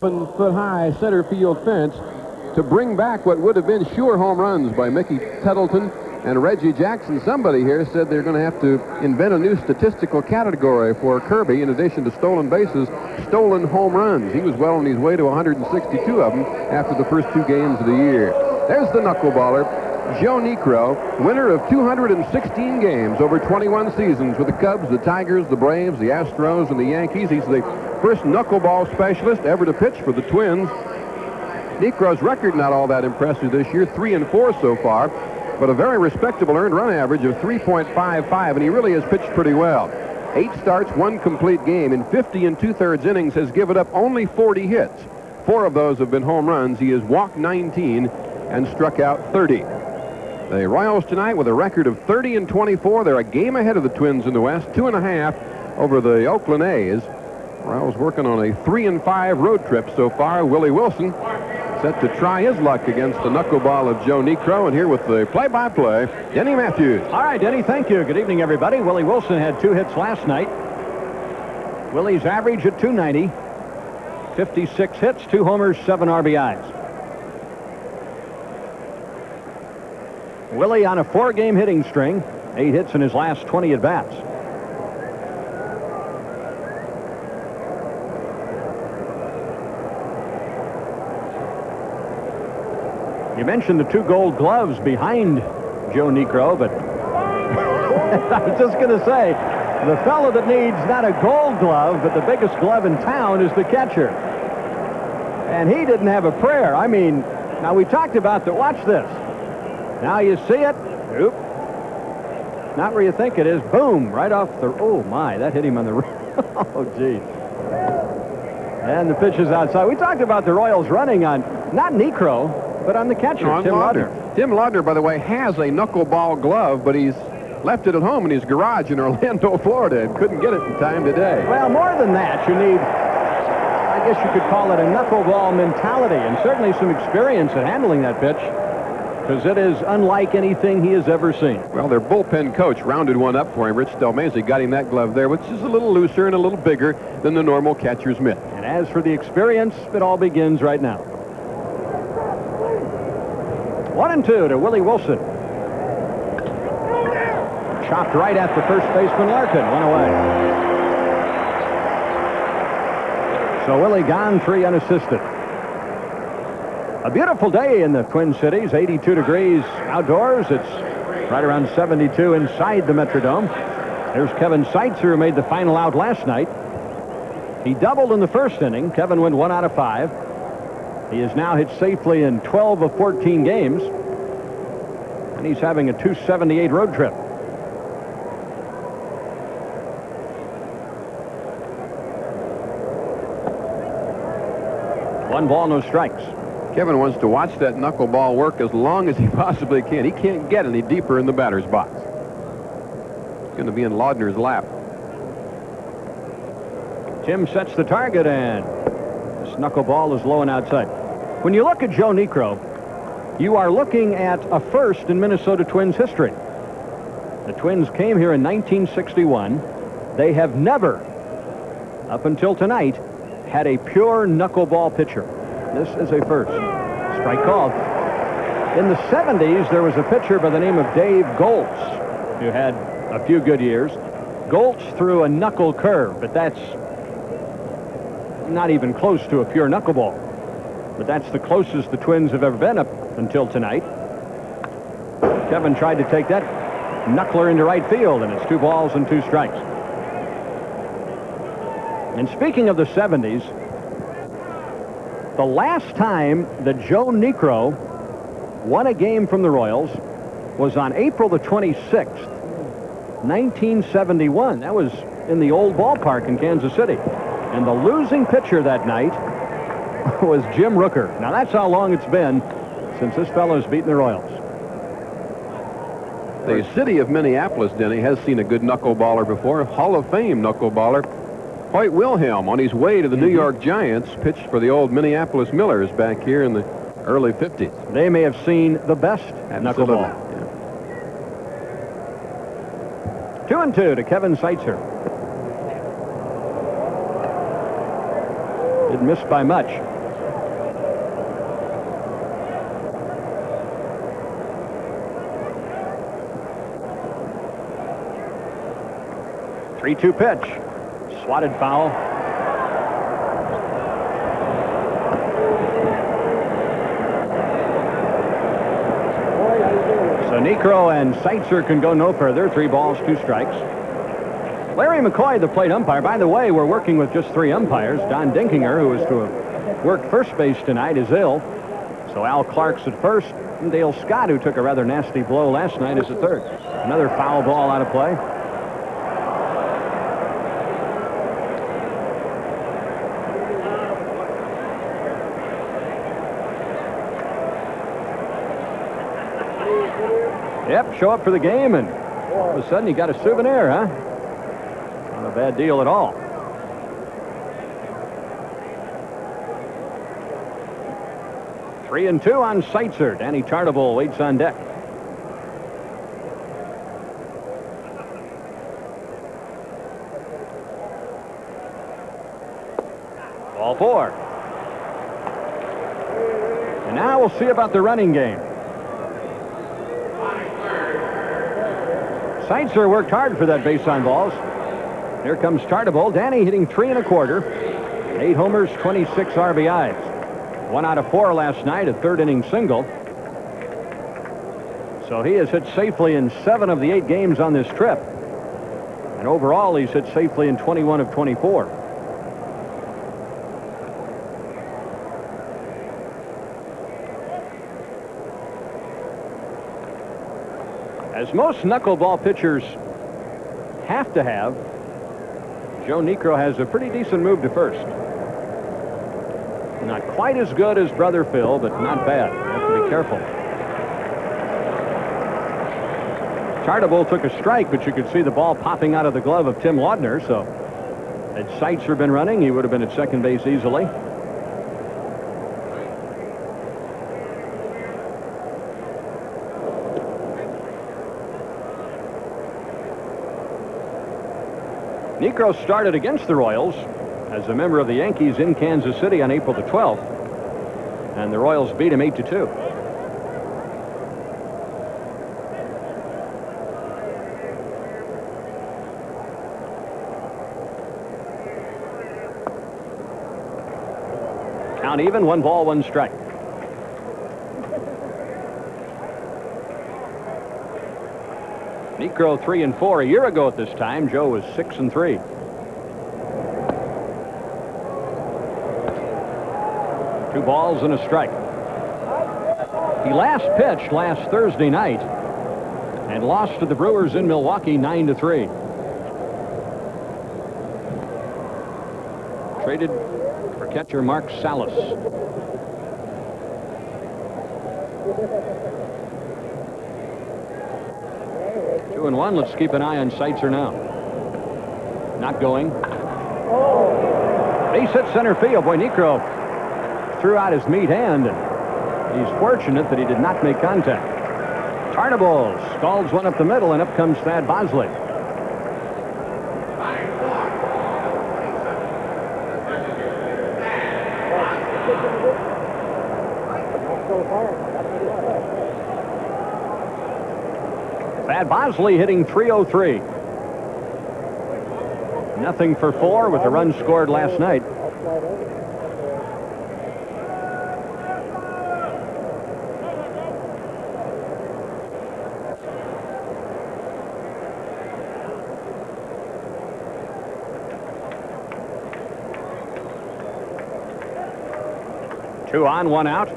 7-foot-high center field fence to bring back what would have been sure home runs by Mickey Tettleton and Reggie Jackson. Somebody here said they're going to have to invent a new statistical category for Kirby in addition to stolen bases, stolen home runs. He was well on his way to 162 of them after the first 2 games of the year. There's the knuckleballer, Joe Niekro, winner of 216 games over 21 seasons with the Cubs, the Tigers, the Braves, the Astros, and the Yankees. He's the first knuckleball specialist ever to pitch for the Twins. Niekro's record not all that impressive this year, 3-4 so far, but a very respectable earned run average of 3.55, and he really has pitched pretty well. 8 starts, 1 complete game. In 50 2/3 innings, has given up only 40 hits. 4 of those have been home runs. He has walked 19 and struck out 30. The Royals tonight with a record of 30-24. They're a game ahead of the Twins in the West, 2.5 over the Oakland A's. Royals working on a 3-5 road trip so far. Willie Wilson set to try his luck against the knuckleball of Joe Niekro. And here with the play-by-play, Denny Matthews. All right, Denny, thank you. Good evening, everybody. Willie Wilson had 2 hits last night. Willie's average at .290, 56 hits, 2 homers, 7 RBIs. Willie on a 4-game hitting string, 8 hits in his last 20 at-bats. You mentioned the 2 gold gloves behind Joe Niekro, but I was just going to say, the fellow that needs not a gold glove, but the biggest glove in town is the catcher. And he didn't have a prayer. I mean, now we talked about the, watch this. Now you see it. Oop. Not where you think it is. Boom, right off the, oh my, that hit him on the, oh geez. And the pitch is outside. We talked about the Royals running on, not Niekro, but on the catcher, Tim Laudner. Tim Laudner, by the way, has a knuckleball glove, but he's left it at home in his garage in Orlando, Florida, and couldn't get it in time today. Well, more than that, you need, I guess you could call it a knuckleball mentality, and certainly some experience at handling that pitch, because it is unlike anything he has ever seen. Well, their bullpen coach rounded one up for him. Rich Delmese got him that glove there, which is a little looser and a little bigger than the normal catcher's mitt. And as for the experience, it all begins right now. 1-2 to Willie Wilson. Chopped right at the first baseman, Larkin. 1 away. So Willie gone, 3 unassisted. A beautiful day in the Twin Cities, 82 degrees outdoors. It's right around 72 inside the Metrodome. There's Kevin Seitzer, who made the final out last night. He doubled in the first inning. Kevin went 1 out of 5. He has now hit safely in 12 of 14 games. And he's having a 278 road trip. One ball, no strikes. Kevin wants to watch that knuckleball work as long as he possibly can. He can't get any deeper in the batter's box. It's going to be in Laudner's lap. Tim sets the target, and this knuckleball is low and outside. When you look at Joe Niekro, you are looking at a first in Minnesota Twins history. The Twins came here in 1961. They have never, up until tonight, had a pure knuckleball pitcher. This is a first. Strike called. In the 70s, there was a pitcher by the name of Dave Goltz, who had a few good years. Goltz threw a knuckle curve, but that's not even close to a pure knuckleball. But that's the closest the Twins have ever been up until tonight. Kevin tried to take that knuckler into right field, and it's 2 balls and 2 strikes. And speaking of the 70s, the last time that Joe Niekro won a game from the Royals was on April the 26th, 1971. That was in the old ballpark in Kansas City. And the losing pitcher that night was Jim Rooker. Now that's how long it's been since this fellow's beaten the Royals. The city of Minneapolis, Denny, has seen a good knuckleballer before. Hall of Fame knuckleballer Hoyt Wilhelm, on his way to the New York Giants, pitched for the old Minneapolis Millers back here in the early 50s. They may have seen the best knuckleball. Yeah. 2-2 to Kevin Seitzer. Didn't missed by much. Three-two pitch. Swatted foul. So Niekro and Seitzer can go no further. 3 balls, 2 strikes. Larry McCoy, the plate umpire. By the way, we're working with just 3 umpires. Don Dinkinger, who is to have worked first base tonight, is ill. So Al Clark's at first. And Dale Scott, who took a rather nasty blow last night, is at third. Another foul ball out of play. Yep, show up for the game, and all of a sudden you got a souvenir, huh? Not a bad deal at all. Three and 2 on Seitzer. Danny Tartabull waits on deck. Ball 4. And now we'll see about the running game. Seitzer worked hard for that base on balls. Here comes Tartabull. Danny hitting 3 1/4. 8 homers, 26 RBIs. 1 out of 4 last night, a third-inning single. So he has hit safely in 7 of the 8 games on this trip. And overall, he's hit safely in 21 of 24. As most knuckleball pitchers have to have, Joe Niekro has a pretty decent move to first. Not quite as good as brother Phil, but not bad. You have to be careful. Tartabull took a strike, but you could see the ball popping out of the glove of Tim Laudner. So had Seitzer been running, he would have been at second base easily. Niekro started against the Royals as a member of the Yankees in Kansas City on April the 12th, and the Royals beat him 8-2. Count even, 1 ball, 1 strike. Niekro 3 and 4. A year ago at this time, Joe was 6 and 3. Two balls and a strike. He last pitched last Thursday night and lost to the Brewers in Milwaukee 9-3. Traded for catcher Mark Salas. Two and 1. Let's keep an eye on Seitzer now. Not going. Base hit center field. Boy, Niekro threw out his meat hand, and he's fortunate that he did not make contact. Tartabull scalds one up the middle, and up comes Thad Bosley. Thad Bosley hitting .303. Nothing for 4 with the run scored last night. Two on, 1 out.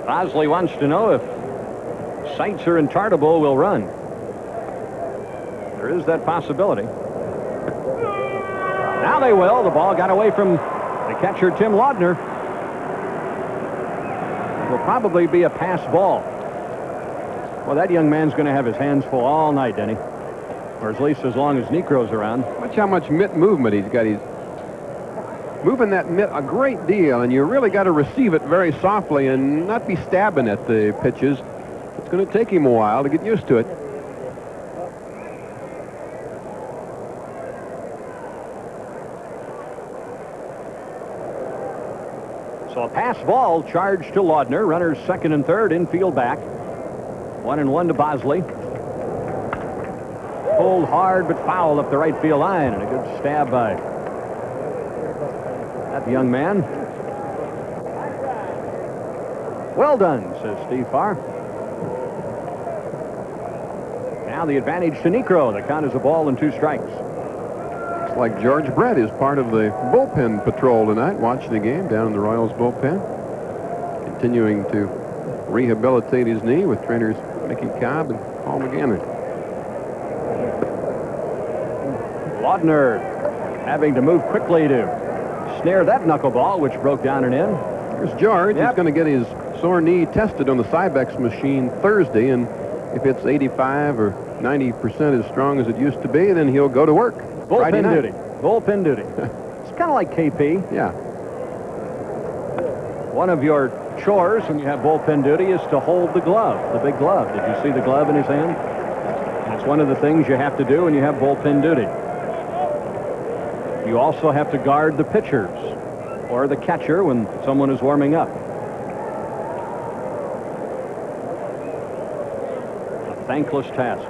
Bosley wants to know if Seitzer and Tartabull will run. There is that possibility. Now they will. The ball got away from the catcher, Tim Laudner. Will probably be a pass ball. Well, that young man's going to have his hands full all night, Denny. Or at least as long as Niekro's around. Watch how much mitt movement he's got. He's moving that mitt a great deal, and you really got to receive it very softly and not be stabbing at the pitches. It's going to take him a while to get used to it. So a pass ball charged to Laudner. Runners second and third, infield back. 1-1 to Bosley. Pulled hard but foul up the right field line, and a good stab by that young man. Well done, says Steve Farr. Now the advantage to Niekro. The count is a ball and 2 strikes. Looks like George Brett is part of the bullpen patrol tonight, watching the game down in the Royals bullpen. Continuing to rehabilitate his knee with trainers Mickey Cobb and Paul McGannon. Laudner having to move quickly to snare that knuckleball, which broke down and in. Here's George. Yep. He's going to get his sore knee tested on the Cybex machine Thursday, and if it's 85 or 90% as strong as it used to be, then he'll go to work. Friday Bullpen night. duty. Bullpen duty. It's kind of like KP. Yeah. One of your chores when you have bullpen duty is to hold the glove, the big glove. Did you see the glove in his hand? It's one of the things you have to do when you have bullpen duty. You also have to guard the pitchers or the catcher when someone is warming up. A thankless task.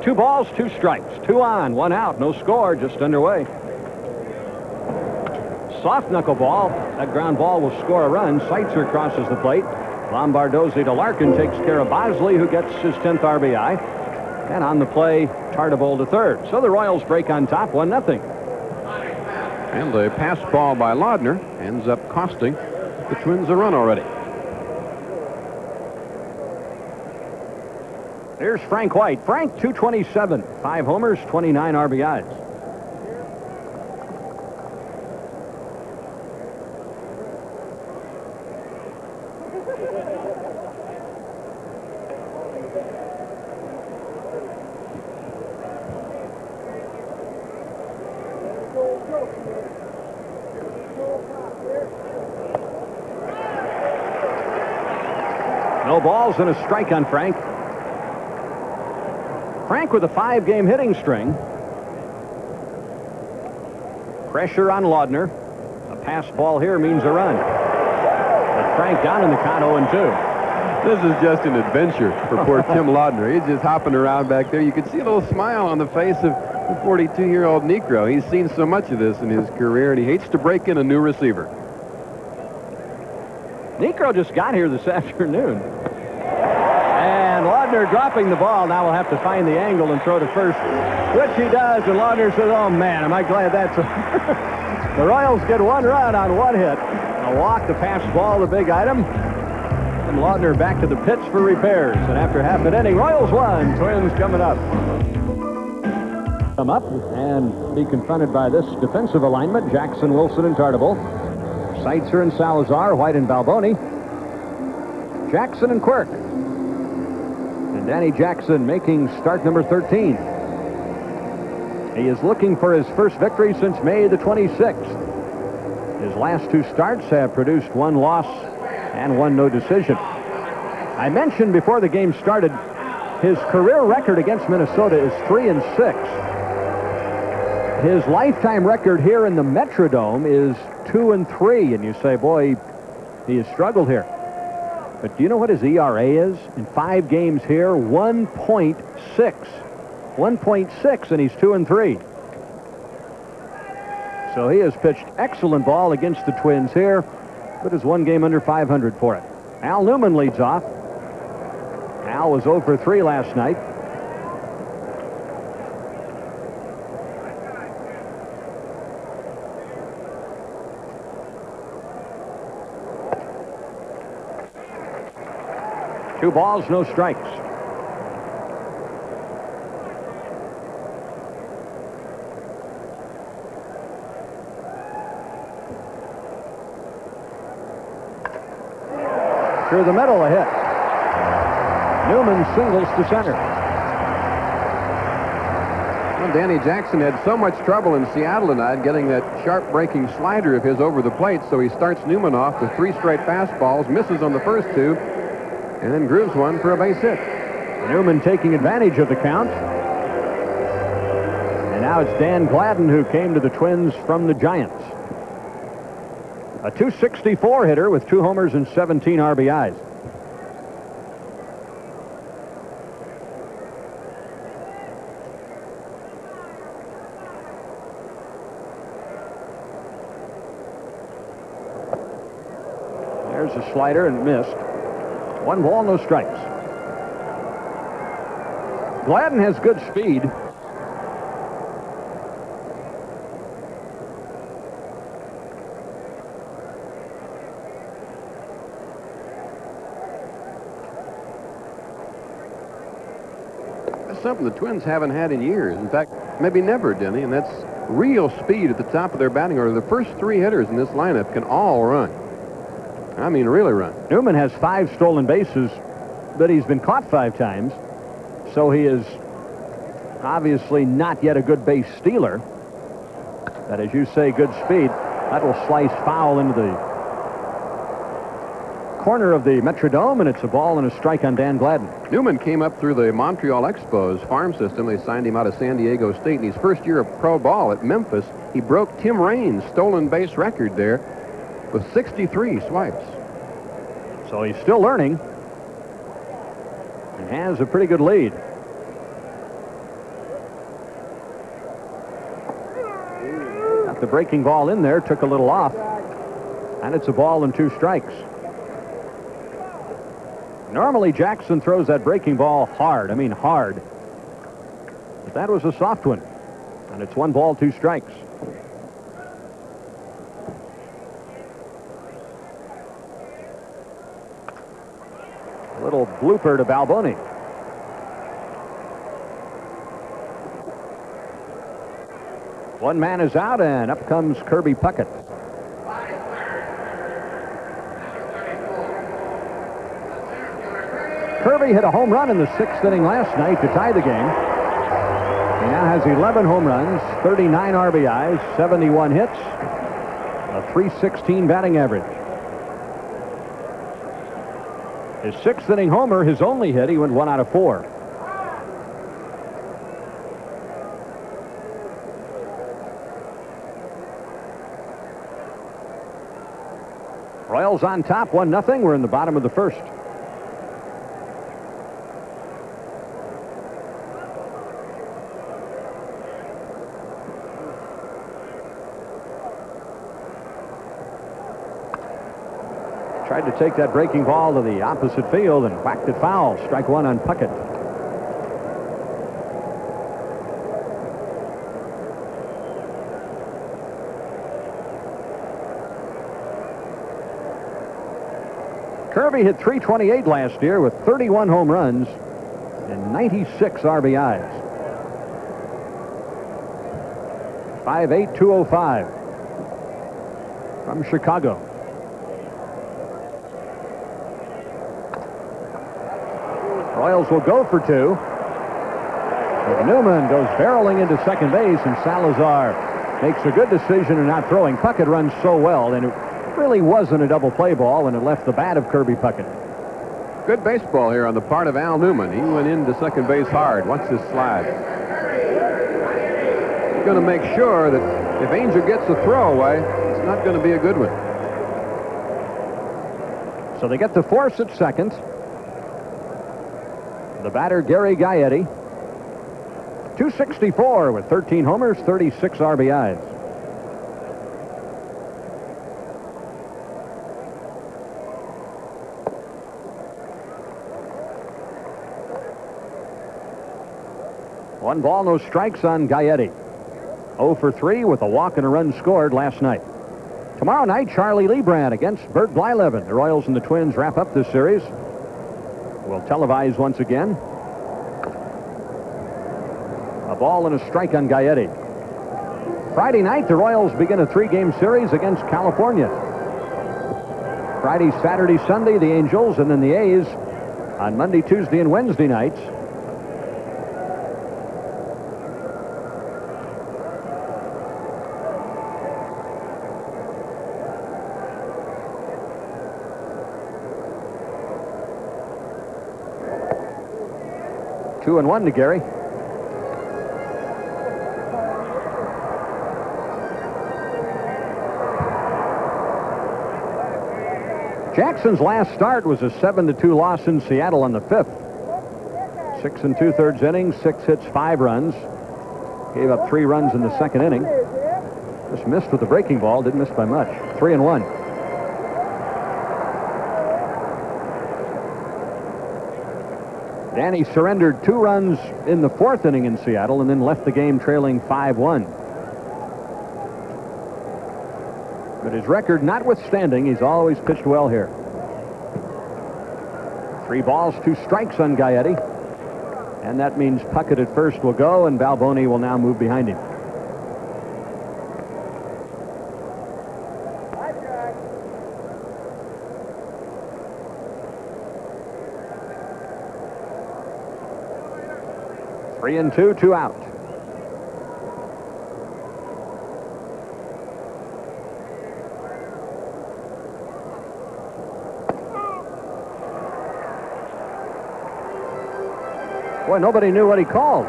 2 balls, 2 strikes, 2 on, 1 out, no score, just underway. Soft knuckleball. That ground ball will score a run. Seitzer crosses the plate. Lombardozzi to Larkin takes care of Bosley, who gets his 10th RBI. And on the play, Tartabull to third. So the Royals break on top, 1-0. And the pass ball by Laudner ends up costing the Twins a run already. Here's Frank White. Frank, 227. 5 homers, 29 RBIs. No balls and a strike on Frank. Frank with a 5-game hitting string. Pressure on Laudner. A pass ball here means a run. But Frank down in the count 0-2. This is just an adventure for poor Tim Laudner. He's just hopping around back there. You can see a little smile on the face of the 42-year-old Niekro. He's seen so much of this in his career, and he hates to break in a new receiver. Niekro just got here this afternoon. And Laudner dropping the ball. Now we'll have to find the angle and throw to first, which he does. And Laudner says, oh, man, am I glad that's The Royals get 1 run on 1 hit. A walk, the pass ball, the big item. And Laudner back to the pits for repairs. And after half an inning, Royals 1, Twins coming up. Come up and be confronted by this defensive alignment. Jackson, Wilson, and Tartabull. Seitzer and Salazar, White and Balboni. Jackson and Quirk. And Danny Jackson making start number 13. He is looking for his first victory since May the 26th. His last 2 starts have produced 1 loss and 1 no decision. I mentioned before the game started, his career record against Minnesota is 3-6. His lifetime record here in the Metrodome is 2-3, and you say, boy, he has struggled here. But do you know what his ERA is? In 5 games here, 1.6. 1.6, and he's 2-3. So he has pitched excellent ball against the Twins here, but is 1 game under 500 for it. Al Newman leads off. Al was 0 for 3 last night. Two balls, no strikes. Through the middle, a hit. Newman singles to center. Well, Danny Jackson had so much trouble in Seattle tonight getting that sharp breaking slider of his over the plate, so he starts Newman off with 3 straight fastballs, misses on the first 2, and then grooves one for a base hit. Newman taking advantage of the count. And now it's Dan Gladden who came to the Twins from the Giants. A .264 hitter with 2 homers and 17 RBIs. There's a slider and missed. 1 ball, no strikes. Gladden has good speed. That's something the Twins haven't had in years. In fact, maybe never, Denny, and that's real speed at the top of their batting order. The first 3 hitters in this lineup can all run. I mean, really run. Newman has 5 stolen bases, but he's been caught 5 times. So he is obviously not yet a good base stealer. But as you say, good speed. That will slice foul into the corner of the Metrodome, and it's a ball and a strike on Dan Gladden. Newman came up through the Montreal Expos farm system. They signed him out of San Diego State. In his first year of pro ball at Memphis, he broke Tim Raines' stolen base record there with 63 swipes. So he's still learning and has a pretty good lead. Got the breaking ball in there, took a little off, and it's a ball and 2 strikes. Normally Jackson throws that breaking ball hard. I mean hard. But that was a soft one, and it's 1 ball, 2 strikes. A little blooper to Balboni. One man is out, and up comes Kirby Puckett. Kirby hit a home run in the 6th inning last night to tie the game. He now has 11 home runs, 39 RBIs, 71 hits, a .316 batting average. His 6th inning homer, his only hit, he went 1 out of 4. Royals on top, 1-0. We're in the bottom of the 1st. Tried to take that breaking ball to the opposite field and whacked it foul. Strike 1 on Puckett. Kirby hit .328 last year with 31 home runs and 96 RBIs. 5'8", 205 from Chicago. Royals will go for 2. But Newman goes barreling into second base, and Salazar makes a good decision in not throwing. Puckett runs so well, and it really wasn't a double play ball when it left the bat of Kirby Puckett. Good baseball here on the part of Al Newman. He went into second base hard. Watch this slide. He's going to make sure that if Angel gets a throwaway, it's not going to be a good one. So they get the force at second. The batter, Gary Gaetti. .264 with 13 homers, 36 RBIs. One ball, no strikes on Gaetti. 0 for 3 with a walk and a run scored last night. Tomorrow night, Charlie Leibrandt against Bert Blyleven. The Royals and the Twins wrap up this series. We'll televise once again. A ball and a strike on Gaetti. Friday night, the Royals begin a 3-game series against California. Friday, Saturday, Sunday, the Angels, and then the A's on Monday, Tuesday, and Wednesday nights. Two and one to Gary. Jackson's last start was a 7-2 loss in Seattle on the 5th. 6 2/3 innings, 6 hits, 5 runs. Gave up 3 runs in the second inning. Just missed with the breaking ball, didn't miss by much. 3 and 1. Danny surrendered 2 runs in the 4th inning in Seattle and then left the game trailing 5-1. But his record notwithstanding, he's always pitched well here. 3 balls, 2 strikes on Gaetti. And that means Puckett at first will go, and Balboni will now move behind him. Three and two, 2 out. Boy, nobody knew what he called.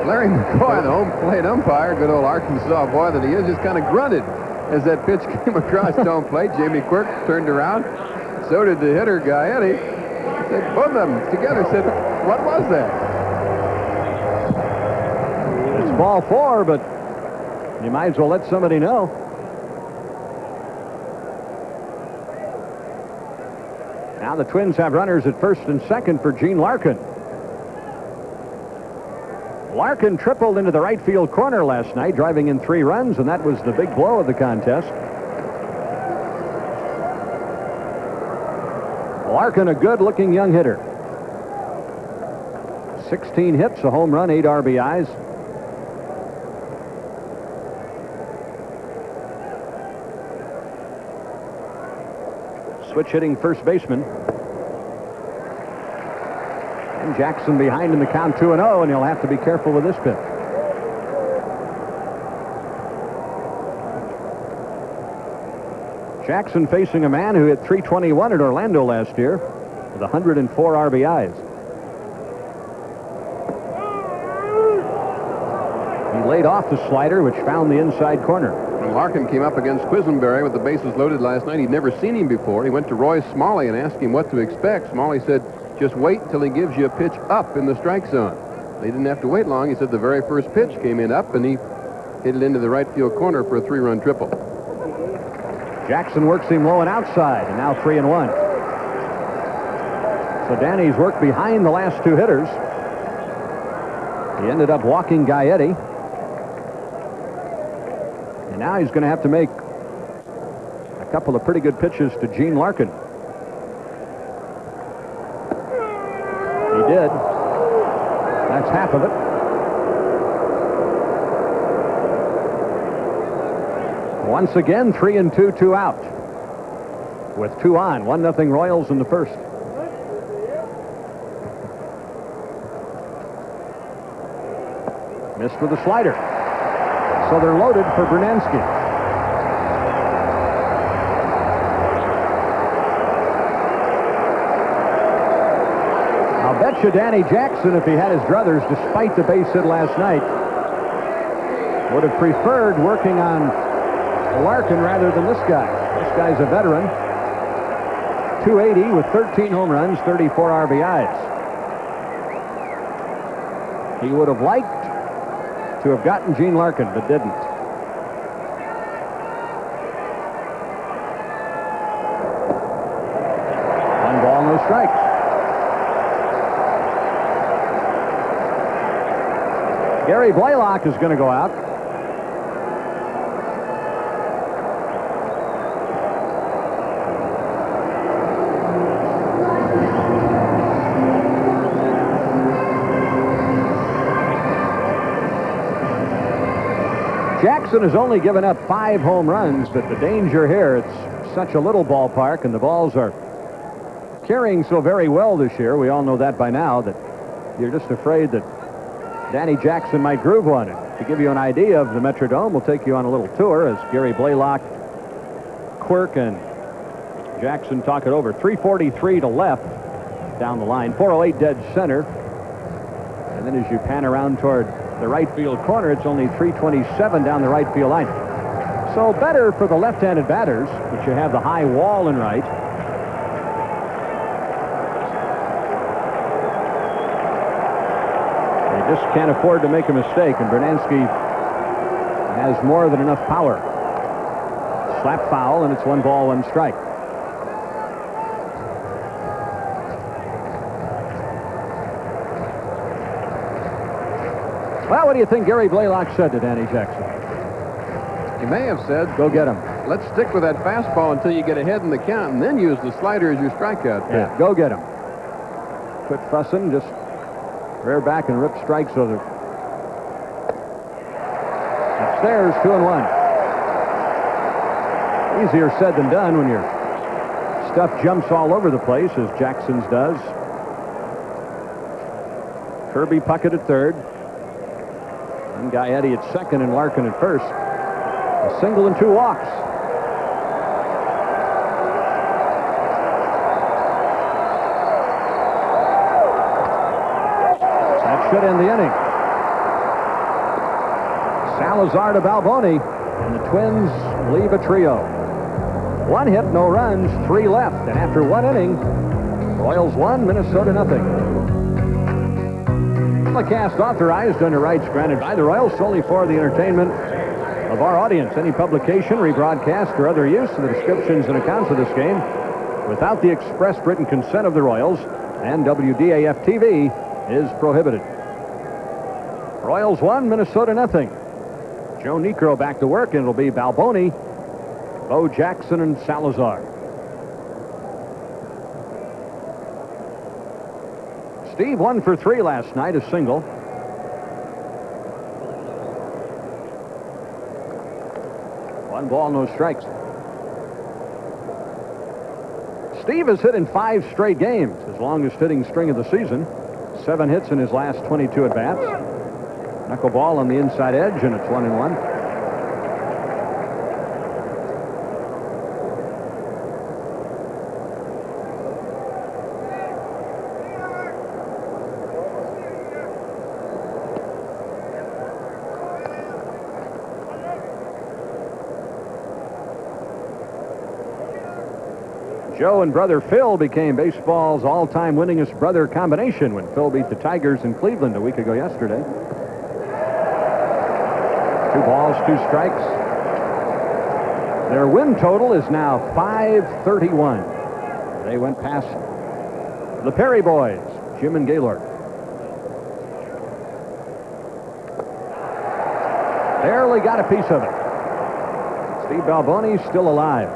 Larry McCoy, the home plate umpire, good old Arkansas boy that he is, just kind of grunted as that pitch came across home plate. Jamie Quirk turned around. So did the hitter, Gaetti. Said, both of them together said, what was that? It's ball 4, but you might as well let somebody know. Now the Twins have runners at first and second for Gene Larkin. Larkin tripled into the right field corner last night, driving in 3 runs, and that was the big blow of the contest. Larkin, a good-looking young hitter. 16 hits, a home run, 8 RBIs. Switch hitting first baseman. And Jackson behind in the count 2-0, and he'll have to be careful with this pitch. Jackson facing a man who hit .321 at Orlando last year with 104 RBIs. He laid off the slider, which found the inside corner. When Larkin came up against Quisenberry with the bases loaded last night, he'd never seen him before. He went to Roy Smalley and asked him what to expect. Smalley said, just wait until he gives you a pitch up in the strike zone. They didn't have to wait long. He said the very first pitch came in up, and he hit it into the right field corner for a 3-run triple. Jackson works him low and outside, and now 3 and 1. So Danny's worked behind the last 2 hitters. He ended up walking Gaetti. And now he's going to have to make a couple of pretty good pitches to Gene Larkin. He did. That's half of it. Once again, 3 and 2, 2 out. With 2 on, 1-0 Royals in the first. Missed with a slider. So they're loaded for Bernansky. I'll bet you Danny Jackson, if he had his druthers, despite the base hit last night, would have preferred working on Larkin rather than this guy. This guy's a veteran. .280 with 13 home runs, 34 RBIs. He would have liked to have gotten Gene Larkin, but didn't. One ball, no strikes. Gary Blaylock is going to go out. Jackson has only given up 5 home runs, but the danger here, it's such a little ballpark, and the balls are carrying so very well this year. We all know that by now, that you're just afraid that Danny Jackson might groove one. And to give you an idea of the Metrodome, we'll take you on a little tour as Gary Blaylock, Quirk, and Jackson talk it over. 343 to left down the line, 408 dead center. And then as you pan around toward the right field corner, it's only 327 down the right field line. So better for the left-handed batters, which you have the high wall in right. They just can't afford to make a mistake, and Bernansky has more than enough power. Slap foul, and it's 1 ball, 1 strike. Well, what do you think Gary Blaylock said to Danny Jackson? He may have said, go get him. Let's stick with that fastball until you get ahead in the count, and then use the slider as your strikeout pitch. Yeah, go get him. Quit fussing, just rear back and rip strikes over. Upstairs, 2-1. Easier said than done when your stuff jumps all over the place, as Jackson's does. Kirby Puckett at third. And Gaetti at second and Larkin at first. A single and 2 walks. That should end the inning. Salazar to Balboni, and the Twins leave a trio. 1 hit, no runs, 3 left, and after 1 inning, Royals 1, Minnesota nothing. Telecast authorized under rights granted by the Royals solely for the entertainment of our audience. Any publication, rebroadcast, or other use of the descriptions and accounts of this game without the express written consent of the Royals and WDAF-TV is prohibited. Royals 1, Minnesota nothing. Joe Niekro back to work, and it'll be Balboni, Bo Jackson, and Salazar. Steve 1 for 3 last night, a single. One ball, no strikes. Steve has hit in 5 straight games, his longest hitting string of the season. 7 hits in his last 22 at-bats. Knuckleball on the inside edge, and it's 1-1. Joe and brother Phil became baseball's all-time winningest brother combination when Phil beat the Tigers in Cleveland a week ago yesterday. 2 balls, 2 strikes. Their win total is now 531. They went past the Perry boys, Jim and Gaylord. Barely got a piece of it. Steve Balboni still alive.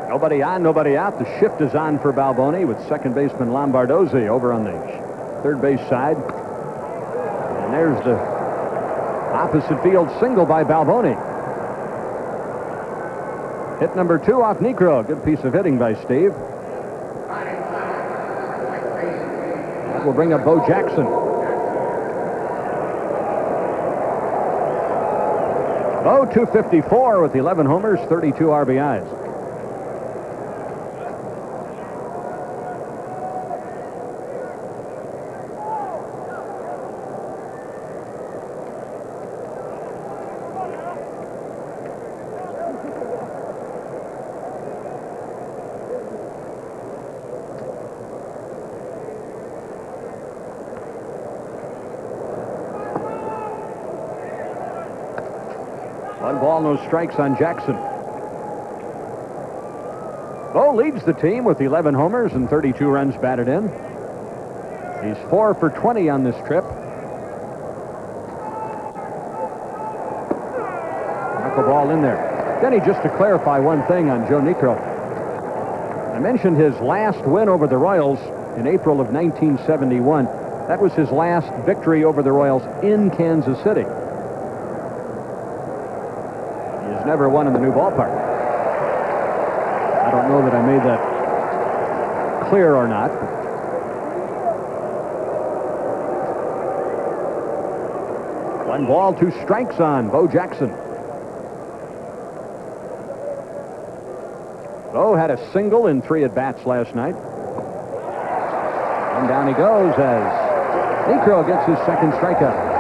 Nobody on, nobody out. The shift is on for Balboni with second baseman Lombardozzi over on the third base side. And there's the opposite field single by Balboni. Hit number 2 off Niekro. Good piece of hitting by Steve. That will bring up Bo Jackson. Bo 254 with 11 homers, 32 RBIs. One ball, no strikes on Jackson. Bo leads the team with 11 homers and 32 runs batted in. He's 4 for 20 on this trip. Knuckleball in there. Denny, just to clarify one thing on Joe Niekro. I mentioned his last win over the Royals in April of 1971. That was his last victory over the Royals in Kansas City. He has never won in the new ballpark. I don't know that I made that clear or not. One ball, 2 strikes on Bo Jackson. Bo had a single in 3 at-bats last night. And down he goes as Niekro gets his second strikeout.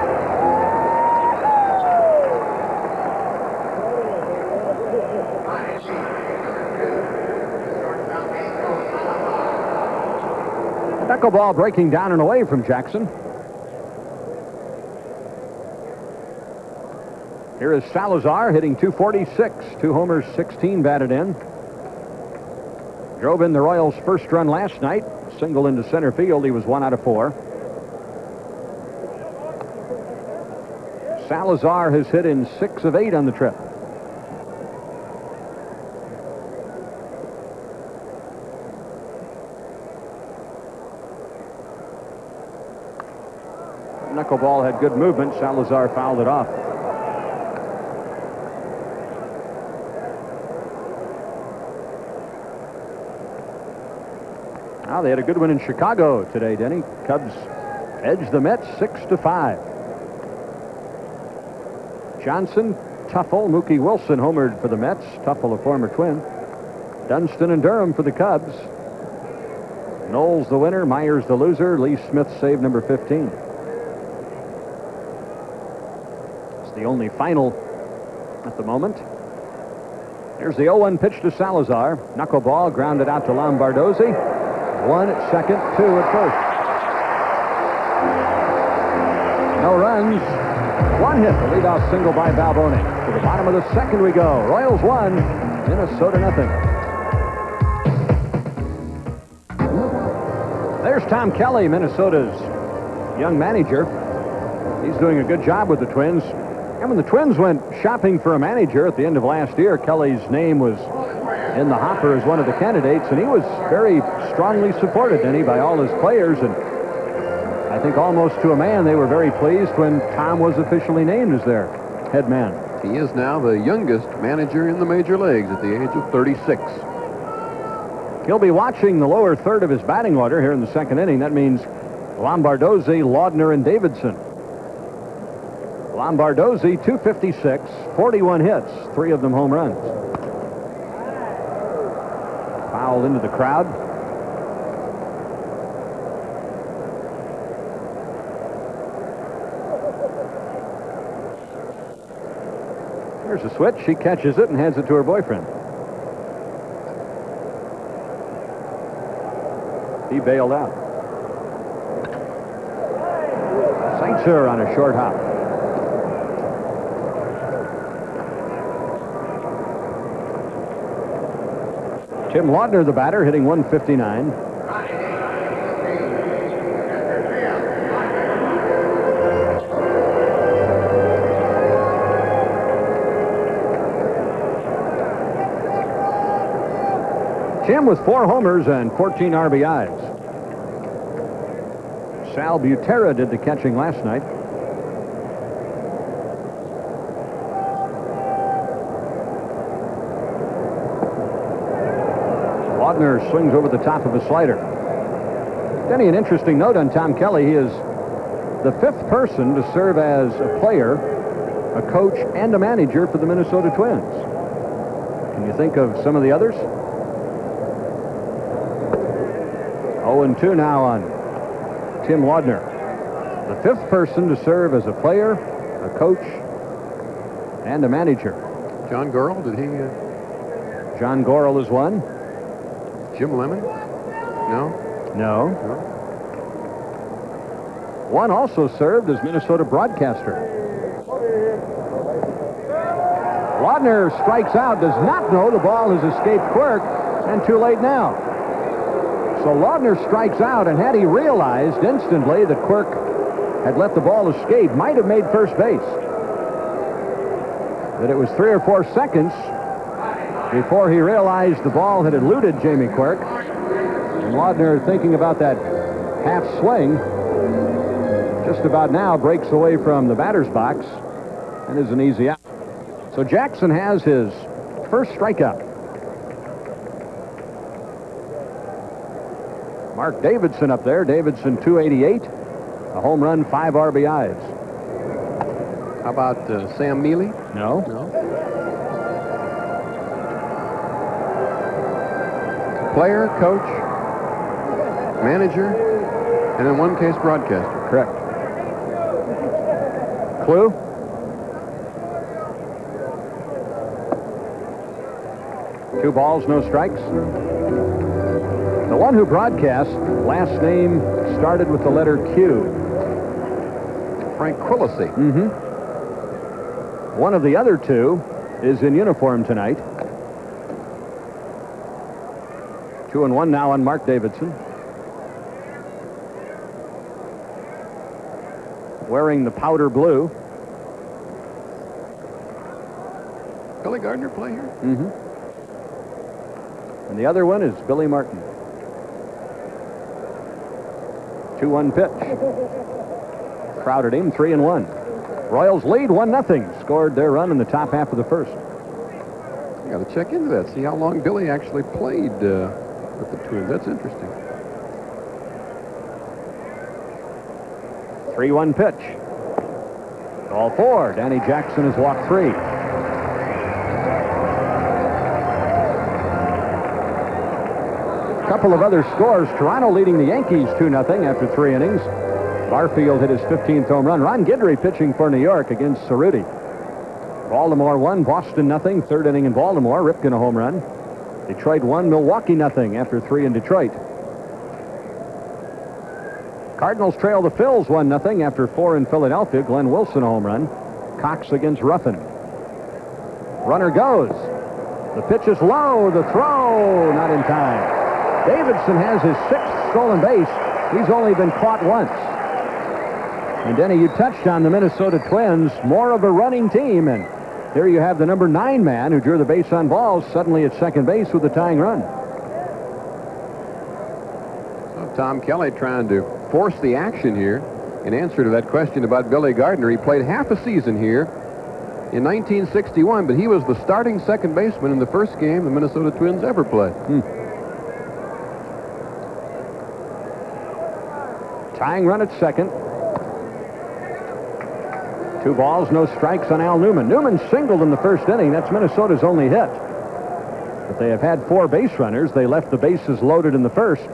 Knuckleball breaking down and away from Jackson. Here is Salazar hitting .246, 2 homers, 16 batted in. Drove in the Royals' first run last night. Single into center field. He was 1 out of 4. Salazar has hit in 6 of 8 on the trip. Knuckleball had good movement. Salazar fouled it off. Now they had a good one in Chicago today, Denny. Cubs edged the Mets 6-5. Johnson, Tuffle, Mookie Wilson homered for the Mets. Tuffle, a former Twin. Dunston and Durham for the Cubs. Knowles the winner, Myers the loser. Lee Smith save number 15. It's the only final at the moment. Here's the 0-1 pitch to Salazar. Knuckleball grounded out to Lombardozzi. 1 at second, 2 at first. No runs. 1 hit. The leadoff single by Balboni. To the bottom of the second we go. Royals 1, Minnesota nothing. There's Tom Kelly, Minnesota's young manager. He's doing a good job with the Twins. And when the Twins went shopping for a manager at the end of last year, Kelly's name was in the hopper as one of the candidates, and he was very strongly supported, Denny, by all his players, and I think almost to a man they were very pleased when Tom was officially named as their head man. He is now the youngest manager in the major leagues at the age of 36. He'll be watching the lower third of his batting order here in the second inning. That means Lombardozzi, Laudner, and Davidson. Lombardozzi, .256, 41 hits, 3 of them home runs. Fouled into the crowd. Here's a switch. She catches it and hands it to her boyfriend. He bailed out. Sinks her on a short hop. Tim Laudner, the batter, hitting .159. Tim with 4 homers and 14 RBIs. Sal Butera did the catching last night. Laudner swings over the top of a slider. Denny, an interesting note on Tom Kelly. He is the 5th person to serve as a player, a coach, and a manager for the Minnesota Twins. Can you think of some of the others? 0-2 now on Tim Laudner. The 5th person to serve as a player, a coach, and a manager. John Gorel, did he? John Gorel is one. Jim Lemon? No? No. One also served as Minnesota broadcaster. Laudner strikes out, does not know the ball has escaped Quirk, and too late now. So Laudner strikes out, and had he realized instantly that Quirk had let the ball escape, might have made first base. That it was 3 or 4 seconds before he realized the ball had eluded Jamie Quirk. And Laudner, thinking about that half swing, just about now breaks away from the batter's box and is an easy out. So Jackson has his first strikeout. Mark Davidson up there. Davidson 288, a home run, 5 RBIs. How about Sam Mealy? No. No. Player, coach, manager, and in one case, broadcaster. Correct. Clue? Two balls, no strikes. The one who broadcast, last name started with the letter Q. Tranquility. Mm-hmm. One of the other two is in uniform tonight. 2-1 now on Mark Davidson. Wearing the powder blue. Billy Gardner play here? Mm-hmm. And the other one is Billy Martin. 2-1 pitch. Crowded him, 3-1. Royals lead 1-0. Scored their run in the top half of the first. You got to check into that. See how long Billy actually played with the Twins. That's interesting. 3-1 pitch. Ball 4. Danny Jackson has walked 3. A couple of other scores. Toronto leading the Yankees 2-0 after 3 innings. Barfield hit his 15th home run. Ron Guidry pitching for New York against Cerruti. Baltimore 1, Boston 0. Third inning in Baltimore. Ripken a home run. Detroit 1, Milwaukee 0 after 3 in Detroit. Cardinals trail the Phils 1-0 after 4 in Philadelphia. Glenn Wilson a home run. Cox against Ruffin. Runner goes. The pitch is low. The throw not in time. Davidson has his 6th stolen base. He's only been caught once. And Denny, you touched on the Minnesota Twins, more of a running team, and here you have the number 9 man who drew the base on balls suddenly at second base with a tying run. So Tom Kelly trying to force the action here in answer to that question about Billy Gardner. He played half a season here in 1961, but he was the starting second baseman in the first game the Minnesota Twins ever played. Tying run at second. 2 balls, no strikes on Al Newman. Newman singled in the first inning. That's Minnesota's only hit. But they have had 4 base runners. They left the bases loaded in the first.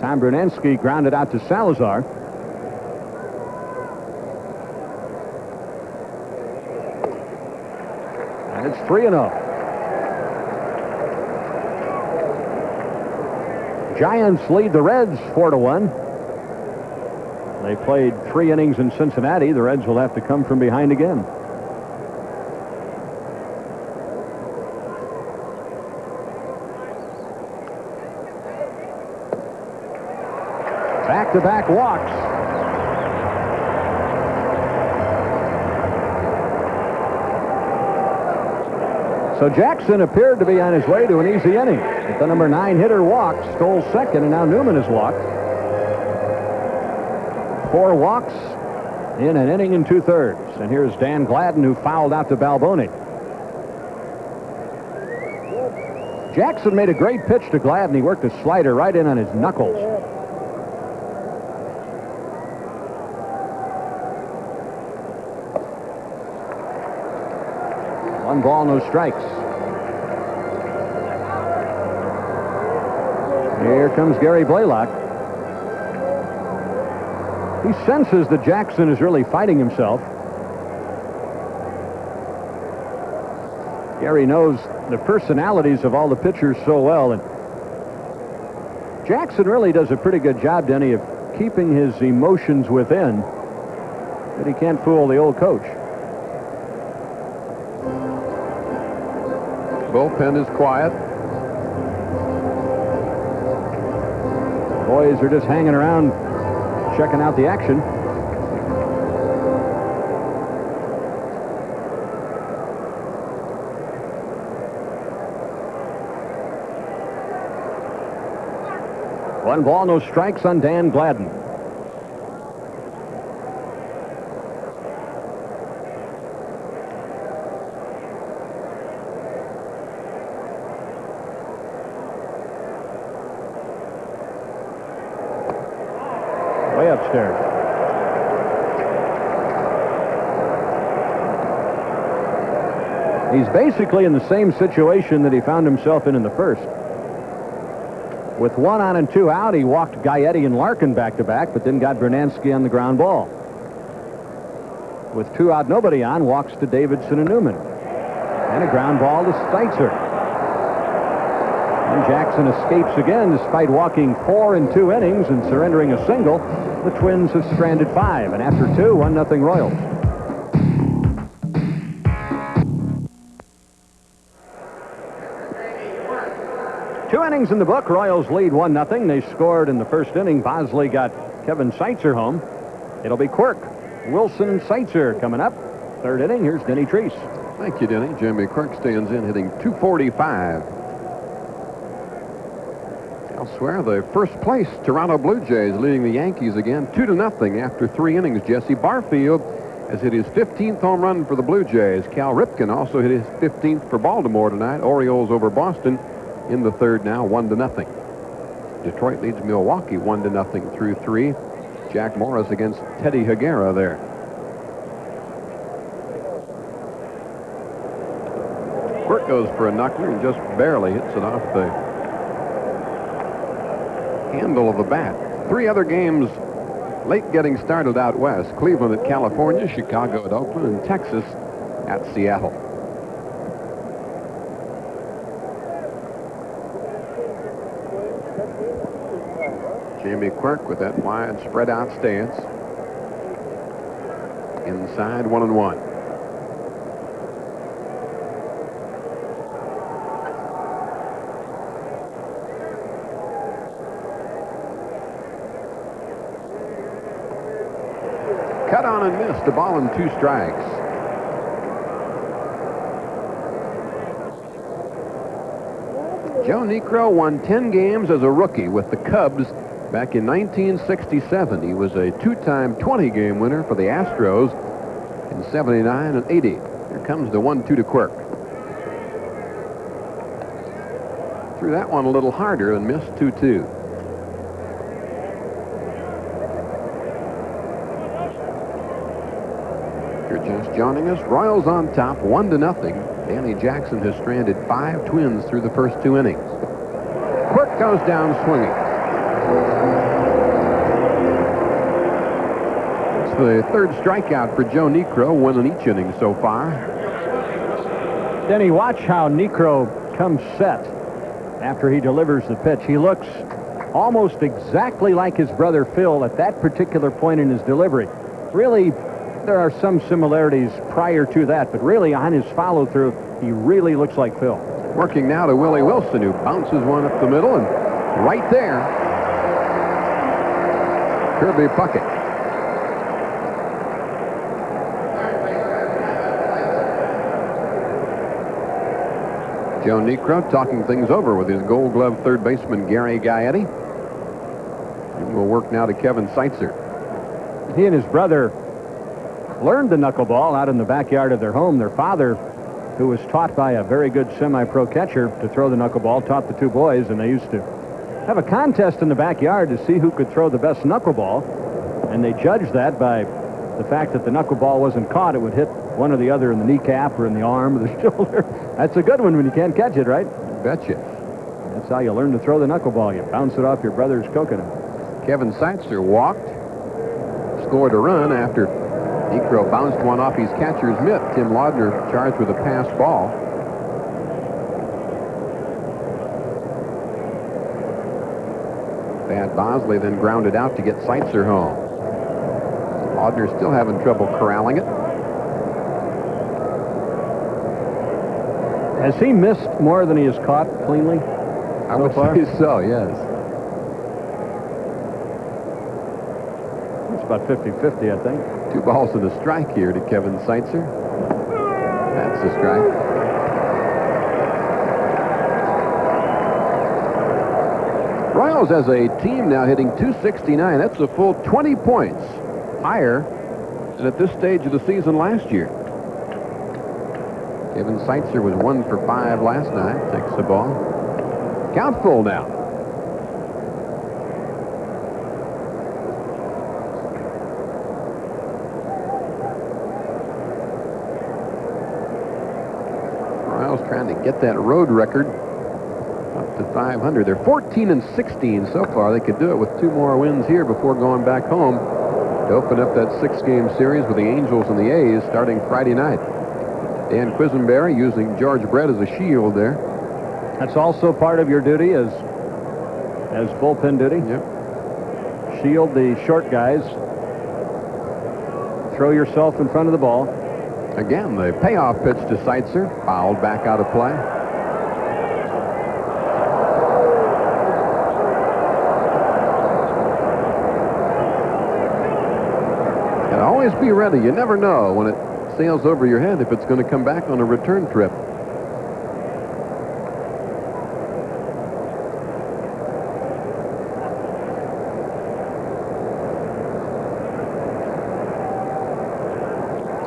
Tom Brunensky grounded out to Salazar. And it's 3-0. Giants lead the Reds 4-1. They played 3 innings in Cincinnati. The Reds will have to come from behind again. Back-to-back walks. So Jackson appeared to be on his way to an easy inning. But the number 9 hitter walked, stole second, and now Newman has walked. 4 walks in an inning and 2/3. And here's Dan Gladden, who fouled out to Balboni. Jackson made a great pitch to Gladden. He worked a slider right in on his knuckles. One ball, no strikes. Here comes Gary Blaylock. He senses that Jackson is really fighting himself. Gary knows the personalities of all the pitchers so well, and Jackson really does a pretty good job, Denny, of keeping his emotions within, but he can't fool the old coach. Bullpen is quiet. Boys are just hanging around, checking out the action. 1 ball, no strikes on Dan Gladden. Way upstairs. He's basically in the same situation that he found himself in the first. With 1 on and 2 out, he walked Gaetti and Larkin back-to-back, but then got Bernansky on the ground ball. With 2 out, nobody on, walks to Davidson and Newman. And a ground ball to Steitzer. And Jackson escapes again despite walking 4 in 2 innings and surrendering a single. The Twins have stranded 5, and after 2, 1-0 Royals. Two innings in the book. Royals lead 1-0. They scored in the first inning. Bosley got Kevin Seitzer home. It'll be Quirk, Wilson, and Seitzer coming up. Third inning. Here's Denny Treese. Thank you, Denny. Jimmy Quirk stands in, hitting .245. Elsewhere, the first place Toronto Blue Jays leading the Yankees again 2-0 after 3 innings. Jesse Barfield has hit his 15th home run for the Blue Jays. Cal Ripken also hit his 15th for Baltimore tonight. Orioles over Boston in the third now, 1-0. Detroit leads Milwaukee 1-0 through 3. Jack Morris against Teddy Higuera there. Quirk goes for a knuckler and just barely hits it off the handle of the bat. 3 other games late getting started out west. Cleveland at California, Chicago at Oakland, and Texas at Seattle. Jamie Quirk with that wide spread out stance. Inside 1-1. Cut on and missed. A ball and 2 strikes. Joe Niekro won 10 games as a rookie with the Cubs back in 1967. He was a 2-time 20-game winner for the Astros in 79 and 80. Here comes the 1-2 to Quirk. Threw that one a little harder and missed 2-2. If you're just joining us, Royals on top 1-0. Danny Jackson has stranded 5 Twins through the first 2 innings. Quirk goes down swinging. It's the 3rd strikeout for Joe Niekro, 1 in each inning so far. Denny, watch how Niekro comes set after he delivers the pitch. He looks almost exactly like his brother Phil at that particular point in his delivery. Really, there are some similarities prior to that, but really on his follow-through, he really looks like Phil. Working now to Willie Wilson, who bounces one up the middle, and right there, Kirby Puckett. Joe Niekro talking things over with his Gold Glove third baseman Gary Gaetti. And we'll work now to Kevin Seitzer. He and his brother learned the knuckleball out in the backyard of their home. Their father, who was taught by a very good semi-pro catcher to throw the knuckleball, taught the 2 boys, and they used to have a contest in the backyard to see who could throw the best knuckleball, and they judged that by the fact that the knuckleball wasn't caught. It would hit one or the other in the kneecap or in the arm or the shoulder. That's a good one when you can't catch it, right? Betcha. That's how you learn to throw the knuckleball. You bounce it off your brother's coconut. Kevin Seitzer walked, scored a run after Niekro bounced one off his catcher's mitt. Tim Laudner charged with a pass ball. Thad Bosley then grounded out to get Seitzer home. Laudner still having trouble corralling it. Has he missed more than he has caught cleanly? I would say so, yes. It's about 50-50, I think. 2 balls and a strike here to Kevin Seitzer. That's a strike. Royals as a team now hitting .269. That's a full 20 points higher than at this stage of the season last year. Kevin Seitzer was 1 for 5 last night. Takes the ball. Count full now. Royals trying to get that road record up to 500. They're 14-16 so far. They could do it with 2 more wins here before going back home to open up that 6-game series with the Angels and the A's starting Friday night. Dan Quisenberry using George Brett as a shield there. That's also part of your duty as bullpen duty. Yep. Shield the short guys. Throw yourself in front of the ball. Again, the payoff pitch to Seitzer, fouled back out of play. And always be ready. You never know when it sails over your head if it's going to come back on a return trip.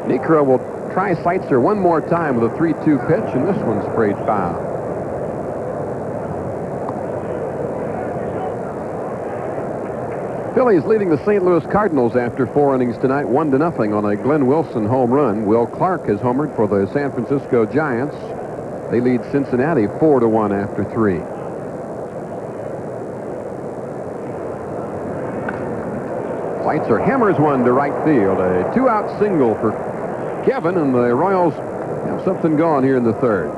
Niekro will try Seitzer one more time with a 3-2 pitch, and this one's sprayed foul. Phillies leading the St. Louis Cardinals after 4 innings tonight, 1-0 on a Glenn Wilson home run. Will Clark has homered for the San Francisco Giants. They lead Cincinnati 4-1 after 3. Seitzer hammers one to right field. A 2-out single for Kevin, and the Royals have something going here in the 3rd.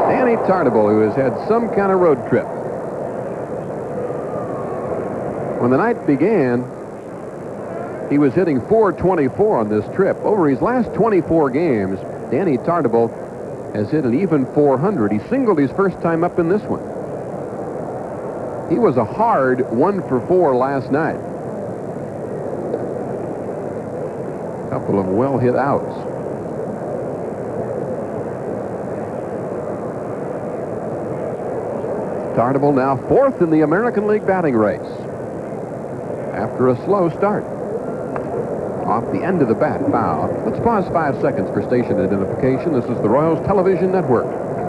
Danny Tartabull, who has had some kind of road trip. When the night began, he was hitting .424 on this trip. Over his last 24 games, Danny Tartabull has hit an even .400. He singled his first time up in this one. He was a hard 1 for 4 last night. A couple of well-hit outs. Tartabull now 4th in the American League batting race after a slow start. Off the end of the bat, foul. Let's pause 5 seconds for station identification. This is the Royals Television Network.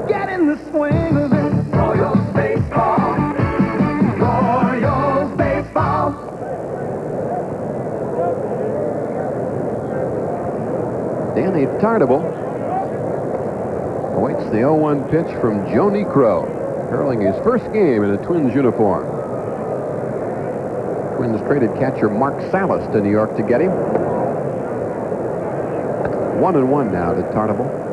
Get in the swing of it. Royals baseball. Royals baseball. Danny Tartabull awaits the 0-1 pitch from Joe Niekro, hurling his first game in a Twins uniform. Twins traded catcher Mark Salas to New York to get him. 1-1 now to Tartabull.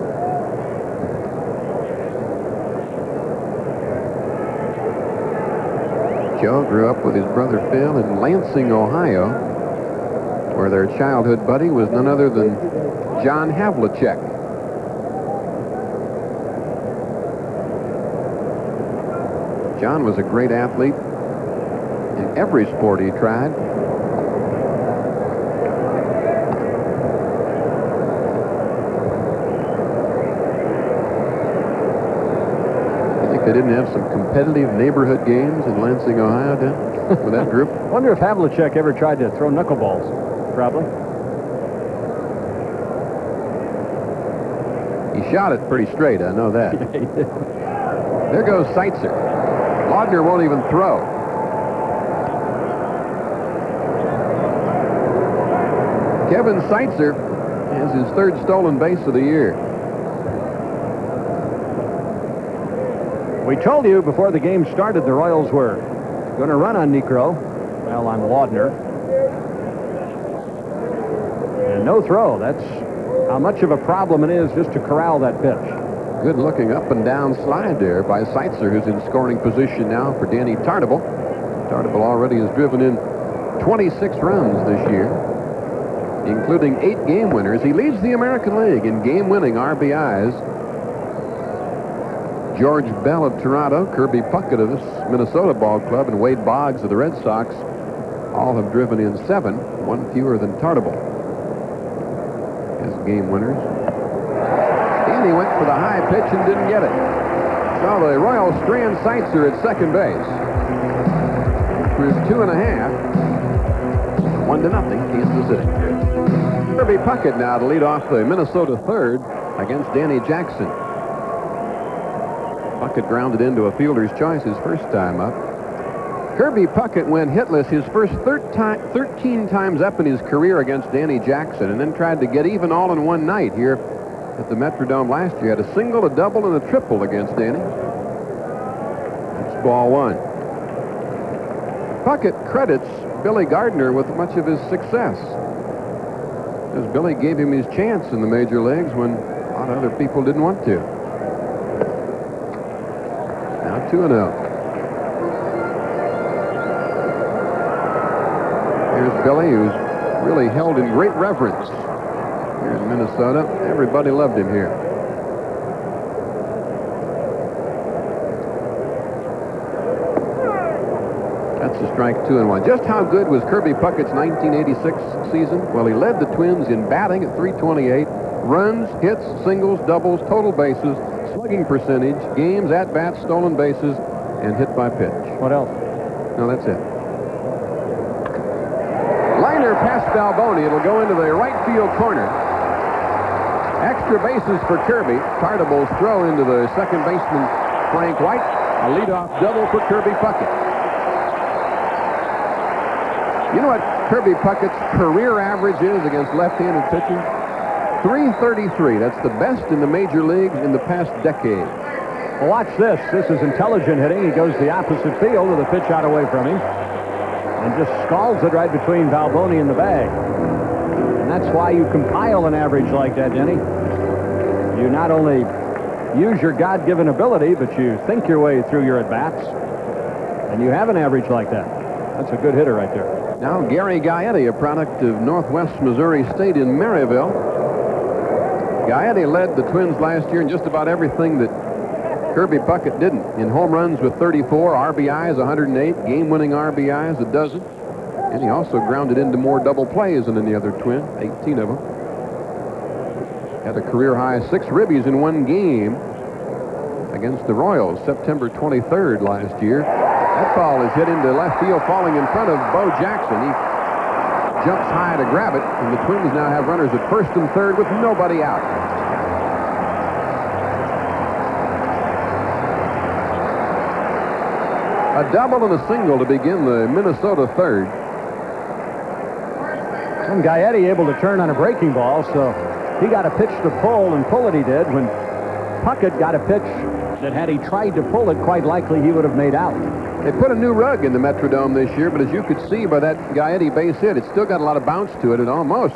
Joe grew up with his brother Phil in Lansing, Ohio, where their childhood buddy was none other than John Havlicek. John was a great athlete in every sport he tried. They didn't have some competitive neighborhood games in Lansing, Ohio, with that group. Wonder if Havlicek ever tried to throw knuckleballs. Probably. He shot it pretty straight, I know that. Yeah, he did. There goes Seitzer. Laudner won't even throw. Kevin Seitzer has his 3rd stolen base of the year. We told you before the game started the Royals were going to run on Niekro. Well, on Laudner. And no throw. That's how much of a problem it is just to corral that pitch. Good looking up and down slide there by Seitzer, who's in scoring position now for Danny Tartabull. Tartabull already has driven in 26 runs this year, including 8 game winners. He leads the American League in game-winning RBIs. George Bell of Toronto, Kirby Puckett of this Minnesota ball club, and Wade Boggs of the Red Sox all have driven in 7, 1 fewer than Tartabull as game winners. He Danny went for the high pitch and didn't get it. So the Royals strand Seitzer at second base. Through 2.5. 1-0, Kansas City. Kirby Puckett now to lead off the Minnesota third against Danny Jackson. Puckett grounded into a fielder's choice his first time up. Kirby Puckett went hitless his first 13 times up in his career against Danny Jackson, and then tried to get even all in one night here at the Metrodome last year. Had a single, a double, and a triple against Danny. That's ball one. Puckett credits Billy Gardner with much of his success, because Billy gave him his chance in the major leagues when a lot of other people didn't want to. Now 2-0. Here's Billy, who's really held in great reverence here in Minnesota. Everybody loved him here. That's a strike, 2-1. Just how good was Kirby Puckett's 1986 season? Well, he led the Twins in batting at .328, runs, hits, singles, doubles, total bases, slugging percentage, games, at-bats, stolen bases, and hit by pitch. What else? No, that's it. Liner past Balboni. It'll go into the right field corner. Extra bases for Kirby. Tardible's throw into the second baseman, Frank White. A leadoff double for Kirby Puckett. You know what Kirby Puckett's career average is against left-handed pitching? .333. That's the best in the major leagues in the past decade. Well, watch this. This is intelligent hitting. He goes the opposite field with a pitch out away from him and just scalds it right between Balboni and the bag. And that's why you compile an average like that, Denny. You not only use your God-given ability, but you think your way through your at-bats, and you have an average like that. That's a good hitter right there. Now Gary Gaetti, a product of Northwest Missouri State in Maryville. Gaetti led the Twins last year in just about everything that Kirby Puckett didn't. In home runs with 34, RBIs 108, game-winning RBIs a dozen. And he also grounded into more double plays than any other Twin, 18 of them. Had a career-high 6 ribbies in one game against the Royals, September 23rd last year. That ball is hit into left field, falling in front of Bo Jackson. He jumps high to grab it, and the Twins now have runners at first and third with nobody out. A double and a single to begin the Minnesota third. And Gaetti able to turn on a breaking ball, so he got a pitch to pull, and pull it he did, when Puckett got a pitch that had he tried to pull it, quite likely he would have made out. They put a new rug in the Metrodome this year, but as you could see by that Gaetti base hit, it's still got a lot of bounce to it. It almost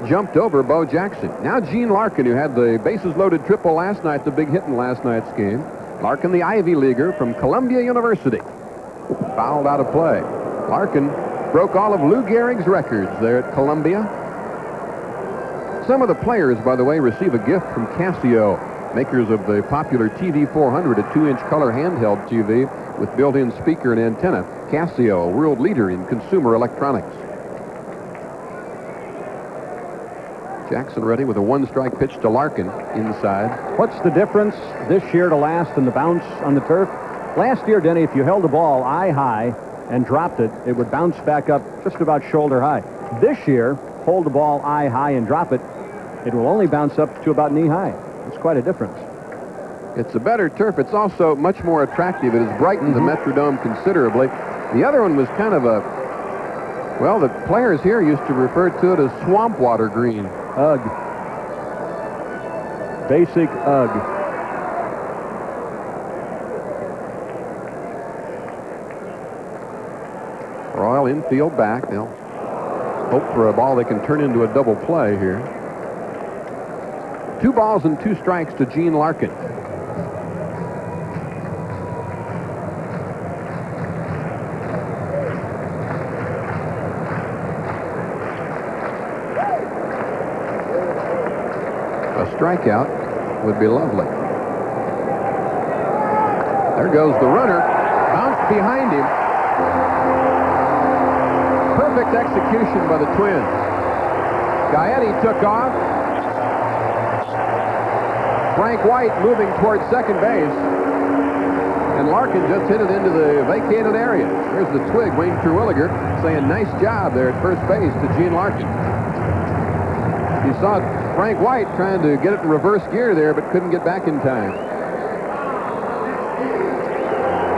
jumped over Bo Jackson. Now Gene Larkin, who had the bases-loaded triple last night, the big hit in last night's game. Larkin, the Ivy Leaguer from Columbia University. Fouled out of play. Larkin broke all of Lou Gehrig's records there at Columbia. Some of the players, by the way, receive a gift from Casio, makers of the popular TV 400, a 2-inch color handheld TV with built-in speaker and antenna. Casio, a world leader in consumer electronics. Jackson ready with a one-strike pitch to Larkin inside. What's the difference this year to last in the bounce on the turf? Last year, Denny, if you held the ball eye-high and dropped it, it would bounce back up just about shoulder-high. This year, hold the ball eye-high and drop it, it will only bounce up to about knee-high. It's quite a difference. It's a better turf. It's also much more attractive. It has brightened the Metrodome considerably. The other one was kind of a, well, the players here used to refer to it as swamp water green. Ugh. Basic ugh. Royal infield back. They'll hope for a ball they can turn into a double play here. 2 balls and 2 strikes to Gene Larkin. A strikeout would be lovely. There goes the runner. Bounced behind him. Perfect execution by the Twins. Gaetti took off. Frank White moving towards second base. And Larkin just hit it into the vacated area. Here's the twig, Wayne Terwilliger, saying nice job there at first base to Gene Larkin. You saw Frank White trying to get it in reverse gear there, but couldn't get back in time.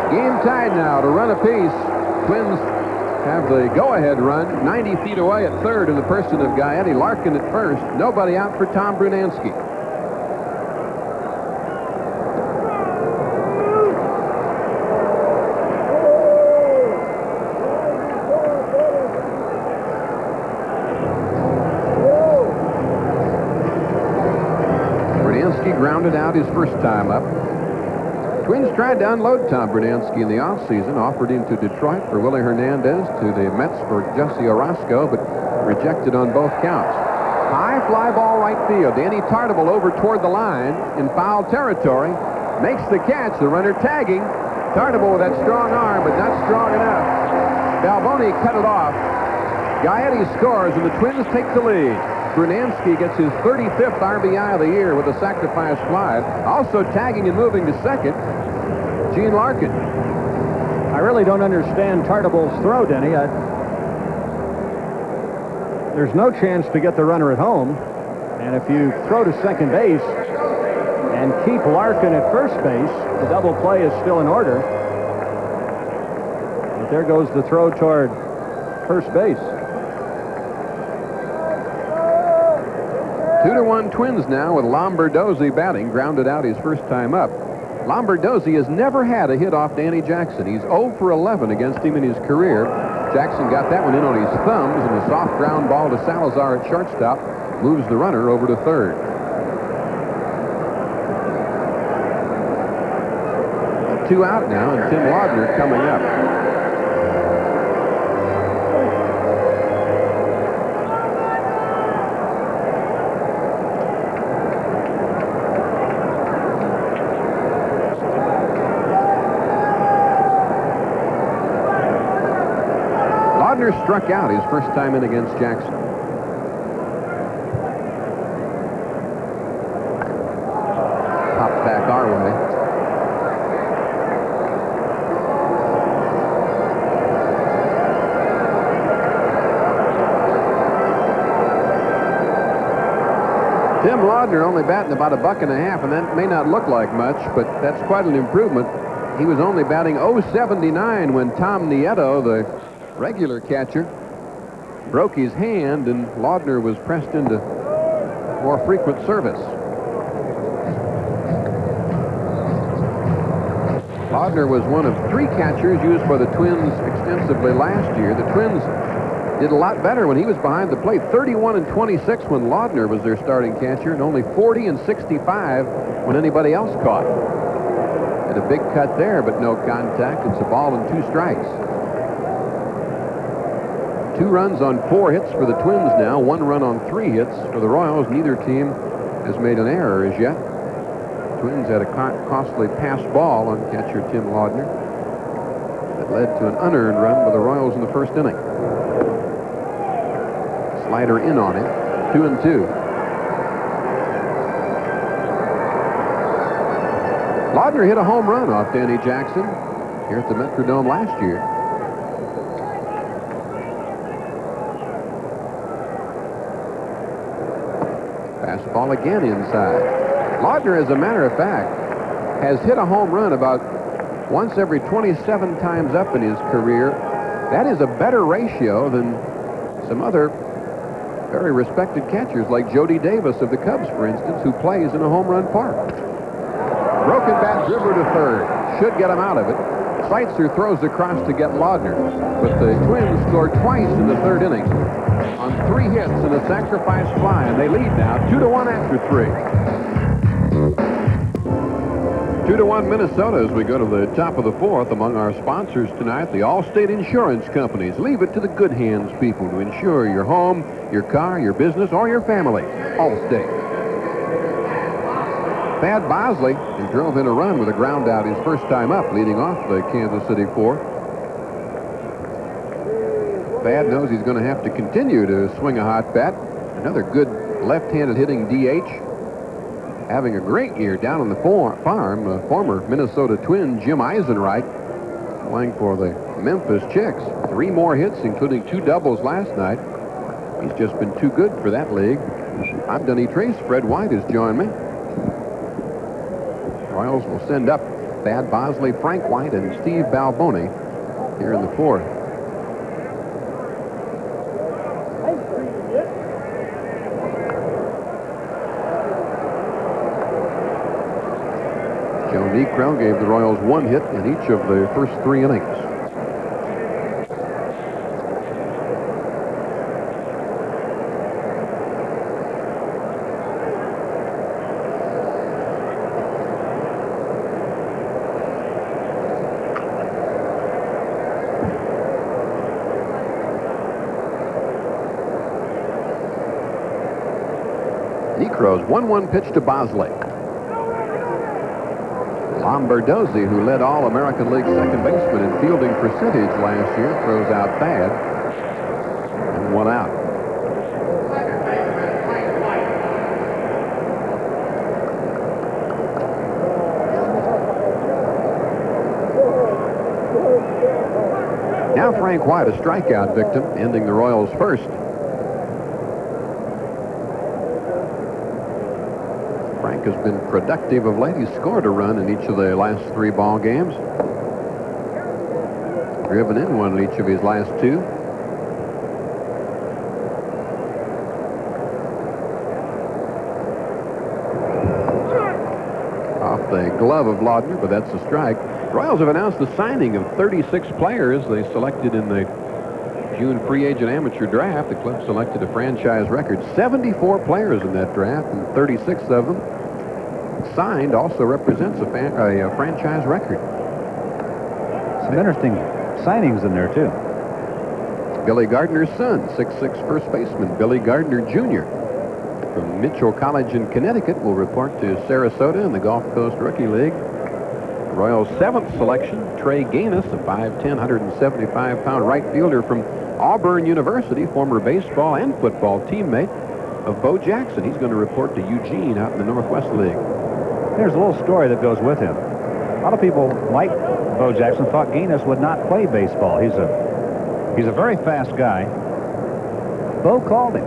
Game tied now to run apiece. Twins have the go-ahead run 90 feet away at third in the person of Gaetti. Larkin at first. Nobody out for Tom Brunansky. Brunansky grounded out his first time up. Twins tried to unload Tom Brunansky in the offseason, offered him to Detroit for Willie Hernandez, to the Mets for Jesse Orozco, but rejected on both counts. High fly ball right field. Danny Tartabull over toward the line in foul territory. Makes the catch. The runner tagging. Tartabull with that strong arm, but not strong enough. Balboni cut it off. Gaetti scores, and the Twins take the lead. Brunansky gets his 35th RBI of the year with a sacrifice fly. Also tagging and moving to second, Gene Larkin. I really don't understand Tartabull's throw, Denny. There's no chance to get the runner at home. And if you throw to second base and keep Larkin at first base, the double play is still in order. But there goes the throw toward first base. 2-1 Twins now with Lombardozzi batting, grounded out his first time up. Lombardozzi has never had a hit off Danny Jackson. He's 0 for 11 against him in his career. Jackson got that one in on his thumbs, and a soft ground ball to Salazar at shortstop moves the runner over to third. Two out now, and Tim Laudner coming up. Struck out his first time in against Jackson. Popped back our way. Tim Laudner only batting about $1.50, and that may not look like much, but that's quite an improvement. He was only batting .079 when Tom Nieto, the regular catcher, broke his hand, and Laudner was pressed into more frequent service. Laudner was one of 3 catchers used by the Twins extensively last year. The Twins did a lot better when he was behind the plate. 31-26 when Laudner was their starting catcher, and only 40-65 when anybody else caught. Had a big cut there, but no contact. It's a ball and 2 strikes. 2 runs on 4 hits for the Twins now. 1 run on 3 hits for the Royals. Neither team has made an error as yet. Twins had a costly pass ball on catcher Tim Laudner that led to an unearned run by the Royals in the first inning. Slider in on it. 2-2. Laudner hit a home run off Danny Jackson here at the Metrodome last year. Fastball again inside. Laudner, as a matter of fact, has hit a home run about once every 27 times up in his career. That is a better ratio than some other very respected catchers like Jody Davis of the Cubs, for instance, who plays in a home run park. Broken bat dribbler to third. Should get him out of it. Seitzer throws across to get Laudner, but the Twins scored twice in the third inning on 3 hits and a sacrifice fly, and they lead now 2-1 after 3. 2-1 Minnesota as we go to the top of the 4th. Among our sponsors tonight, the Allstate Insurance Companies. Leave it to the good hands people to insure your home, your car, your business, or your family. Allstate. Thad Bosley, who drove in a run with a ground out his first time up, leading off the Kansas City 4th. Thad knows he's going to have to continue to swing a hot bat. Another good left-handed hitting DH. having a great year down on the farm. Former Minnesota Twin Jim Eisenreich playing for the Memphis Chicks. 3 more hits, including 2 doubles last night. He's just been too good for that league. I'm Dunny Trace. Fred White has joined me. Royals will send up Thad Bosley, Frank White, and Steve Balboni here in the 4th. Joe Niekro gave the Royals 1 hit in each of the first 3 innings. Niekro's 1-1 pitch to Bosley. Lombardozzi, who led All-American League second baseman in fielding percentage last year, throws out Thad. And 1 out. Now Frank White, a strikeout victim, ending the Royals' first. Frank has been productive of late. He's scored a run in each of the last 3 ball games. Driven in 1 in each of his last 2. Off the glove of Laudner, but that's a strike. Royals have announced the signing of 36 players they selected in the June free agent amateur draft. The club selected a franchise record 74 players in that draft, and 36 of them signed also represents a franchise record. Some interesting signings in there, too. Billy Gardner's son, 6'6" first baseman Billy Gardner Jr. from Mitchell College in Connecticut will report to Sarasota in the Gulf Coast Rookie League. The Royals' 7th selection, Trey Gaines, a 5'10", 175-pound right fielder from Auburn University, former baseball and football teammate of Bo Jackson. He's going to report to Eugene out in the Northwest League. There's a little story that goes with him. A lot of people, like Bo Jackson, thought Gaines would not play baseball. He's a very fast guy. Bo called him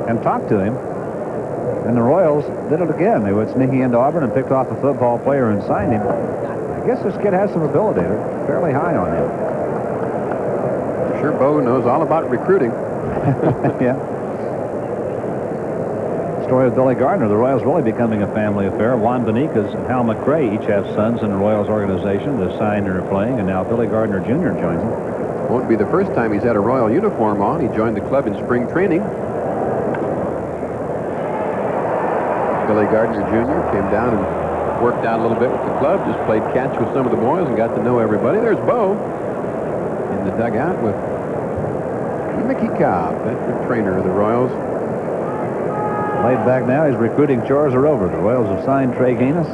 and talked to him, and the Royals did it again. They went sneaking into Auburn and picked off a football player and signed him. I guess this kid has some ability. They're fairly high on him. I'm sure Bo knows all about recruiting. Yeah. Story of Billy Gardner. The Royals really becoming a family affair. Juan Benitez and Hal McRae each have sons in the Royals organization that signed and are playing, and now Billy Gardner Jr. joins them. Won't be the first time he's had a Royal uniform on. He joined the club in spring training. Billy Gardner Jr. came down and worked out a little bit with the club, just played catch with some of the boys and got to know everybody. There's Bo in the dugout with Mickey Cobb, veteran trainer of the Royals. Laid back now, his recruiting chores are over. The Royals have signed Trey Gaines.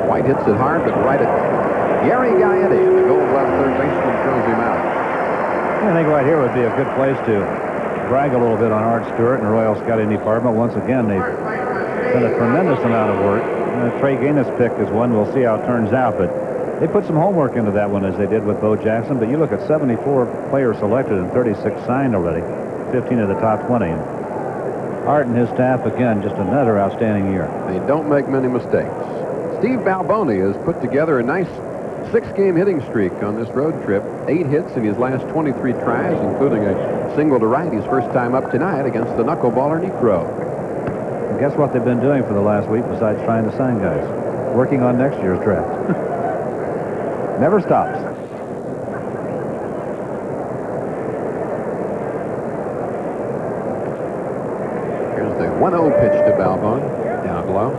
White hits it hard, but right at Gary Gaetti, and the Gold Glove third baseman throws him out. I think right here would be a good place to brag a little bit on Art Stewart and the Royal Scouting Department. Once again, they've done a tremendous amount of work. And the Trey Gaines pick is one. We'll see how it turns out, but they put some homework into that one as they did with Bo Jackson. But you look at 74 players selected and 36 signed already, 15 of the top 20. And Art and his staff, again, just another outstanding year. They don't make many mistakes. Steve Balboni has put together a nice 6-game hitting streak on this road trip. 8 hits in his last 23 tries, including a single to right his first time up tonight against the knuckleballer Niekro. And guess what they've been doing for the last week besides trying to sign guys? Working on next year's draft. Never stops. Here's the 1-0 pitch to Balboni, down low.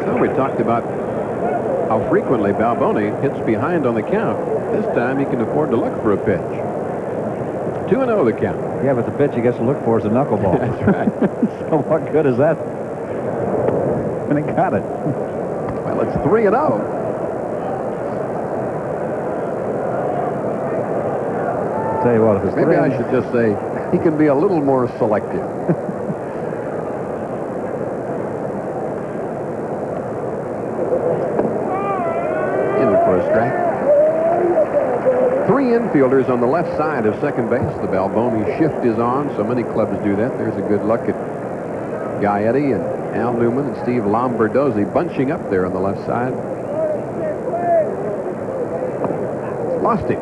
So we talked about how frequently Balboni hits behind on the count. This time he can afford to look for a pitch. 2-0 the count. Yeah, but the pitch he gets to look for is a knuckleball. That's right. So what good is that? And he got it. Well, it's 3-0. tell you what, if it's Maybe I should just say he can be a little more selective. In for a strike. 3 infielders on the left side of second base. The Balboni shift is on. So many clubs do that. There's a good look at Guy Eddy and Al Newman and Steve Lombardozzi bunching up there on the left side. Lost him.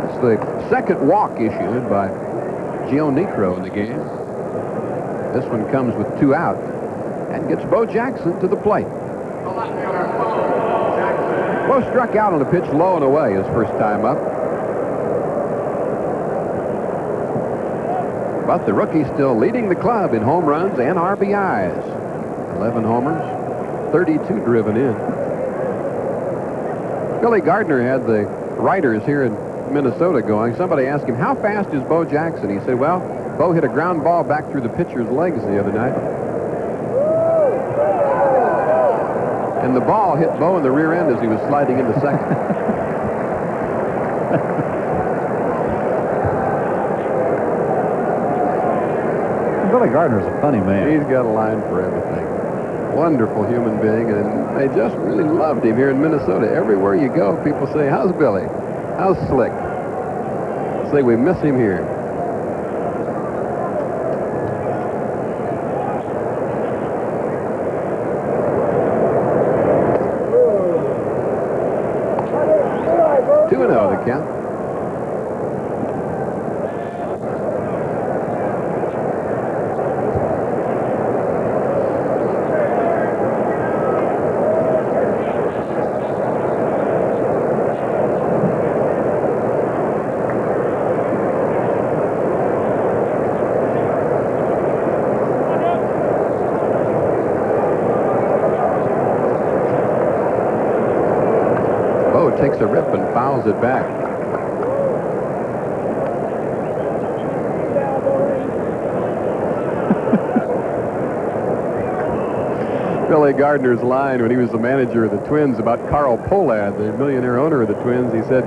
That's the second walk issued by Joe Niekro in the game. This one comes with 2 out and gets Bo Jackson to the plate. Bo struck out on a pitch low and away his first time up. But the rookie still leading the club in home runs and RBIs. 11 homers, 32 driven in. Billy Gardner had the writers here in Minnesota going. Somebody asked him, how fast is Bo Jackson? He said, well, Bo hit a ground ball back through the pitcher's legs the other night. And the ball hit Bo in the rear end as he was sliding into second. Billy Gardner's a funny man. He's got a line for everything. Wonderful human being, and they just really loved him here in Minnesota. Everywhere you go, people say, how's Billy? How's Slick? Say, we miss him here. Two and oh the count. Takes a rip and fouls it back. Billy Gardner's line when he was the manager of the Twins about Carl Pohlad, the millionaire owner of the Twins, he said,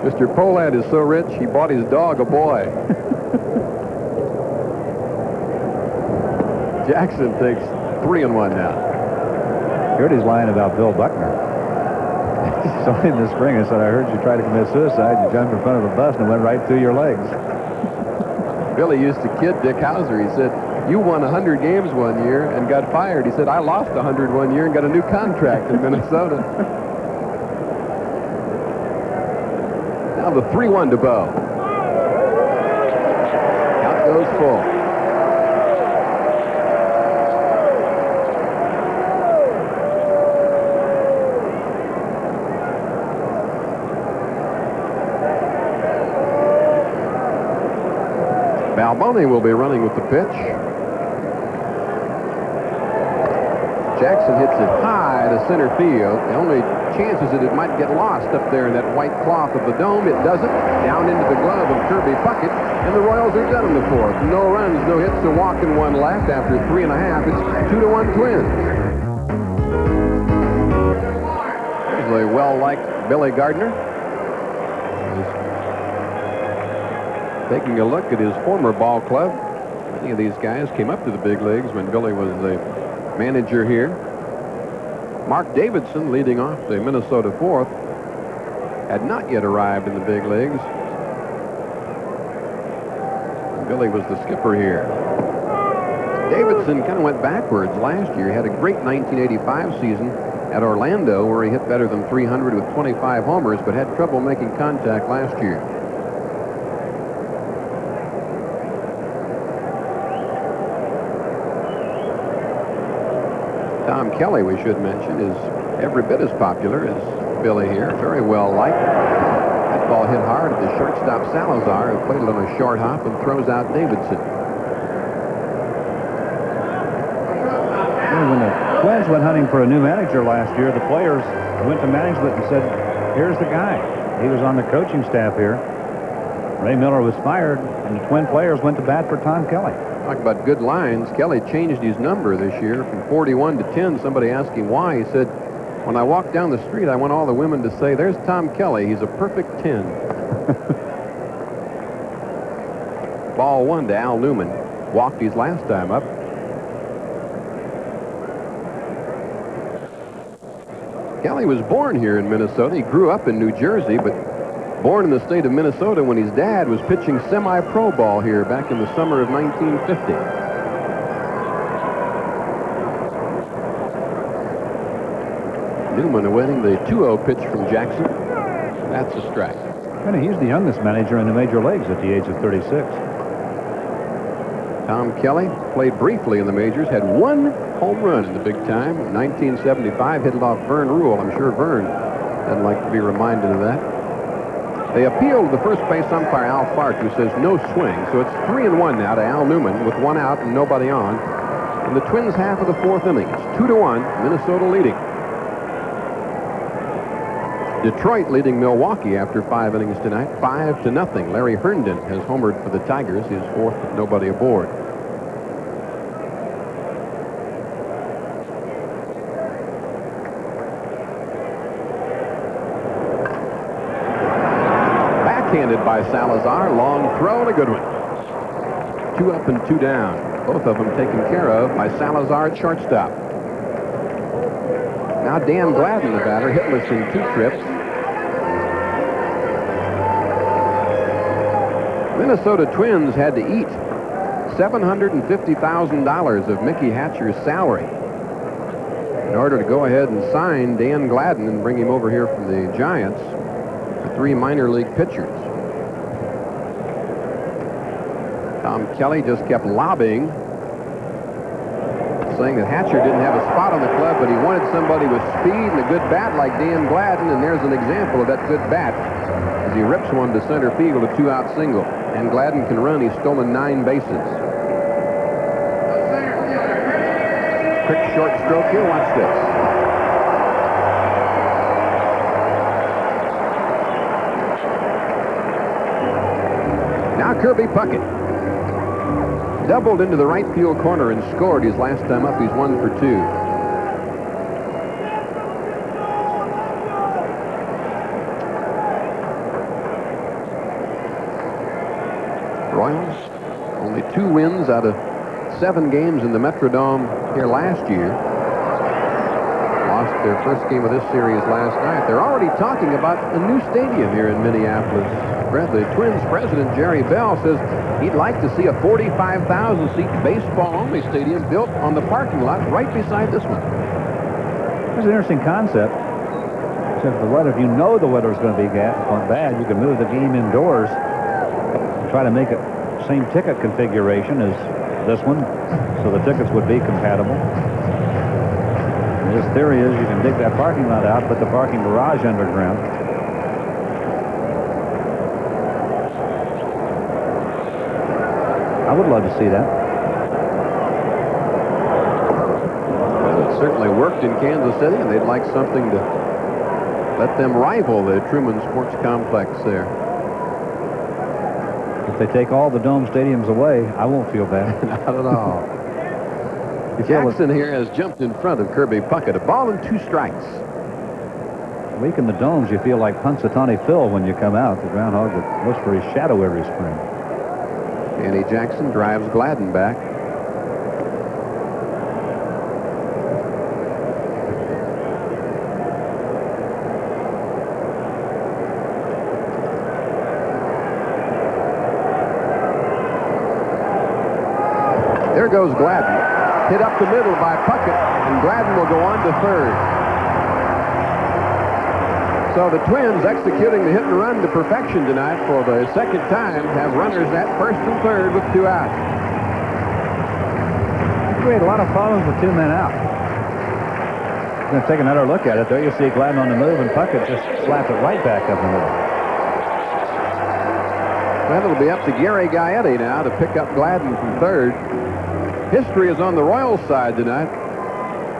Mr. Pohlad is so rich he bought his dog a boy. Jackson takes 3-1 now. Heard his line about Bill Buckner. So in the spring, I said, I heard you try to commit suicide. You jumped in front of a bus and it went right through your legs. Billy used to kid Dick Hauser. He said, you won 100 games one year and got fired. He said, I lost 100 one year and got a new contract in Minnesota. Now the 3-1 to Bo. Count goes full. Balboni will be running with the pitch. Jackson hits it high to center field. The only chance is that it might get lost up there in that white cloth of the dome. It doesn't. Down into the glove of Kirby Puckett, and the Royals are done in the fourth. No runs, no hits, a walk and 1 left after 3.5. It's 2-1 Twins. There's a well-liked Billy Gardner. Taking a look at his former ball club. Many of these guys came up to the big leagues when Billy was the manager here. Mark Davidson, leading off the Minnesota fourth, had not yet arrived in the big leagues. Billy was the skipper here. Davidson kind of went backwards last year. He had a great 1985 season at Orlando where he hit better than 300 with 25 homers, but had trouble making contact last year. Tom Kelly, we should mention, is every bit as popular as Billy here. Very well liked. That ball hit hard at the shortstop Salazar, who played it on a short hop and throws out Davidson. When the Twins went hunting for a new manager last year, the players went to management and said, here's the guy. He was on the coaching staff here. Ray Miller was fired, and the Twin players went to bat for Tom Kelly. Talk about good lines. Kelly changed his number this year from 41 to 10. Somebody asked him why. He said, when I walk down the street, I want all the women to say, there's Tom Kelly. He's a perfect 10. Ball 1 to Al Newman. Walked his last time up. Kelly was born here in Minnesota. He grew up in New Jersey, but born in the state of Minnesota when his dad was pitching semi-pro ball here back in the summer of 1950. Newman awaiting the 2-0 pitch from Jackson. That's a strike. And he's the youngest manager in the major leagues at the age of 36. Tom Kelly played briefly in the majors, had 1 home run in the big time. In 1975, hit it off Vern Rule. I'm sure Vern doesn't like to be reminded of that. They appealed to the first base umpire, Al Fark, who says no swing. So it's 3-1 now to Al Newman with 1 out and nobody on. In the Twins' half of the 4th inning, it's 2-1, Minnesota leading. Detroit leading Milwaukee after 5 innings tonight, 5-0. Larry Herndon has homered for the Tigers, his 4th with nobody aboard. Backhanded by Salazar, long throw and a good one. 2 up and 2 down. Both of them taken care of by Salazar at shortstop. Now Dan Gladden, the batter, hitless in 2 trips. Minnesota Twins had to eat $750,000 of Mickey Hatcher's salary in order to go ahead and sign Dan Gladden and bring him over here from the Giants, the 3 minor league pitchers. Tom Kelly just kept lobbying, saying that Hatcher didn't have a spot on the club, but he wanted somebody with speed and a good bat like Dan Gladden, and there's an example of that good bat as he rips one to center field, a 2-out single. And Gladden can run. He's stolen 9 bases. Quick short stroke here. Watch this. Now Kirby Puckett doubled into the right field corner and scored his last time up. He's 1 for 2. Royals only 2 wins out of 7 games in the Metrodome here last year. Lost their first game of this series last night. They're already talking about a new stadium here in Minneapolis. The Twins president Jerry Bell says he'd like to see a 45,000-seat baseball-only stadium built on the parking lot right beside this one. That's an interesting concept. Since the weather, if you know the weather is going to be bad, you can move the game indoors and try to make it same ticket configuration as this one, so the tickets would be compatible. And his theory is you can dig that parking lot out, put the parking garage underground. I would love to see that. Well, it certainly worked in Kansas City, and they'd like something to let them rival the Truman Sports Complex there. If they take all the dome stadiums away, I won't feel bad. Not at all. Jackson here has jumped in front of Kirby Puckett. A ball and 2 strikes. Weak in the domes, you feel like Punxsutawney Phil when you come out. The groundhog that looks for his shadow every spring. Danny Jackson drives Gladden back. There goes Gladden. Hit up the middle by Puckett, and Gladden will go on to third. So the Twins, executing the hit and run to perfection tonight for the second time, have runners at first and third with 2 outs. Create a lot of problems with 2 men out. Going to take another look at it. There you see Gladden on the move, and Puckett just slapped it right back up the middle. Well, it'll be up to Gary Gaetti now to pick up Gladden from third. History is on the Royals side tonight.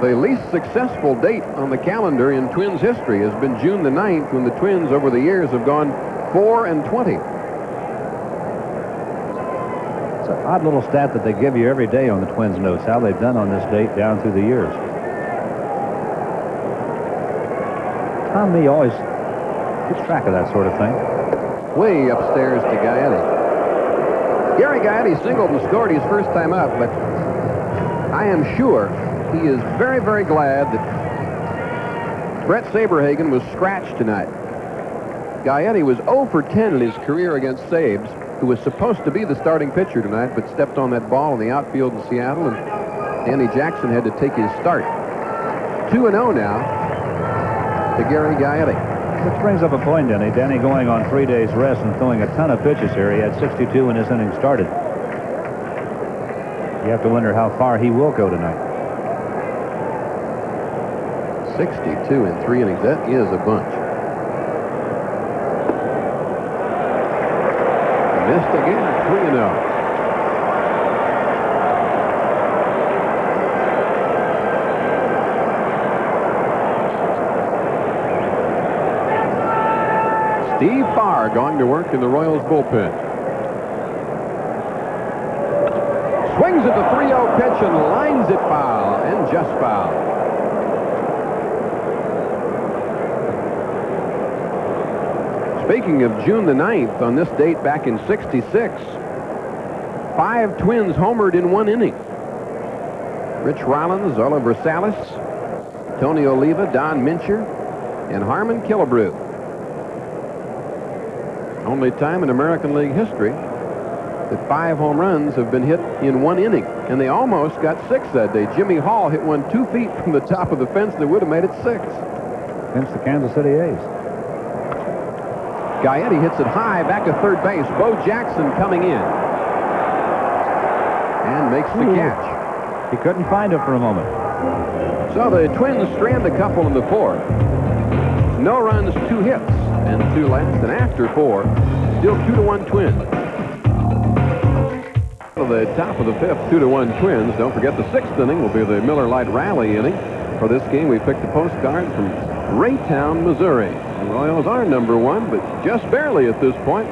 The least successful date on the calendar in Twins history has been June the 9th, when the Twins over the years have gone 4-20. It's an odd little stat that they give you every day on the Twins notes, how they've done on this date down through the years. Tom Mee always keeps track of that sort of thing. Way upstairs to Gaetti. Gary Gaetti singled and scored his first time up, but I am sure he is very, very glad that Brett Saberhagen was scratched tonight. Gaetti was 0 for 10 in his career against Sabes, who was supposed to be the starting pitcher tonight, but stepped on that ball in the outfield in Seattle, and Danny Jackson had to take his start. 2-0 now to Gary Gaetti. Which brings up a point, Denny. Danny going on 3 days rest and throwing a ton of pitches here. He had 62 when this inning started. You have to wonder how far he will go tonight. 62 in 3 innings. That is a bunch. Missed again, 3-0. Steve Farr going to work in the Royals bullpen. Swings at the 3-0 pitch and lines it foul, and just foul. Speaking of June the 9th, on this date back in '66, 5 Twins homered in 1 inning. Rich Rollins, Oliver Salas, Tony Oliva, Don Mincher, and Harmon Killebrew. Only time in American League history that 5 home runs have been hit in 1 inning. And they almost got 6 that day. Jimmy Hall hit one 2 feet from the top of the fence that would have made it 6. Against the Kansas City A's. Gaetti hits it high back at third base. Bo Jackson coming in. And makes the catch. He couldn't find it for a moment. So the Twins strand a couple in the 4th. No runs, 2 hits, and 2 left. And after 4, still 2-1 Twins. To the top of the 5th, 2-1 Twins. Don't forget the 6th inning will be the Miller Lite Rally inning. For this game, we picked a postcard from Raytown, Missouri. The Royals are #1, but just barely at this point.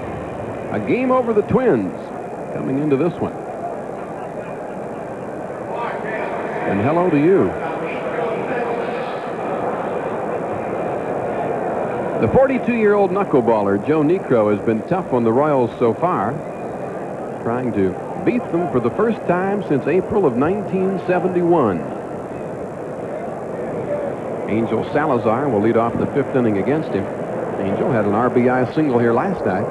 A game over the Twins coming into this one. And hello to you. The 42-year-old knuckleballer Joe Niekro has been tough on the Royals so far, trying to beat them for the first time since April of 1971. Angel Salazar will lead off the 5th inning against him. Angel had an RBI single here last night.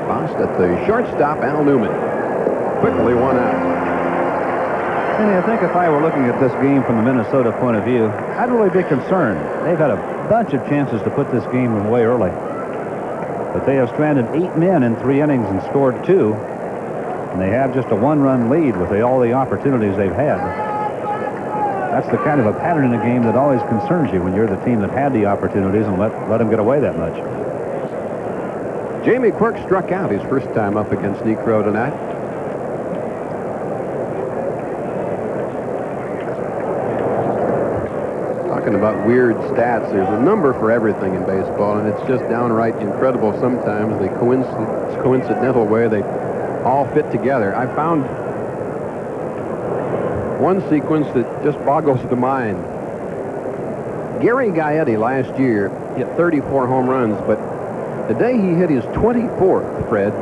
Lost at the shortstop, Al Newman. Quickly 1 out. And I think if I were looking at this game from the Minnesota point of view, I'd really be concerned. They've had a bunch of chances to put this game away early. But they have stranded 8 men in 3 innings and scored 2. And they have just a 1-run lead with all the opportunities they've had. That's the kind of a pattern in a game that always concerns you when you're the team that had the opportunities and let them get away that much. Jamie Quirk struck out his first time up against Niekro tonight. Talking about weird stats, there's a number for everything in baseball, and it's just downright incredible sometimes, the coincidental way they all fit together. I found one sequence that just boggles the mind. Gary Gaetti last year hit 34 home runs, but the day he hit his 24th, Fred,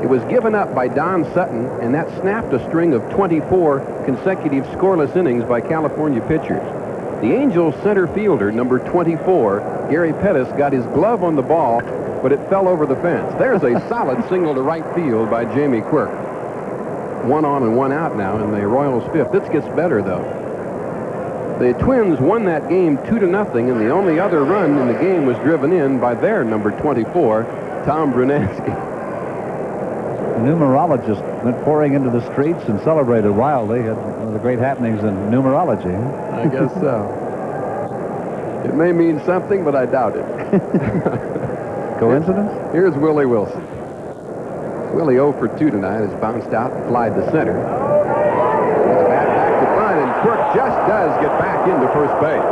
it was given up by Don Sutton, and that snapped a string of 24 consecutive scoreless innings by California pitchers. The Angels center fielder, number 24, Gary Pettis, got his glove on the ball, but it fell over the fence. There's a solid single to right field by Jamie Quirk. 1 on and 1 out now in the Royals' 5th. This gets better, though. The Twins won that game 2-0, and the only other run in the game was driven in by their number 24, Tom Brunansky. The numerologists went pouring into the streets and celebrated wildly. Had one of the great happenings in numerology. I guess so. It may mean something, but I doubt it. Coincidence? Here's Willie Wilson. Willie 0 for 2 tonight has bounced out and flied to center. It's bat back to front, and Quirk just does get back into first base.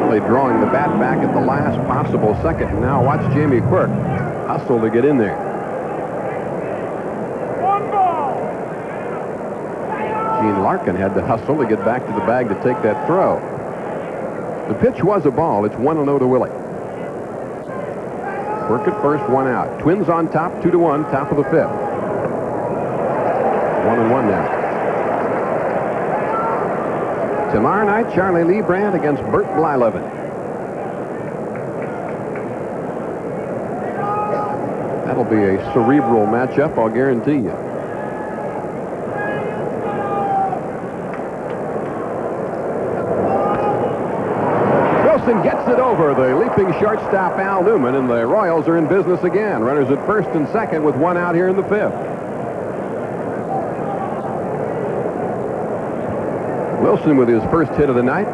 Willie drawing the bat back at the last possible second. And now watch Jamie Quirk hustle to get in there. Gene Larkin had to hustle to get back to the bag to take that throw. The pitch was a ball. It's 1-0 to Willie. Work at first, 1 out. Twins on top, 2-1, top of the 5th. 1-1 now. Tomorrow night, Charlie Lee Brandt against Bert Blyleven. That'll be a cerebral matchup, I'll guarantee you. Wilson gets it over the leaping shortstop Al Newman, and the Royals are in business again. Runners at first and second with 1 out here in the 5th. Wilson with his first hit of the night.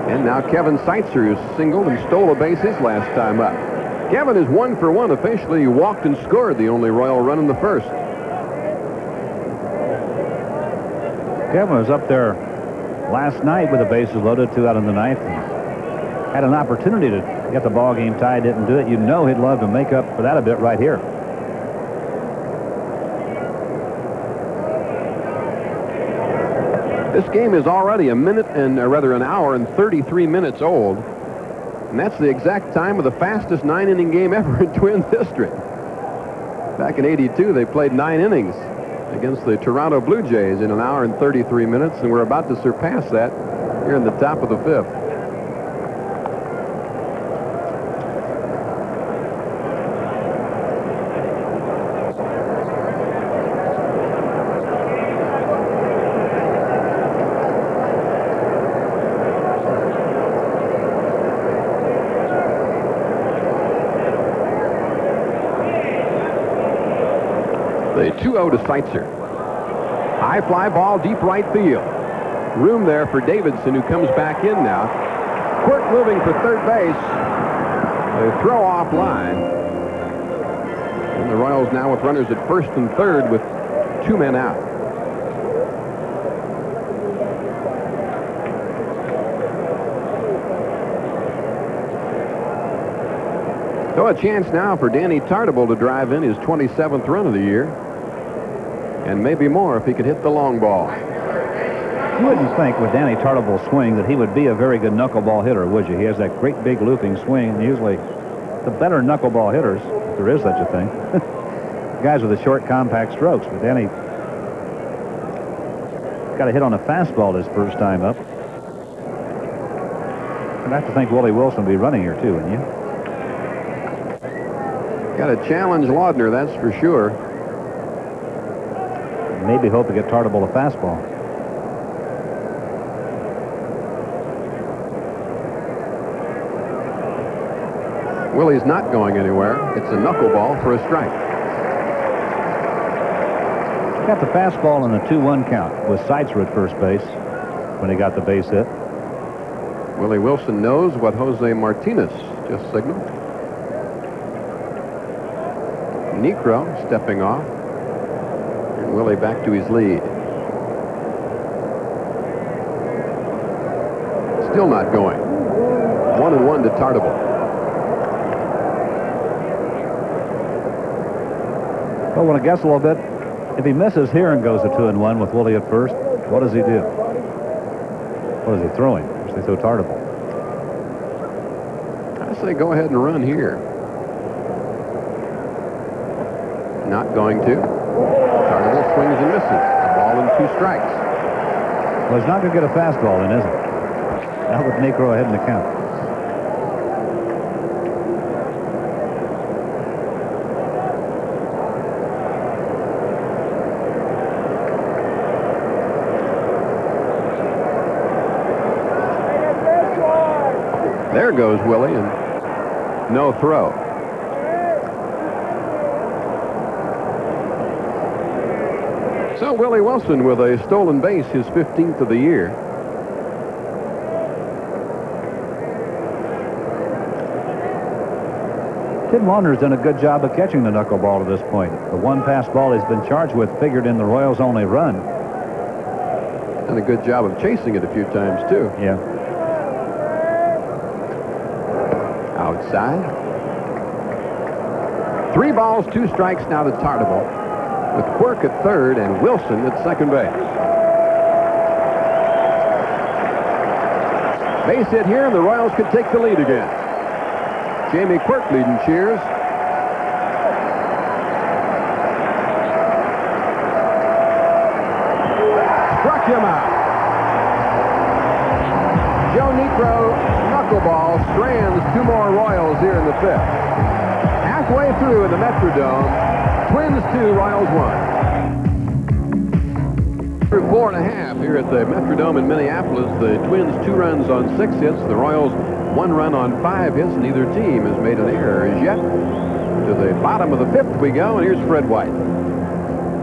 And now Kevin Seitzer, who singled and stole a base his last time up. Kevin is 1 for 1 officially. He walked and scored the only Royal run in the first. Kevin was up there last night with the bases loaded, 2 out in the 9th. Had an opportunity to get the ball game tied, didn't do it. You know he'd love to make up for that a bit right here. This game is already an hour and 33 minutes old. And that's the exact time of the fastest 9-inning game ever in Twins history. Back in '82, they played 9 innings against the Toronto Blue Jays in an hour and 33 minutes, and we're about to surpass that here in the top of the 5th. The 2-0 to Seitzer. High fly ball, deep right field. Room there for Davidson, who comes back in now. Quirk moving for third base. A throw off line. And the Royals now with runners at first and third with 2 men out. So a chance now for Danny Tartabull to drive in his 27th run of the year. And maybe more if he could hit the long ball. You wouldn't think with Danny Tartabull's swing that he would be a very good knuckleball hitter, would you? He has that great big looping swing, and usually the better knuckleball hitters, if there is such a thing, guys with the short, compact strokes. But Danny got a hit on a fastball his first time up. I'd have to think Willie Wilson would be running here, too, wouldn't you? Got to challenge Laudner, that's for sure. Maybe hope to get Tartabull a fastball. Willie's not going anywhere. It's a knuckleball for a strike. Got the fastball in the 2-1 count with Seitzer at first base when he got the base hit. Willie Wilson knows what Jose Martinez just signaled. Niekro stepping off. And Willie back to his lead. Still not going. 1-1 to Tartabull. Well, I want to guess a little bit. If he misses here and goes to 2-1 with Willie at first, what does he do? What is he throwing? Does he throw Tartabull? I say go ahead and run here. Not going to. Tartabull swings and misses. A ball and 2 strikes. Well, he's not going to get a fastball then, is it? Now with Niekro ahead in the count. There goes Willie, and no throw. So Willie Wilson with a stolen base, his 15th of the year. Tim Laudner's done a good job of catching the knuckleball to this point. The 1 pass ball he's been charged with figured in the Royals' only run. Done a good job of chasing it a few times, too. Yeah. Outside. 3 balls, 2 strikes now to Tartabull. with Quirk at third and Wilson at second base. Base hit here, and the Royals could take the lead again. Jamie Quirk leading cheers. Struck him out. Joe Niekro knuckleball strands two more Royals here in the fifth. Halfway through in the Metrodome, Twins 2, Royals 1. Through 4.5 here at the Metrodome in Minneapolis, the Twins 2 runs on 6 hits, the Royals 1 run on 5 hits. Neither team has made an error as yet. To the bottom of the fifth we go, and here's Fred White.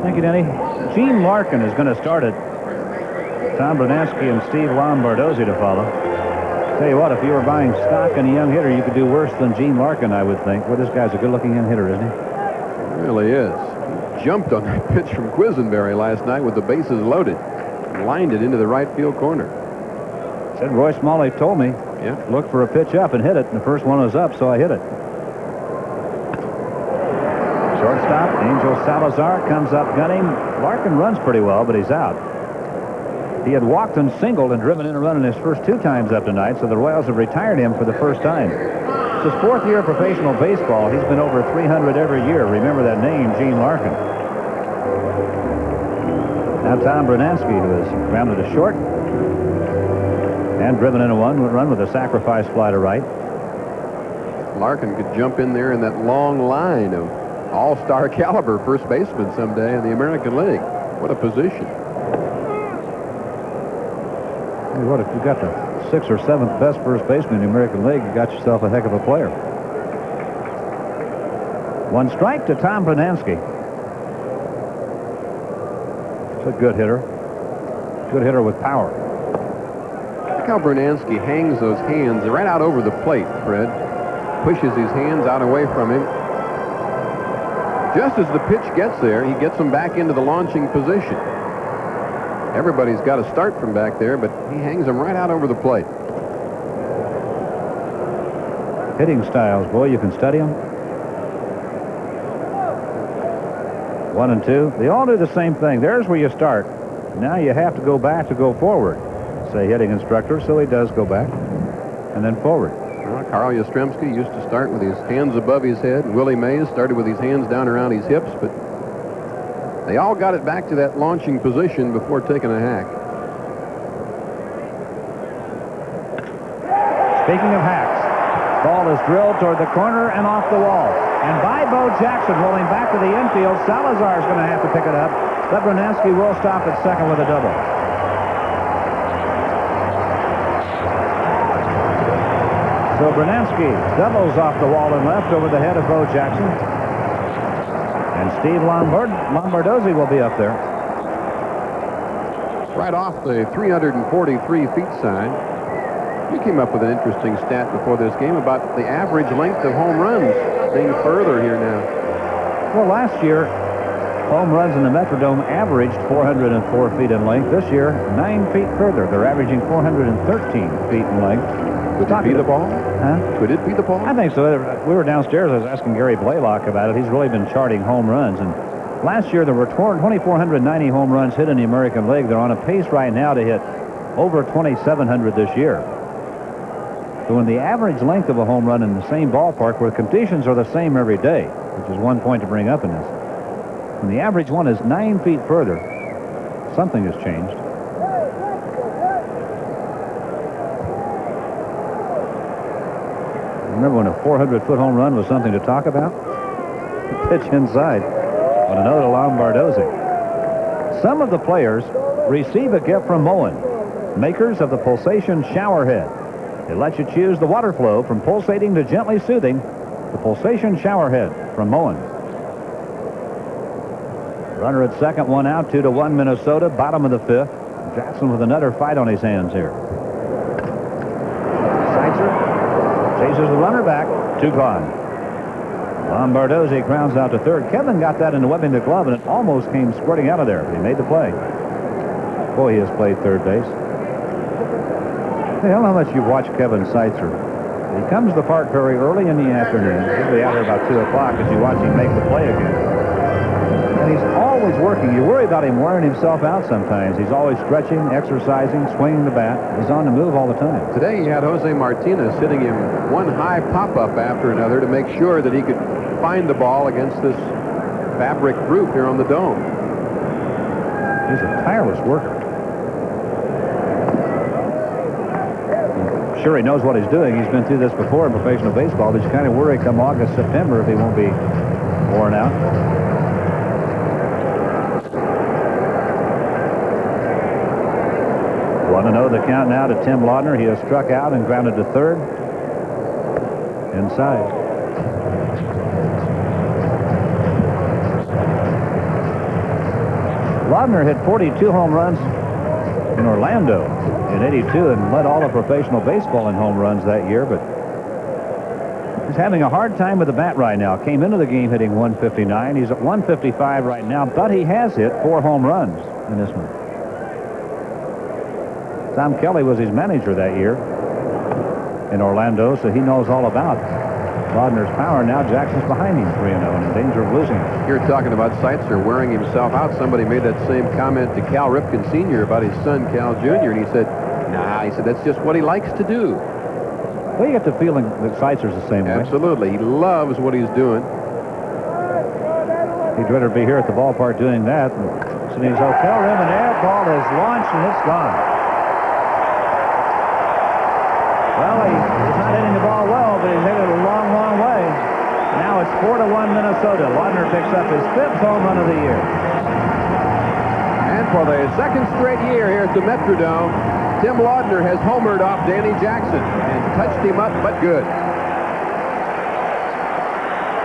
Thank you, Denny. Gene Larkin is going to start it. Tom Brunansky and Steve Lombardozzi to follow. Tell you what, if you were buying stock in a young hitter, you could do worse than Gene Larkin, I would think. Well, this guy's a good-looking young hitter, isn't he? He really is. He jumped on that pitch from Quisenberry last night with the bases loaded. Lined it into the right field corner. Said Roy Smalley told me, yeah, look for a pitch up and hit it. And the first one was up, so I hit it. Shortstop, Angel Salazar comes up gunning. Larkin runs pretty well, but he's out. He had walked and singled and driven in a run in his first 2 times up tonight, so the Royals have retired him for the first time. It's his 4th year of professional baseball. He's been over 300 every year. Remember that name, Gene Larkin. Now Tom Brunansky, who has grounded to short and driven in a run with a sacrifice fly to right. Larkin could jump in there in that long line of all-star caliber first baseman someday in the American League. What a position. What if you got the 6th or 7th best first baseman in the American League, you got yourself a heck of a player. 1 strike to Tom Brunansky. It's a good hitter. Good hitter with power. Look how Brunansky hangs those hands right out over the plate, Fred. Pushes his hands out away from him. Just as the pitch gets there, he gets them back into the launching position. Everybody's got to start from back there, but he hangs them right out over the plate. Hitting styles, boy, you can study them. 1 and 2. They all do the same thing. There's where you start. Now you have to go back to go forward. Say hitting instructor, so he does go back and then forward. Well, Carl Yastrzemski used to start with his hands above his head, and Willie Mays started with his hands down around his hips, but they all got it back to that launching position before taking a hack. Speaking of hacks, ball is drilled toward the corner and off the wall. And by Bo Jackson, rolling back to the infield. Salazar is going to have to pick it up, but Brunansky will stop at second with a double. So Brunansky doubles off the wall and left over the head of Bo Jackson. And Steve Lombardozzi will be up there. Right off the 343 feet sign. We came up with an interesting stat before this game about the average length of home runs being further here now. Well, last year, home runs in the Metrodome averaged 404 feet in length. This year, 9 feet further. They're averaging 413 feet in length. Could it be the ball? Huh? Could it be the ball? I think so. We were downstairs. I was asking Gary Blaylock about it. He's really been charting home runs. And last year, there were 2,490 home runs hit in the American League. They're on a pace right now to hit over 2,700 this year. So when the average length of a home run in the same ballpark, where the conditions are the same every day, which is one point to bring up in this, when the average one is 9 feet further, something has changed. Remember when a 400-foot home run was something to talk about? Pitch inside. But another Lombardozzi. Some of the players receive a gift from Moen, makers of the Pulsation Shower Head. It lets you choose the water flow from pulsating to gently soothing. The Pulsation Shower Head from Moen. Runner at second, 1 out, 2-1 Minnesota, bottom of the fifth. Jackson with another fight on his hands here. Seitzer chases the runner back, 2 gone. Lombardozzi grounds out to third. Kevin got that into webbing the glove, and it almost came squirting out of there, but he made the play. Boy, he has played third base. Hey, I don't know how much you've watched Kevin Seitzer. He comes to the park very early in the afternoon, usually out there about 2 o'clock, as you watch him make the play again. And he's always always working. You worry about him wearing himself out sometimes. He's always stretching, exercising, swinging the bat. He's on the move all the time. Today he had Jose Martinez hitting him one high pop-up after another to make sure that he could find the ball against this fabric roof here on the dome. He's a tireless worker. Sure, he knows what he's doing. He's been through this before in professional baseball, but you kind of worry come August, September if he won't be worn out. 1-0 the count now to Tim Laudner. He has struck out and grounded to third. Inside. Laudner hit 42 home runs in Orlando in '82 and led all of professional baseball in home runs that year, but he's having a hard time with the bat right now. Came into the game hitting 159. He's at 155 right now, but he has hit 4 home runs in this one. Tom Kelly was his manager that year in Orlando, so he knows all about Laudner's power. Now Jackson's behind him 3-0 and in danger of losing it. You're talking about Seitzer wearing himself out. Somebody made that same comment to Cal Ripken Sr. about his son, Cal Jr., and he said, nah, he said, that's just what he likes to do. Well, you get the feeling that Seitzer's the same way. Absolutely. He loves what he's doing. He'd rather be here at the ballpark doing that than sitting in his hotel room, and air ball is launched, and it's gone. Well, he's not hitting the ball well, but he's hit it a long, long way. Now it's 4-1 Minnesota. Laudner picks up his 5th home run of the year. And for the 2nd straight year here at the Metrodome, Tim Laudner has homered off Danny Jackson and touched him up, but good.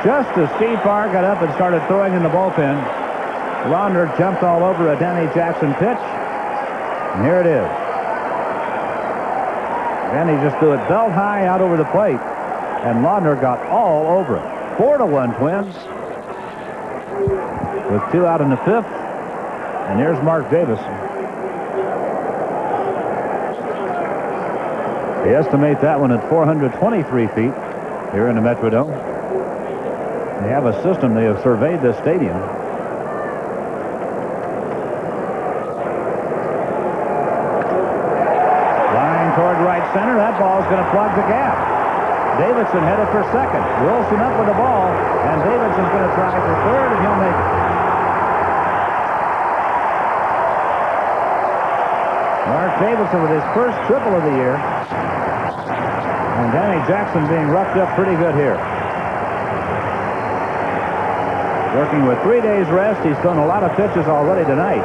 Just as Steve Farr got up and started throwing in the bullpen, Laudner jumped all over a Danny Jackson pitch, and here it is. Then he just threw it belt high out over the plate, and Laudner got all over it. 4-1 Twins with 2 out in the 5th, and here's Mark Davis. They estimate that one at 423 feet here in the Metrodome. They have a system. They have surveyed this stadium. Line toward right center. That ball is going to plug the gap. Davidson headed for second. Wilson up with the ball, and Davidson's going to try for third, and he'll make it. Mark Davidson with his first triple of the year. And Danny Jackson being roughed up pretty good here. Working with 3 days rest. He's thrown a lot of pitches already tonight.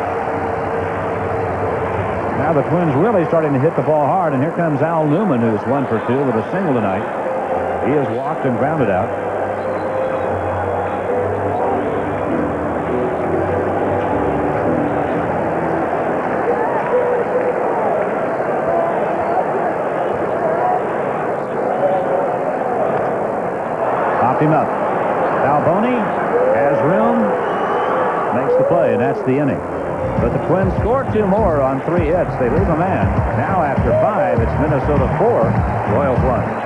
Now the Twins really starting to hit the ball hard, and here comes Al Newman, who's 1 for 2 with a single tonight. He has walked and grounded out. Popped him up. Balboni has room, makes the play, and that's the inning. But the Twins score 2 more on 3 hits. They leave a man. Now after 5, it's Minnesota 4, Royals 1.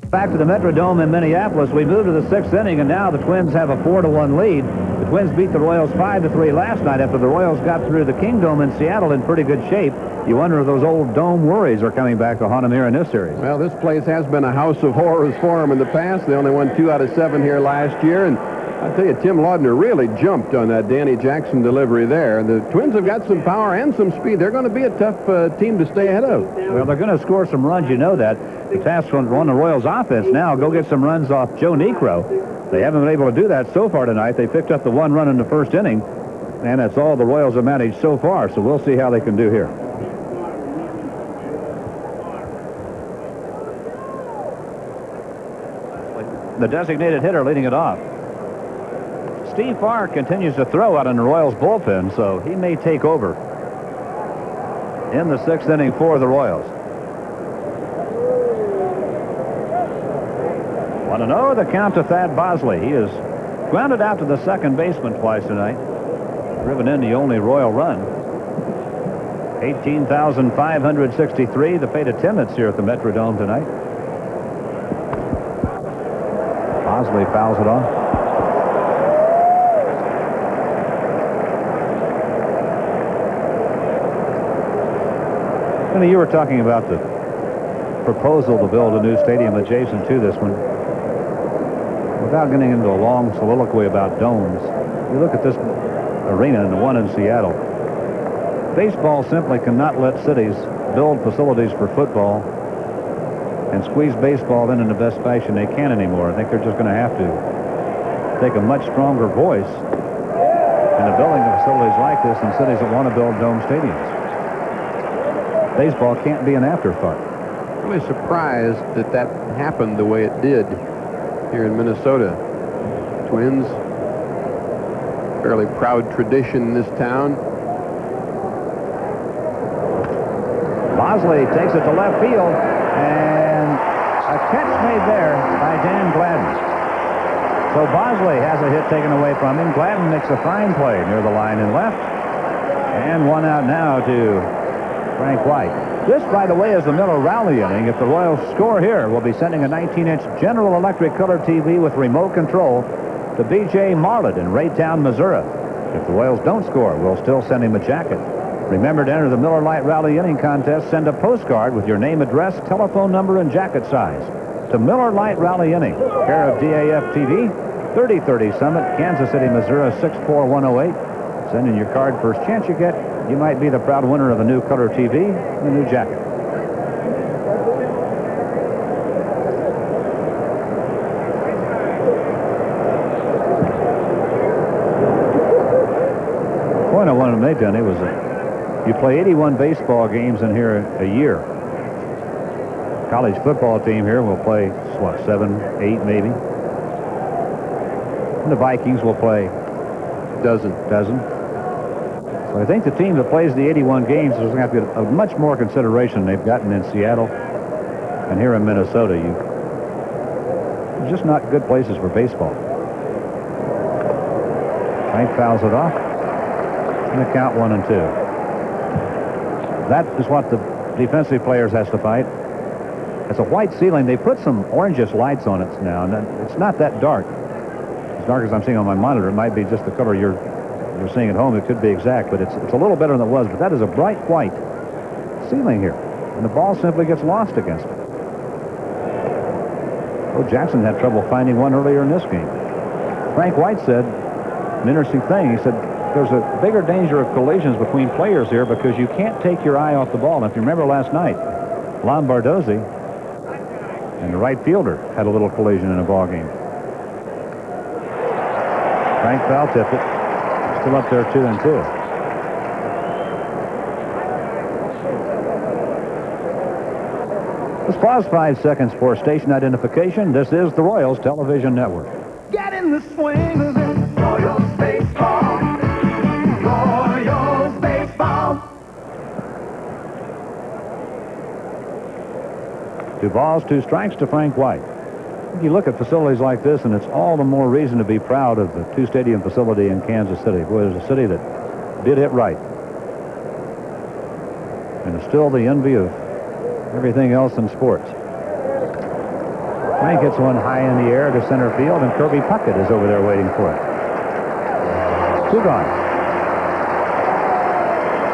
Back to the Metrodome in Minneapolis. We move to the 6th inning, and now the Twins have a 4-1 lead. The Twins beat the Royals 5-3 last night after the Royals got through the Kingdome in Seattle in pretty good shape. You wonder if those old dome worries are coming back to haunt them here in this series. Well, this place has been a house of horrors for them in the past. They only won 2 out of 7 here last year, and I tell you, Tim Laudner really jumped on that Danny Jackson delivery there. The Twins have got some power and some speed. They're going to be a tough team to stay ahead of. Well, they're going to score some runs, you know that. The task on the Royals offense now, go get some runs off Joe Niekro. They haven't been able to do that so far tonight. They picked up the 1 run in the 1st inning, and that's all the Royals have managed so far, so we'll see how they can do here. The designated hitter leading it off. Steve Farr continues to throw out in the Royals bullpen, so he may take over in the 6th inning for the Royals. 1-0 the count to Thad Bosley. He is grounded out to the second baseman twice tonight. Driven in the only Royal run. 18,563 the paid attendance here at the Metrodome tonight. Bosley fouls it off. And you were talking about the proposal to build a new stadium adjacent to this one. Without getting into a long soliloquy about domes, you look at this arena and the one in Seattle. Baseball simply cannot let cities build facilities for football and squeeze baseball in the best fashion they can anymore. I think they're just going to have to take a much stronger voice in the building of facilities like this in cities that want to build dome stadiums. Baseball can't be an afterthought. I'm really surprised that that happened the way it did here in Minnesota. Twins, fairly proud tradition in this town. Bosley takes it to left field, and a catch made there by Dan Gladden. So Bosley has a hit taken away from him. Gladden makes a fine play near the line in left, and one out now to Frank White. This, by the way, is the Miller Rally inning. If the Royals score here, we'll be sending a 19-inch General Electric color TV with remote control to B.J. Marlett in Raytown, Missouri. If the Royals don't score, we'll still send him a jacket. Remember to enter the Miller Lite Rally inning contest. Send a postcard with your name, address, telephone number, and jacket size to Miller Lite Rally inning, care of WDAF-TV, 3030 Summit, Kansas City, Missouri, 64108. Send in your card. First chance you get, you might be the proud winner of a new color TV and a new jacket. The point I wanted to make, Denny, was that you play 81 baseball games in here a year. College football team here will play, what, 7, 8 maybe? And the Vikings will play dozen. So I think the team that plays the 81 games is going to have to get a much more consideration they've gotten in Seattle and here in Minnesota. They're just not good places for baseball. Frank fouls it off, and the count 1-2. That is what the defensive players has to fight. It's a white ceiling. They put some orangish lights on it now, and it's not that dark. As dark as I'm seeing on my monitor, it might be just the color you're seeing at home. It could be exact, but it's a little better than it was. But that is a bright white ceiling here, and the ball simply gets lost against it. Oh, Jackson had trouble finding one earlier in this game. Frank White said an interesting thing. He said there's a bigger danger of collisions between players here because you can't take your eye off the ball. And if you remember last night, Lombardozzi and the right fielder had a little collision in a ball game. Frank foul tipped it. Still up there 2-2. Let's pause 5 seconds for station identification. This is the Royals Television Network. Get in the swing of it. Royals baseball. Royals baseball. 2 balls, 2 strikes to Frank White. You look at facilities like this, and it's all the more reason to be proud of the 2-stadium facility in Kansas City. Boy, there's a city that did it right. And it's still the envy of everything else in sports. Frank hits one high in the air to center field, and Kirby Puckett is over there waiting for it. 2 gone.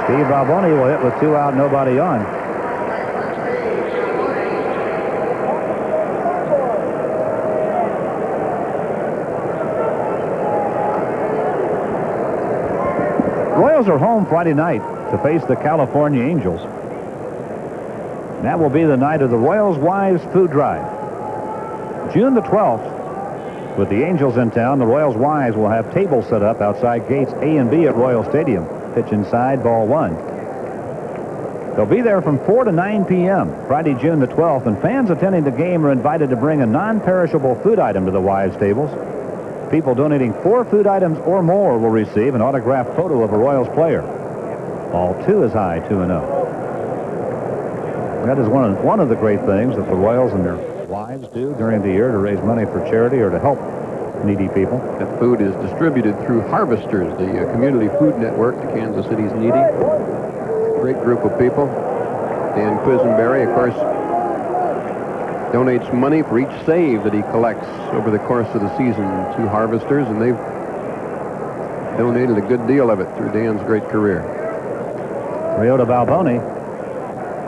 Steve Balboni will hit with 2 out, nobody on. Royals are home Friday night to face the California Angels. That will be the night of the Royals Wives Food Drive. June the 12th, with the Angels in town, the Royals Wives will have tables set up outside gates A and B at Royal Stadium. Pitch inside, ball 1. They'll be there from 4 to 9 p.m. Friday, June the 12th, and fans attending the game are invited to bring a non-perishable food item to the Wives tables. People donating 4 food items or more will receive an autographed photo of a Royals player. Ball 2 is high, 2-0. That is one of the great things that the Royals and their wives do during the year to raise money for charity or to help needy people. That food is distributed through Harvesters, the community food network to Kansas City's needy. Great group of people. Dan Quisenberry, of course, donates money for each save that he collects over the course of the season to Harvesters, and they've donated a good deal of it through Dan's great career. Ryota Balboni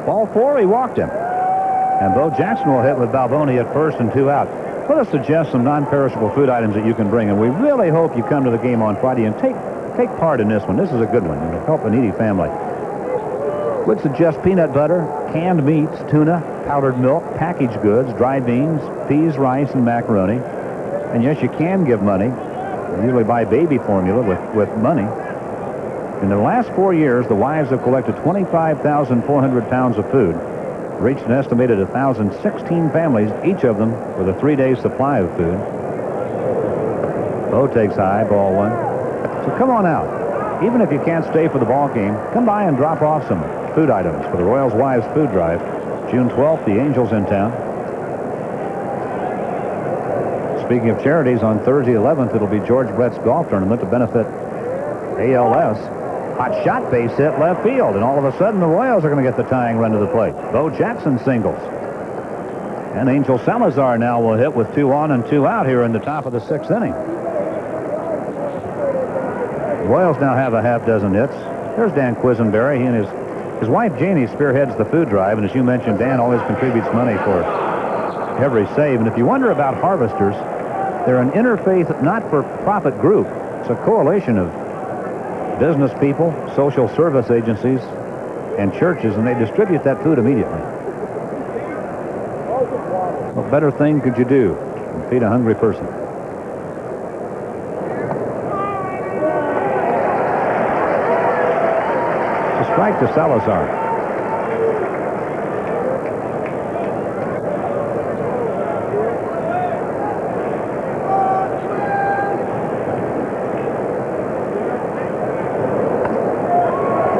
Ball 4, he walked him. And Bo Jackson will hit with Balboni at first and 2 out. Let us suggest some non-perishable food items that you can bring, and we really hope you come to the game on Friday and take part in this one. This is a good one. It'll help a needy family. Would suggest peanut butter, canned meats, tuna, powdered milk, packaged goods, dried beans, peas, rice, and macaroni. And yes, you can give money. You usually buy baby formula with money. In the last 4 years, the wives have collected 25,400 pounds of food, reached an estimated 1,016 families, each of them with a 3-day supply of food. Bo takes high, ball 1. So come on out. Even if you can't stay for the ball game, come by and drop off some food items for the Royals Wives Food Drive. June 12th, the Angels in town. Speaking of charities, on Thursday 11th, it'll be George Brett's golf tournament to benefit ALS. Hot shot, base hit left field, and all of a sudden the Royals are going to get the tying run to the plate. Bo Jackson singles. And Angel Salazar now will hit with 2 on and 2 out here in the top of the 6th inning. The Royals now have a half dozen hits. There's Dan Quisenberry. He and his wife Janie spearheads the food drive, and as you mentioned, Dan always contributes money for every save. And if you wonder about Harvesters, they're an interfaith not-for-profit group. It's a coalition of business people, social service agencies, and churches, and they distribute that food immediately. What better thing could you do than feed a hungry person? It's a strike to Salazar.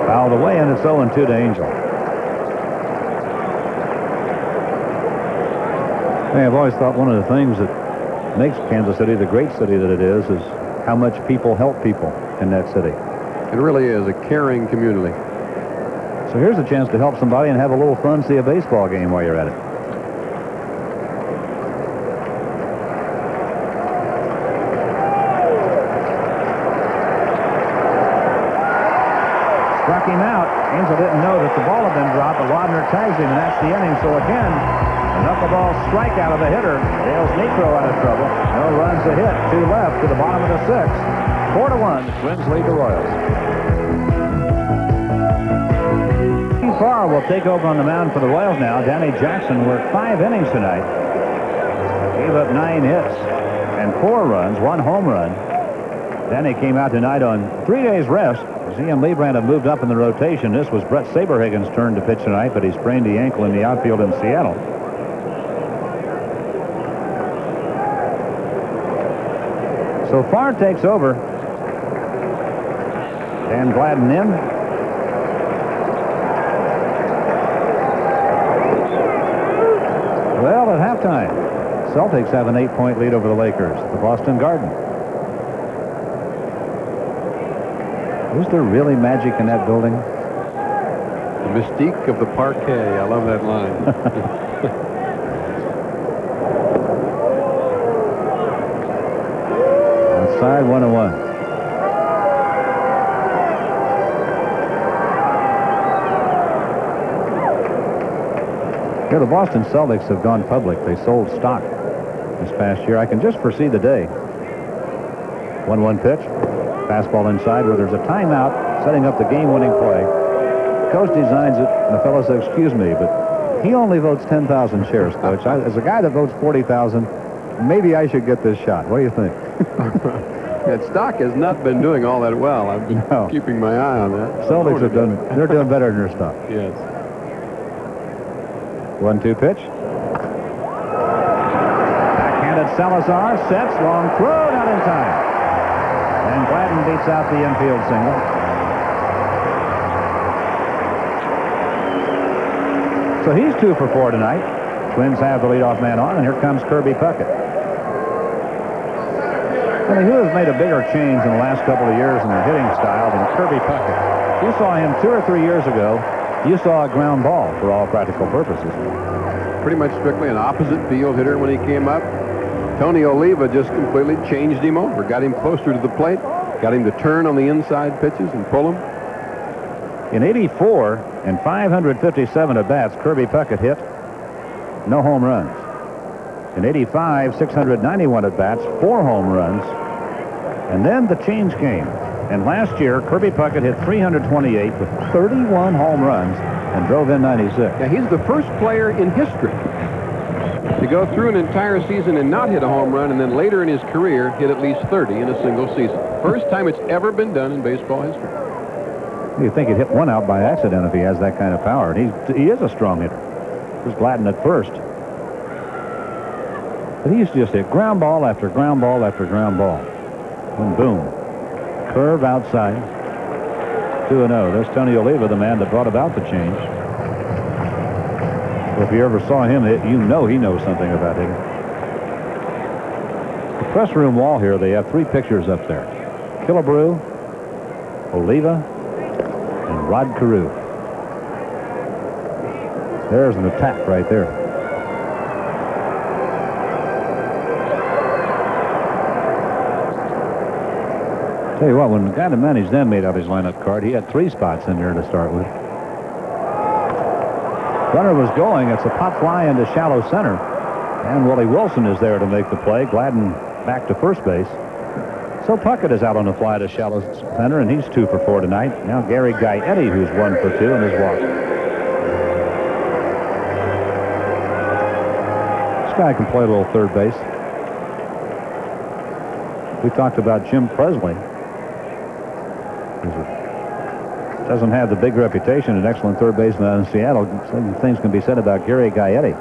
Fouled away, and it's 0-2 to Angel. Hey, I've always thought one of the things that makes Kansas City the great city that it is how much people help people in that city. It really is a caring community. So here's a chance to help somebody and have a little fun, see a baseball game while you're at it. Struck him out. Angel didn't know that the ball had been dropped, but Wadner tags him, and that's the inning. So again, a knuckleball strikeout of the hitter. Dale's Necro out of trouble. No runs a hit. 2 left to the bottom of the 6th. 4-1. Twins lead the Royals. Steve Farr will take over on the mound for the Royals now. Danny Jackson worked 5 innings tonight. Gave up 9 hits and 4 runs, 1 home run. Danny came out tonight on 3 days rest. Ian Liebrand had moved up in the rotation. This was Brett Saberhagen's turn to pitch tonight, but he sprained the ankle in the outfield in Seattle. So Farr takes over. Dan Gladden in. Well, at halftime, Celtics have an 8-point lead over the Lakers at the Boston Garden. Is there really magic in that building? The mystique of the parquet. I love that line. Outside, 1-1. Yeah, the Boston Celtics have gone public. They sold stock this past year. I can just foresee the day. 1-1 pitch. Fastball inside where there's a timeout setting up the game-winning play. Coach designs it, and the fellow says, excuse me, but he only votes 10,000 shares, Coach. As a guy that votes 40,000, maybe I should get this shot. What do you think? That stock has not been doing all that well. I've been keeping my eye on that. Celtics have done, they're doing better than their stock. Yes. 1-2 pitch. Backhanded Salazar, sets, long throw, not in time. And Gladden beats out the infield single. So he's 2 for 4 tonight. Twins have the leadoff man on, and here comes Kirby Puckett. I mean, who has made a bigger change in the last couple of years in their hitting style than Kirby Puckett? You saw him 2 or 3 years ago. You saw a ground ball for all practical purposes. Pretty much strictly an opposite field hitter when he came up. Tony Oliva just completely changed him over, got him closer to the plate, got him to turn on the inside pitches and pull him. In 84 and 557 at-bats, Kirby Puckett hit no home runs. In 85, 691 at-bats, 4 home runs. And then the change came. And last year, Kirby Puckett hit 328 with 31 home runs and drove in 96. Yeah, he's the first player in history to go through an entire season and not hit a home run, and then later in his career hit at least 30 in a single season. First time it's ever been done in baseball history. You'd think he'd hit one out by accident if he has that kind of power. And he is a strong hitter. Here's Gladden at first. But he used to just hit ground ball after ground ball after ground ball. And boom. Curve outside. 2-0. There's Tony Oliva, the man that brought about the change. Well, if you ever saw him hit, you know he knows something about hitting. The press room wall here, they have 3 pictures up there. Killebrew, Oliva, and Rod Carew. There's an attack right there. Tell you what, when the guy that managed them made out his lineup card, he had 3 spots in there to start with. Runner was going. It's a pop fly into shallow center. And Willie Wilson is there to make the play. Gladden back to first base. So Puckett is out on the fly to shallow center, and he's 2 for 4 tonight. Now Gary Gaetti, who's 1 for 2 and is walked. This guy can play a little third base. We talked about Jim Presley. Doesn't have the big reputation, an excellent third baseman out in Seattle. Some things can be said about Gary Gaetti.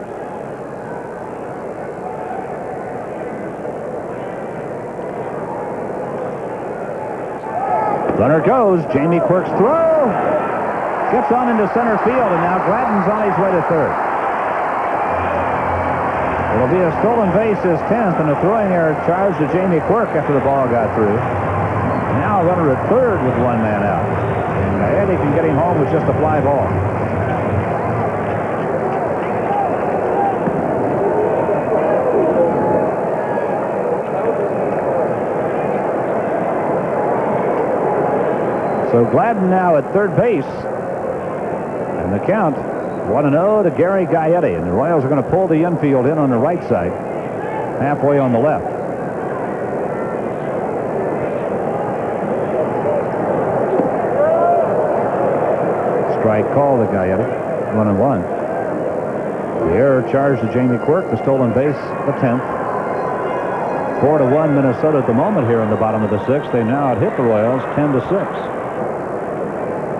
Runner goes. Jamie Quirk's throw gets on into center field, and now Gladden's on his way to third. It'll be a stolen base, his 10th, and a throwing error charge to Jamie Quirk after the ball got through. Now a runner at third with 1 man out. And Gaetti can get him home with just a fly ball. So Gladden now at third base. And the count 1-0 to Gary Gaetti. And the Royals are going to pull the infield in on the right side, halfway on the left. Strike call to Gaetti. 1-1. The error charged to Jamie Quirk, the stolen base, the 10th. 4-1 Minnesota at the moment here in the bottom of the 6th. They now hit the Royals 10-6.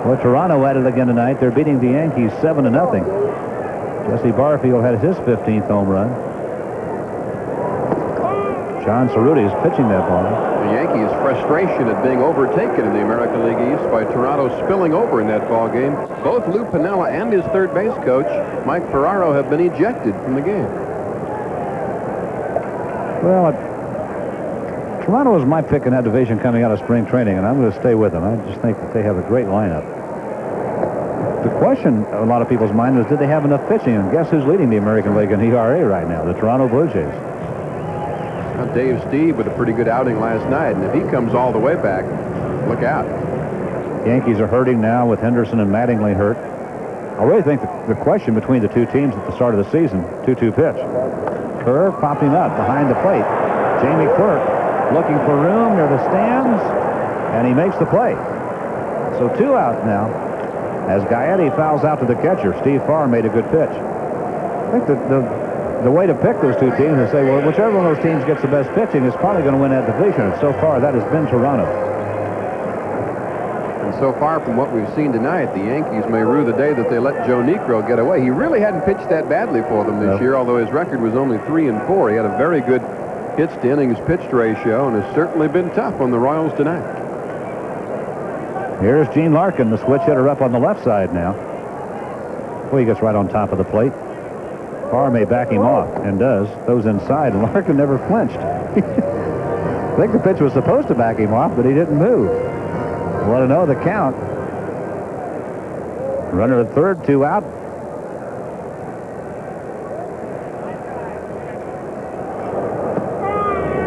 Well, Toronto at it again tonight. They're beating the Yankees 7-0. Jesse Barfield had his 15th home run. John Cerruti is pitching that ball. The Yankees' frustration at being overtaken in the American League East by Toronto spilling over in that ball game. Both Lou Piniella and his third base coach, Mike Ferraro, have been ejected from the game. Well, Toronto is my pick in that division coming out of spring training, and I'm going to stay with them. I just think that they have a great lineup. The question in a lot of people's mind is, did they have enough pitching? And guess who's leading the American League in ERA right now? The Toronto Blue Jays. Now, Dave Steve with a pretty good outing last night, and if he comes all the way back, look out. Yankees are hurting now with Henderson and Mattingly hurt. I really think the question between the two teams at the start of the season, 2-2 pitch. Curve popping up behind the plate. Jamie Quirk looking for room near the stands, and he makes the play. So 2 out now as Gaetti fouls out to the catcher. Steve Farr made a good pitch. I think that the way to pick those 2 teams is say, well, whichever one of those teams gets the best pitching is probably going to win that division. And so far, that has been Toronto. And so far from what we've seen tonight, the Yankees may rue the day that they let Joe Niekro get away. He really hadn't pitched that badly for them this year, although his record was only 3-4. He had a very good hits to innings pitched ratio and has certainly been tough on the Royals tonight. Here's Gene Larkin, the switch hitter, up on the left side now. Well, he gets right on top of the plate. Farr may back him off, and does. Throws inside, and Larkin never flinched. I think the pitch was supposed to back him off, but he didn't move. 1-0 the count. Runner at third, 2 out.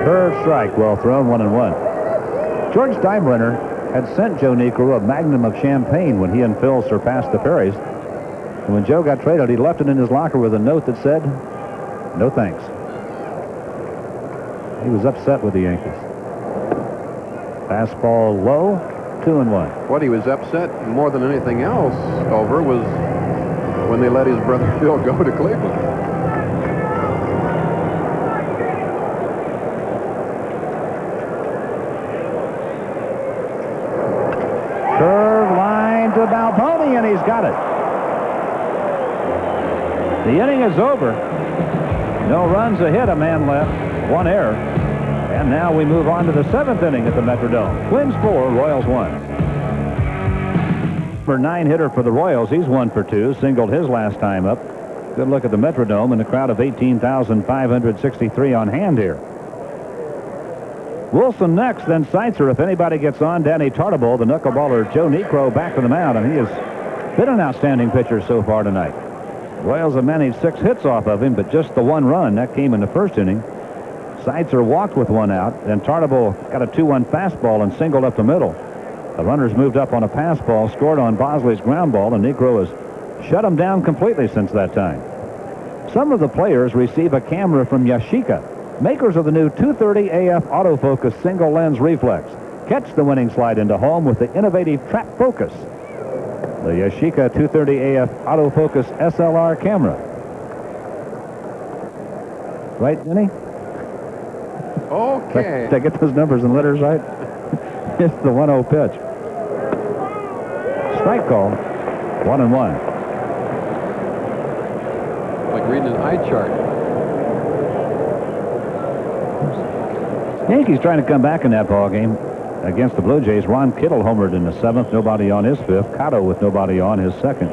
Curve strike, well thrown, 1-1. George Steinbrenner had sent Joe Niekro a magnum of champagne when he and Phil surpassed the Perrys. And when Joe got traded, he left it in his locker with a note that said, "No thanks." He was upset with the Yankees. Fastball low, 2-1. What he was upset more than anything else over was when they let his brother Phil go to Cleveland. Curve line to Balboni, and he's got it. The inning is over. No runs, a hit, a man left, 1 error. And now we move on to the 7th inning at the Metrodome. Twins 4, Royals 1. Number 9 hitter for the Royals. He's 1 for 2. Singled his last time up. Good look at the Metrodome and a crowd of 18,563 on hand here. Wilson next, then Seitzer. If anybody gets on, Danny Tartabull, the knuckleballer Joe Niekro back to the mound, and he has been an outstanding pitcher so far tonight. Royals have managed 6 hits off of him, but just the 1 run. That came in the first inning. Seitzer walked with 1 out, and Tartabull got a 2-1 fastball and singled up the middle. The runners moved up on a pass ball, scored on Bosley's ground ball, and Niekro has shut them down completely since that time. Some of the players receive a camera from Yashica, makers of the new 230 AF autofocus single lens reflex. Catch the winning slide into home with the innovative trap focus. The Yashica 230 AF autofocus SLR camera. Right, Denny? Okay. Did I get those numbers and letters right? It's the 1-0 pitch. Strike call. 1-1. Like reading an eye chart. Yankees trying to come back in that ball game against the Blue Jays. Ron Kittle homered in the 7th. Nobody on his 5th. Cotto with nobody on his 2nd.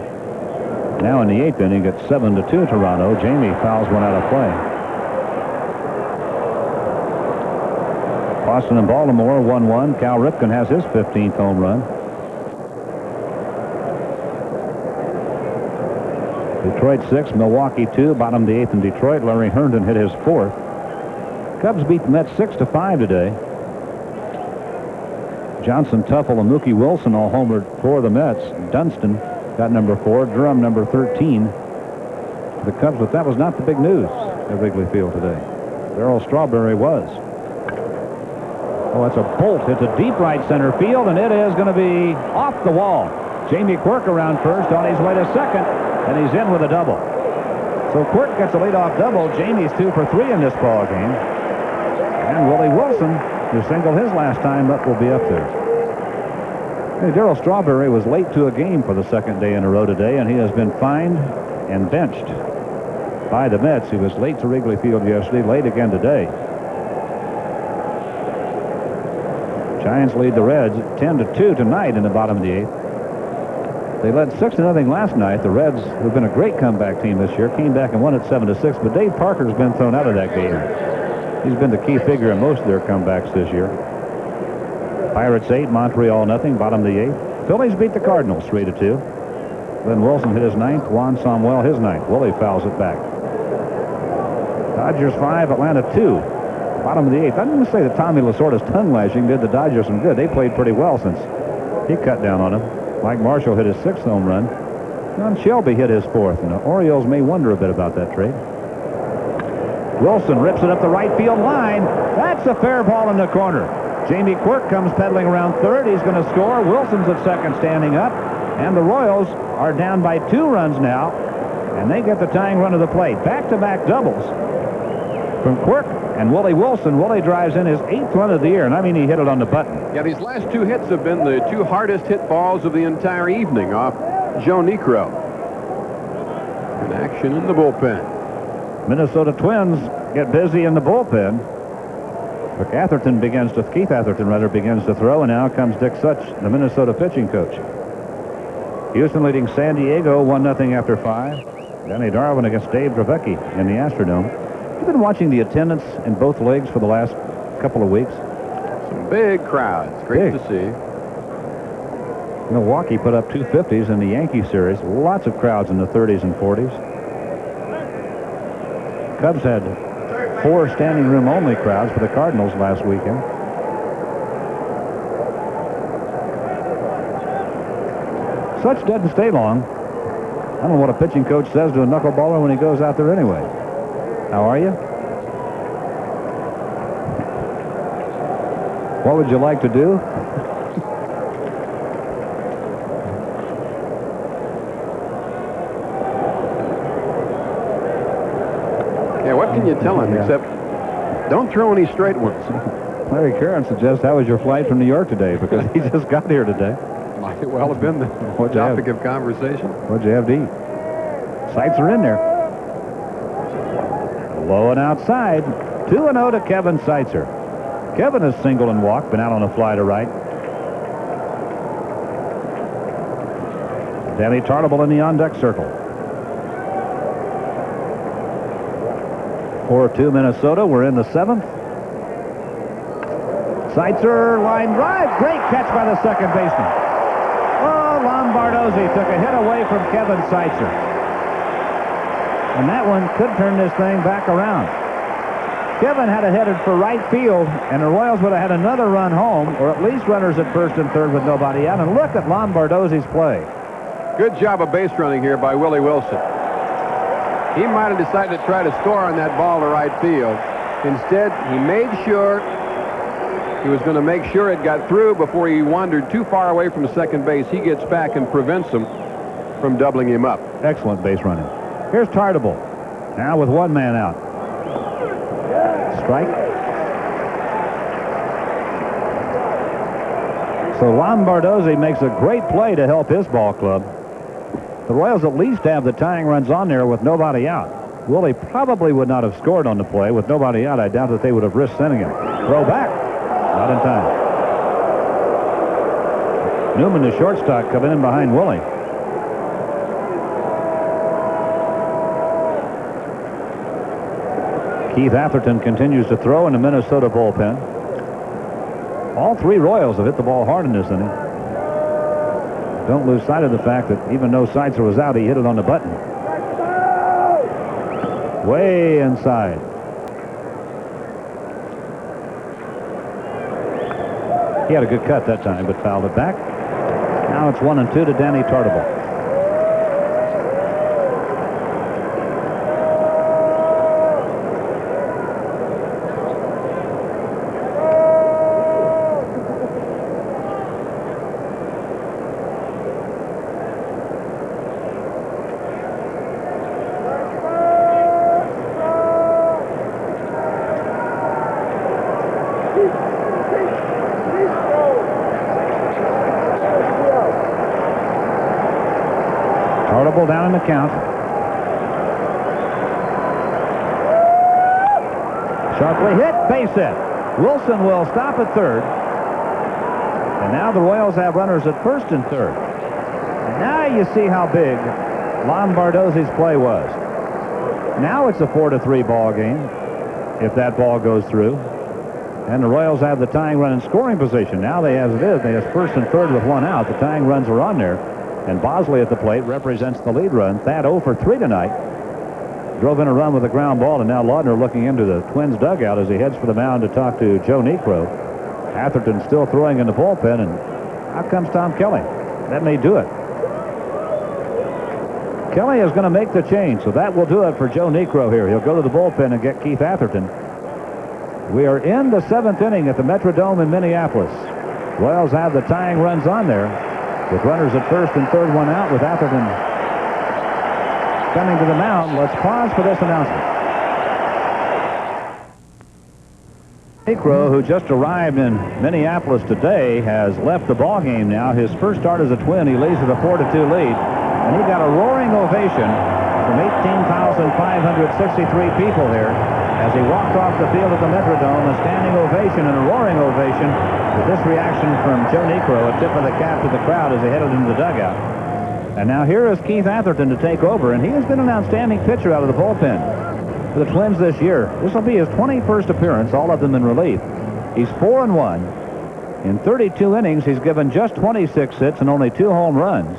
Now in the 8th inning, it's 7-2 Toronto. Jamie fouls one out of play. Boston and Baltimore 1-1. Cal Ripken has his 15th home run. Detroit 6, Milwaukee 2. Bottom of the 8th in Detroit. Larry Herndon hit his 4th. Cubs beat the Mets 6-5 today. Johnson, Tuffle, and Mookie Wilson all homered for the Mets. Dunston got number 4. Durham number 13. The Cubs, but that was not the big news at Wrigley Field today. Darryl Strawberry was. Oh, it's a bolt. It's a deep right center field, and it is going to be off the wall. Jamie Quirk around first, on his way to second, and he's in with a double. So Quirk gets a leadoff double. Jamie's 2 for 3 in this ball game. And Willie Wilson, who singled his last time up, will be up there. Hey, Darryl Strawberry was late to a game for the 2nd day in a row today, and he has been fined and benched by the Mets. He was late to Wrigley Field yesterday, late again today. Giants lead the Reds 10-2 tonight in the bottom of the 8th. They led 6-0 last night. The Reds, who've been a great comeback team this year, came back and won it 7-6, but Dave Parker's been thrown out of that game. He's been the key figure in most of their comebacks this year. Pirates 8, Montreal nothing, bottom of the 8th. Phillies beat the Cardinals 3-2. Glenn Wilson hit his 9th, Juan Samuel his 9th. Willie fouls it back. Dodgers 5, Atlanta 2. Bottom of the 8th. I'm going to say that Tommy Lasorda's tongue lashing did the Dodgers some good. They played pretty well since he cut down on them. Mike Marshall hit his 6th home run. John Shelby hit his 4th, and the Orioles may wonder a bit about that trade. Wilson rips it up the right field line. That's a fair ball in the corner. Jamie Quirk comes pedaling around third. He's going to score. Wilson's at second standing up, and the Royals are down by 2 runs now, and they get the tying run of the plate. Back-to-back doubles from Quirk and Willie Wilson. Willie drives in his 8th run of the year, and I mean he hit it on the button. Yeah, these last 2 hits have been the 2 hardest hit balls of the entire evening off Joe Niekro. In action in the bullpen. Minnesota Twins get busy in the bullpen. Keith Atherton begins to throw, and now comes Dick Such, the Minnesota pitching coach. Houston leading San Diego 1-0 after 5. Danny Darwin against Dave Dravecky in the Astrodome. You've been watching the attendance in both leagues for the last couple of weeks. Some big crowds. Great to see. Milwaukee put up 250s in the Yankee series. Lots of crowds in the 30s and 40s. Cubs had 4 standing room only crowds for the Cardinals last weekend. Such doesn't stay long. I don't know what a pitching coach says to a knuckleballer when he goes out there anyway. How are you? What would you like to do? Yeah, what can you tell him except don't throw any straight ones? Larry Karen suggests, how was your flight from New York today? Because he just got here today. Might well have been the topic of conversation. What'd you have to eat? Sights are in there. Low and outside. 2-0 to Kevin Seitzer. Kevin has singled and walked, been out on a fly to right. Danny Tartable in the on-deck circle. 4-2 Minnesota. We're in the 7th. Seitzer, line drive. Great catch by the second baseman. Oh, Lombardozzi took a hit away from Kevin Seitzer. And that one could turn this thing back around. Kevin had it headed for right field, and the Royals would have had another run home, or at least runners at first and third with nobody out. And look at Lombardozzi's play. Good job of base running here by Willie Wilson. He might have decided to try to score on that ball to right field. Instead, he made sure he was going to make sure it got through before he wandered too far away from second base. He gets back and prevents him from doubling him up. Excellent base running. Here's Tartable. Now with one man out. Strike. So Lombardozzi makes a great play to help his ball club. The Royals at least have the tying runs on there with nobody out. Willie probably would not have scored on the play with nobody out. I doubt that they would have risked sending him. Throw back. Not in time. Newman, the shortstop, coming in behind Willie. Keith Atherton continues to throw in the Minnesota bullpen. All three Royals have hit the ball hard in this inning. Don't lose sight of the fact that even though Seitzer was out, he hit it on the button. Way inside. He had a good cut that time, but fouled it back. Now it's 1-2 to Danny Tartable. Down in the count. Sharply hit, base hit. Wilson will stop at third. And now the Royals have runners at first and third. And now you see how big Lombardozzi's play was. Now it's a 4-3 ball game if that ball goes through. And the Royals have the tying run in scoring position. Now they, as it is, they have first and third with one out. The tying runs are on there. And Bosley at the plate represents the lead run. Thad 0 for 3 tonight. Drove in a run with a ground ball, and now Laudner looking into the Twins dugout as he heads for the mound to talk to Joe Niekro. Atherton still throwing in the bullpen, and out comes Tom Kelly. That may do it. Kelly is going to make the change, so that will do it for Joe Niekro here. He'll go to the bullpen and get Keith Atherton. We are in the 7th inning at the Metrodome in Minneapolis. Royals have the tying runs on there, with runners at first and third, one out, with Atherton coming to the mound. Let's pause for this announcement. Niekro, who just arrived in Minneapolis today, has left the ball game now. His first start as a Twin, he leads with a 4-2 lead, and he got a roaring ovation from 18,563 people here as he walked off the field at the Metrodome. A standing ovation and a roaring ovation. With this reaction from Joe Niekro, a tip of the cap to the crowd as he headed into the dugout. And now here is Keith Atherton to take over, and he has been an outstanding pitcher out of the bullpen for the Twins this year. This will be his 21st appearance, all of them in relief. He's 4-1. In 32 innings, he's given just 26 hits and only 2 home runs.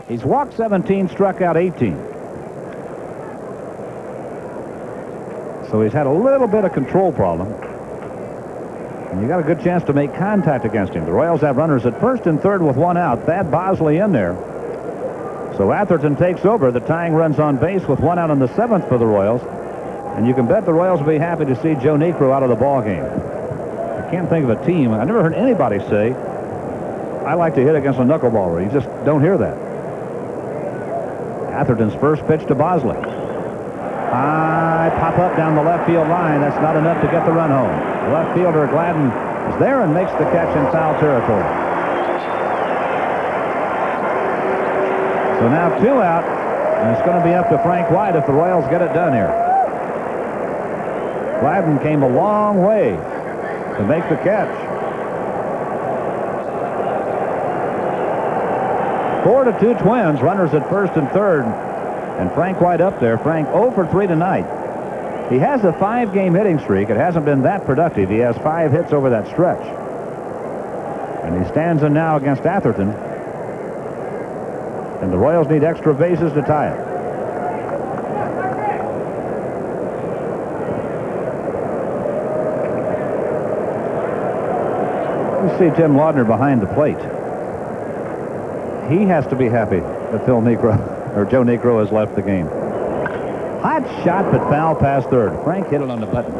He's walked 17, struck out 18. So he's had a little bit of control problem. And you got a good chance to make contact against him. The Royals have runners at first and third with one out. Thad Bosley in there. So Atherton takes over. The tying runs on base with 1 out in the 7th for the Royals. And you can bet the Royals will be happy to see Joe Niekro out of the ball game. I can't think of a team. I never heard anybody say, I like to hit against a knuckleballer. You just don't hear that. Atherton's first pitch to Bosley. High pop up down the left field line. That's not enough to get the run home. Left fielder Gladden is there and makes the catch in foul territory. So now 2 out, and it's going to be up to Frank White if the Royals get it done here. Gladden came a long way to make the catch. 4-2 Twins, runners at first and third, and Frank White up there. Frank 0 for 3 tonight. He has a 5-game hitting streak. It hasn't been that productive. He has 5 hits over that stretch. And he stands in now against Atherton. And the Royals need extra bases to tie it. You see Tim Laudner behind the plate. He has to be happy that Joe Niekro has left the game. Hot shot, but foul past third. Frank hit it on the button.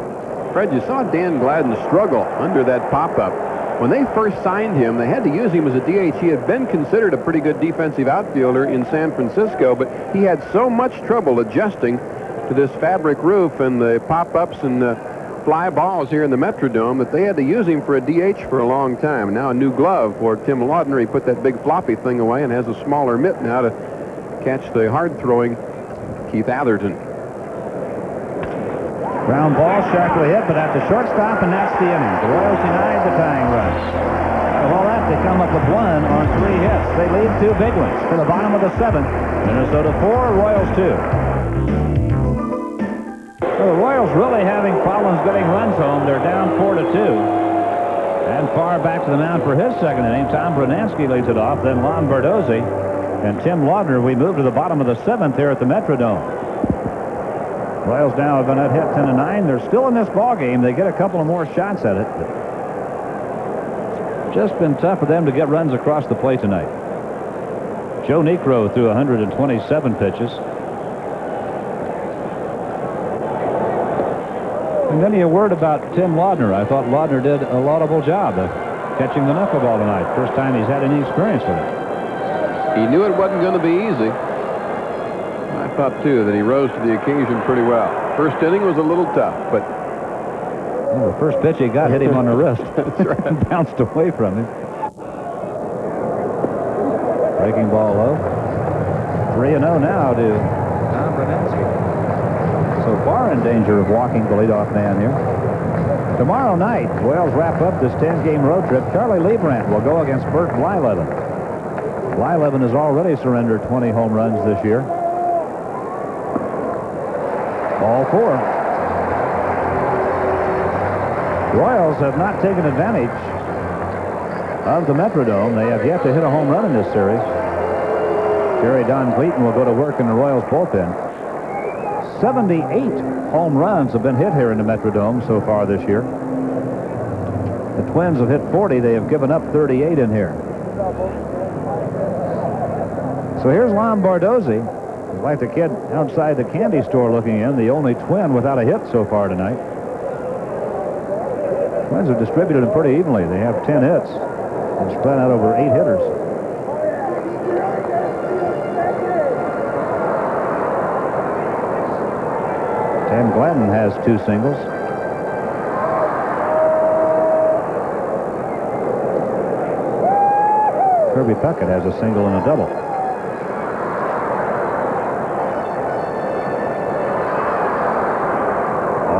Fred, you saw Dan Gladden struggle under that pop-up. When they first signed him, they had to use him as a DH. He had been considered a pretty good defensive outfielder in San Francisco, but he had so much trouble adjusting to this fabric roof and the pop-ups and the fly balls here in the Metrodome that they had to use him for a DH for a long time. Now a new glove for Tim Laudner. He put that big floppy thing away and has a smaller mitt now to catch the hard-throwing Keith Atherton. Ground ball, sharply hit, but at the shortstop, and that's the inning. The Royals denied the tying run. With all that, they come up with 1 on 3 hits. They lead 2 big ones to the bottom of the 7th. Minnesota 4, Royals 2. Well, the Royals really having problems getting runs home. They're down 4-2. And far back to the mound for his second inning. Tom Brunansky leads it off, then Lon Bardozzi and Tim Laudner. We move to the bottom of the 7th here at the Metrodome. Royals now have been at hit 10-9. They're still in this ball game. They get a couple of more shots at it. It's just been tough for them to get runs across the plate tonight. Joe Niekro threw 127 pitches. And then a word about Tim Laudner. I thought Laudner did a laudable job of catching the knuckleball tonight. First time he's had any experience with it. He knew it wasn't going to be easy. I thought, too, that he rose to the occasion pretty well. First inning was a little tough, but... Well, the first pitch he got hit him on the wrist. That's right. And bounced away from him. Breaking ball low. 3-0 now to Tom Brunansky. So far in danger of walking the leadoff man here. Tomorrow night, Royals wrap up this 10-game road trip. Charlie Leibrandt will go against Bert Blyleven. Blyleven has already surrendered 20 home runs this year. Ball 4. Royals have not taken advantage of the Metrodome. They have yet to hit a home run in this series. Jerry Don Clayton will go to work in the Royals bullpen. 78 home runs have been hit here in the Metrodome so far this year. The Twins have hit 40. They have given up 38 in here. So here's Lon Bardozzi. He's like the kid outside the candy store looking in, the only Twin without a hit so far tonight. Twins have distributed them pretty evenly. They have 10 hits and spread out over 8 hitters. Tim Gladden has 2 singles. Kirby Puckett has a single and a double.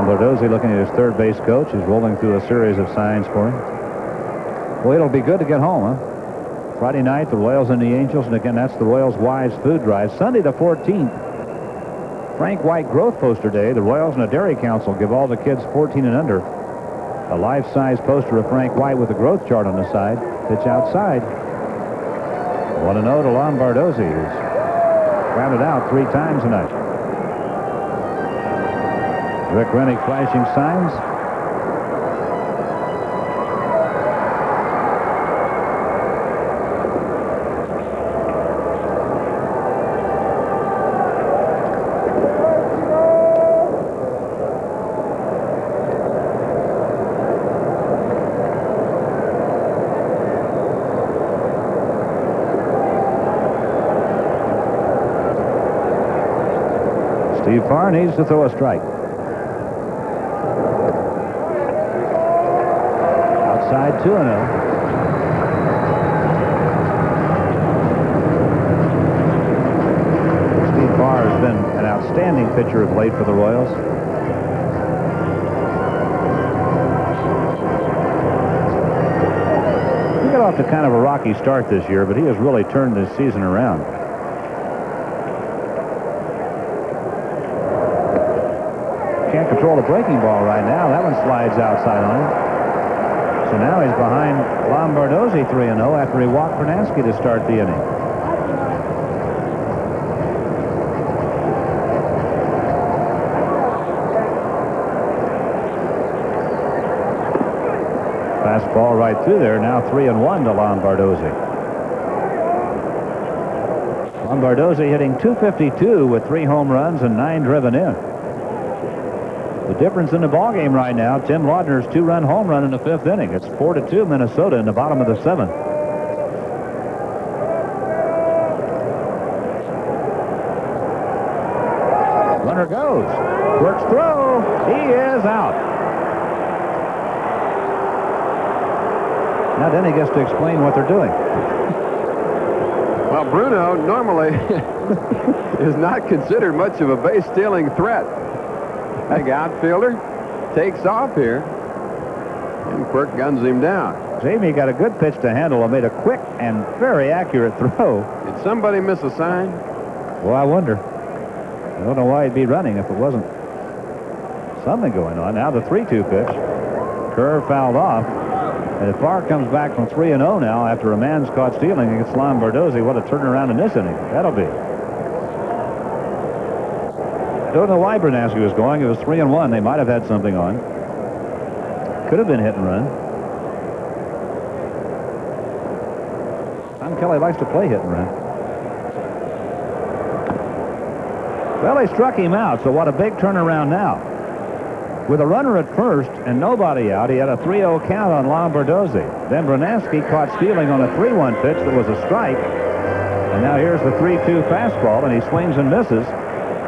Bardozzi looking at his third base coach, who's rolling through a series of signs for him. Well, it'll be good to get home, huh? Friday night, the Royals and the Angels, and again, that's the Royals Wise Food Drive. Sunday the 14th, Frank White Growth Poster Day. The Royals and the Dairy Council give all the kids 14 and under a life-size poster of Frank White with a growth chart on the side. Pitch outside. 1-0 to Lon Bardozzi, who's grounded out 3 times tonight. Rick Rennick flashing signs. Steve Farr needs to throw a strike. Outside 2-0. Farr has been an outstanding pitcher of late for the Royals. He got off to kind of a rocky start this year, but he has really turned this season around. Can't control the breaking ball right now. That one slides outside on him. So now he's behind Lombardozzi 3-0 after he walked Bernansky to start the inning. Fastball right through there. Now 3-1 to Lombardozzi. Lombardozzi hitting .252 with 3 home runs and 9 driven in. The difference in the ballgame right now, Tim Laudner's 2-run home run in the 5th inning. It's 4-2 Minnesota in the bottom of the 7th. Runner goes. Works throw. He is out. Now then he gets to explain what they're doing. Well, Bruno normally is not considered much of a base-stealing threat. Big outfielder takes off here, and Quirk guns him down. Jamie got a good pitch to handle and made a quick and very accurate throw. Did somebody miss a sign? Well, I wonder. I don't know why he'd be running if it wasn't something going on. Now the 3-2 pitch. Curve fouled off. And if Farr comes back from 3-0 now after a man's caught stealing against Lombardozzi, what a turnaround in this inning that'll be. Don't know why Bernansky was going. It was 3-1. They might have had something on. Could have been hit and run. Tom Kelly likes to play hit and run. Well, they struck him out, so what a big turnaround now. With a runner at first and nobody out, he had a 3-0 count on Lombardozzi. Then Bernansky caught stealing on a 3-1 pitch that was a strike. And now here's the 3-2 fastball, and he swings and misses.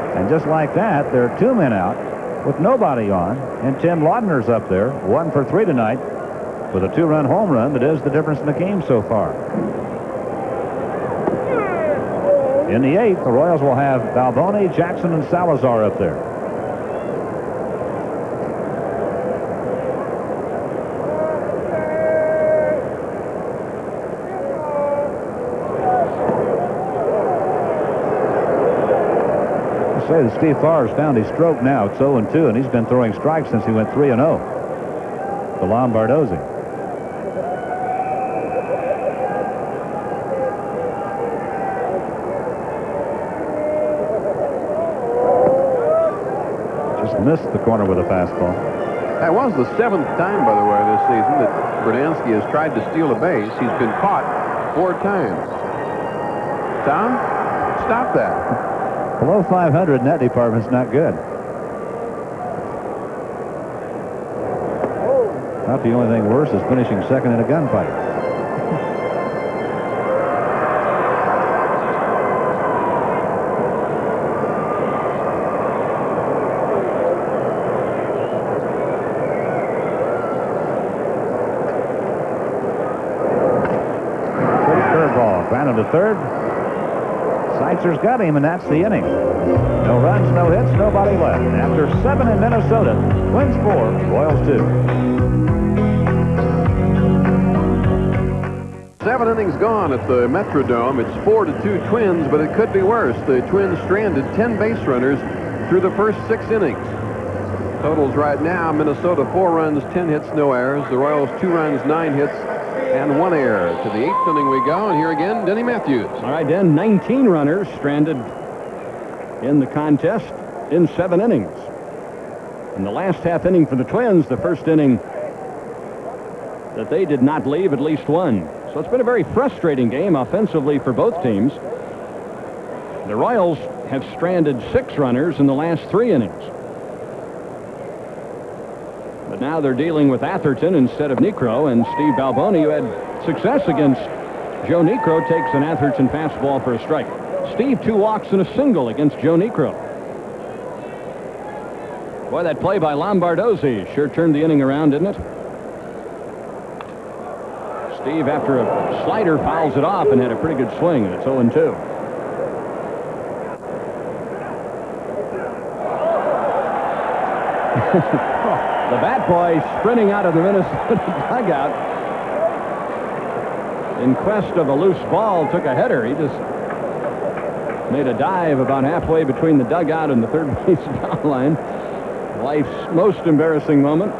And just like that, there are 2 men out with nobody on. And Tim Laudner's up there, 1 for 3 tonight, with a 2-run home run that is the difference in the game so far. In the 8th, the Royals will have Balboni, Jackson, and Salazar up there. Say that Steve Farr has found his stroke now. It's 0-2, and he's been throwing strikes since he went 3-0 to Lombardozzi. Just missed the corner with a fastball. That was the 7th time, by the way, this season that Bernansky has tried to steal a base. He's been caught 4 times. Tom, stop that. Below 500 in that department's not good. Not the only thing worse is finishing second in a gunfight. Good curveball. Grounded to third. Seitzer's got him, and that's the inning. No runs, no hits, nobody left. After 7 in Minnesota, Twins 4, Royals 2. 7 innings gone at the Metrodome. It's 4-2 Twins, but it could be worse. The Twins stranded 10 base runners through the first 6 innings. Totals right now, Minnesota 4 runs, 10 hits, no errors. The Royals 2 runs, 9 hits, and 1 error. To the 8th inning we go, and here again, Denny Matthews. All right, Den, 19 runners stranded in the contest in 7 innings. In the last half inning for the Twins, the first inning that they did not leave at least 1. So it's been a very frustrating game offensively for both teams. The Royals have stranded 6 runners in the last 3 innings. But now they're dealing with Atherton instead of Niekro, and Steve Balboni, who had success against Joe Niekro, takes an Atherton fastball for a strike. Steve, 2 walks and a single against Joe Niekro. Boy, that play by Lombardozzi sure turned the inning around, didn't it? Steve, after a slider, fouls it off and had a pretty good swing, and it's 0-2. The bat boy sprinting out of the Minnesota dugout in quest of a loose ball, took a header. He just made a dive about halfway between the dugout and the third base foul line. Life's most embarrassing moment.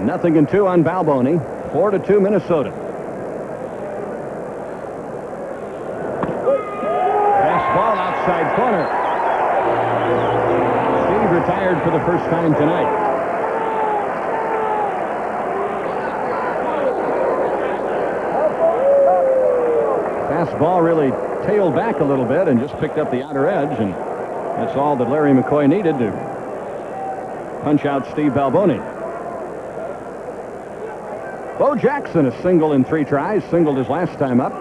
0-2 on Balboni. 4-2 Minnesota. Fastball outside corner. Steve retired for the first time tonight. Fastball really tailed back a little bit and just picked up the outer edge, and that's all that Larry McCoy needed to punch out Steve Balboni. Bo Jackson, a single in 3 tries, singled his last time up.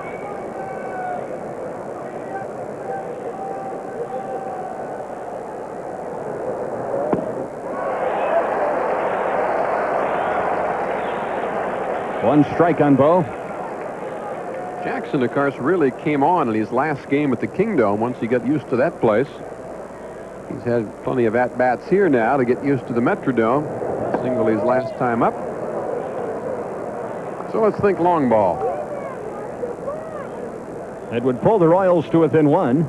One strike on Bo. Jackson, of course, really came on in his last game at the Kingdome once he got used to that place. He's had plenty of at-bats here now to get used to the Metrodome. Single his last time up. So let's think long ball. It would pull the Royals to within 1.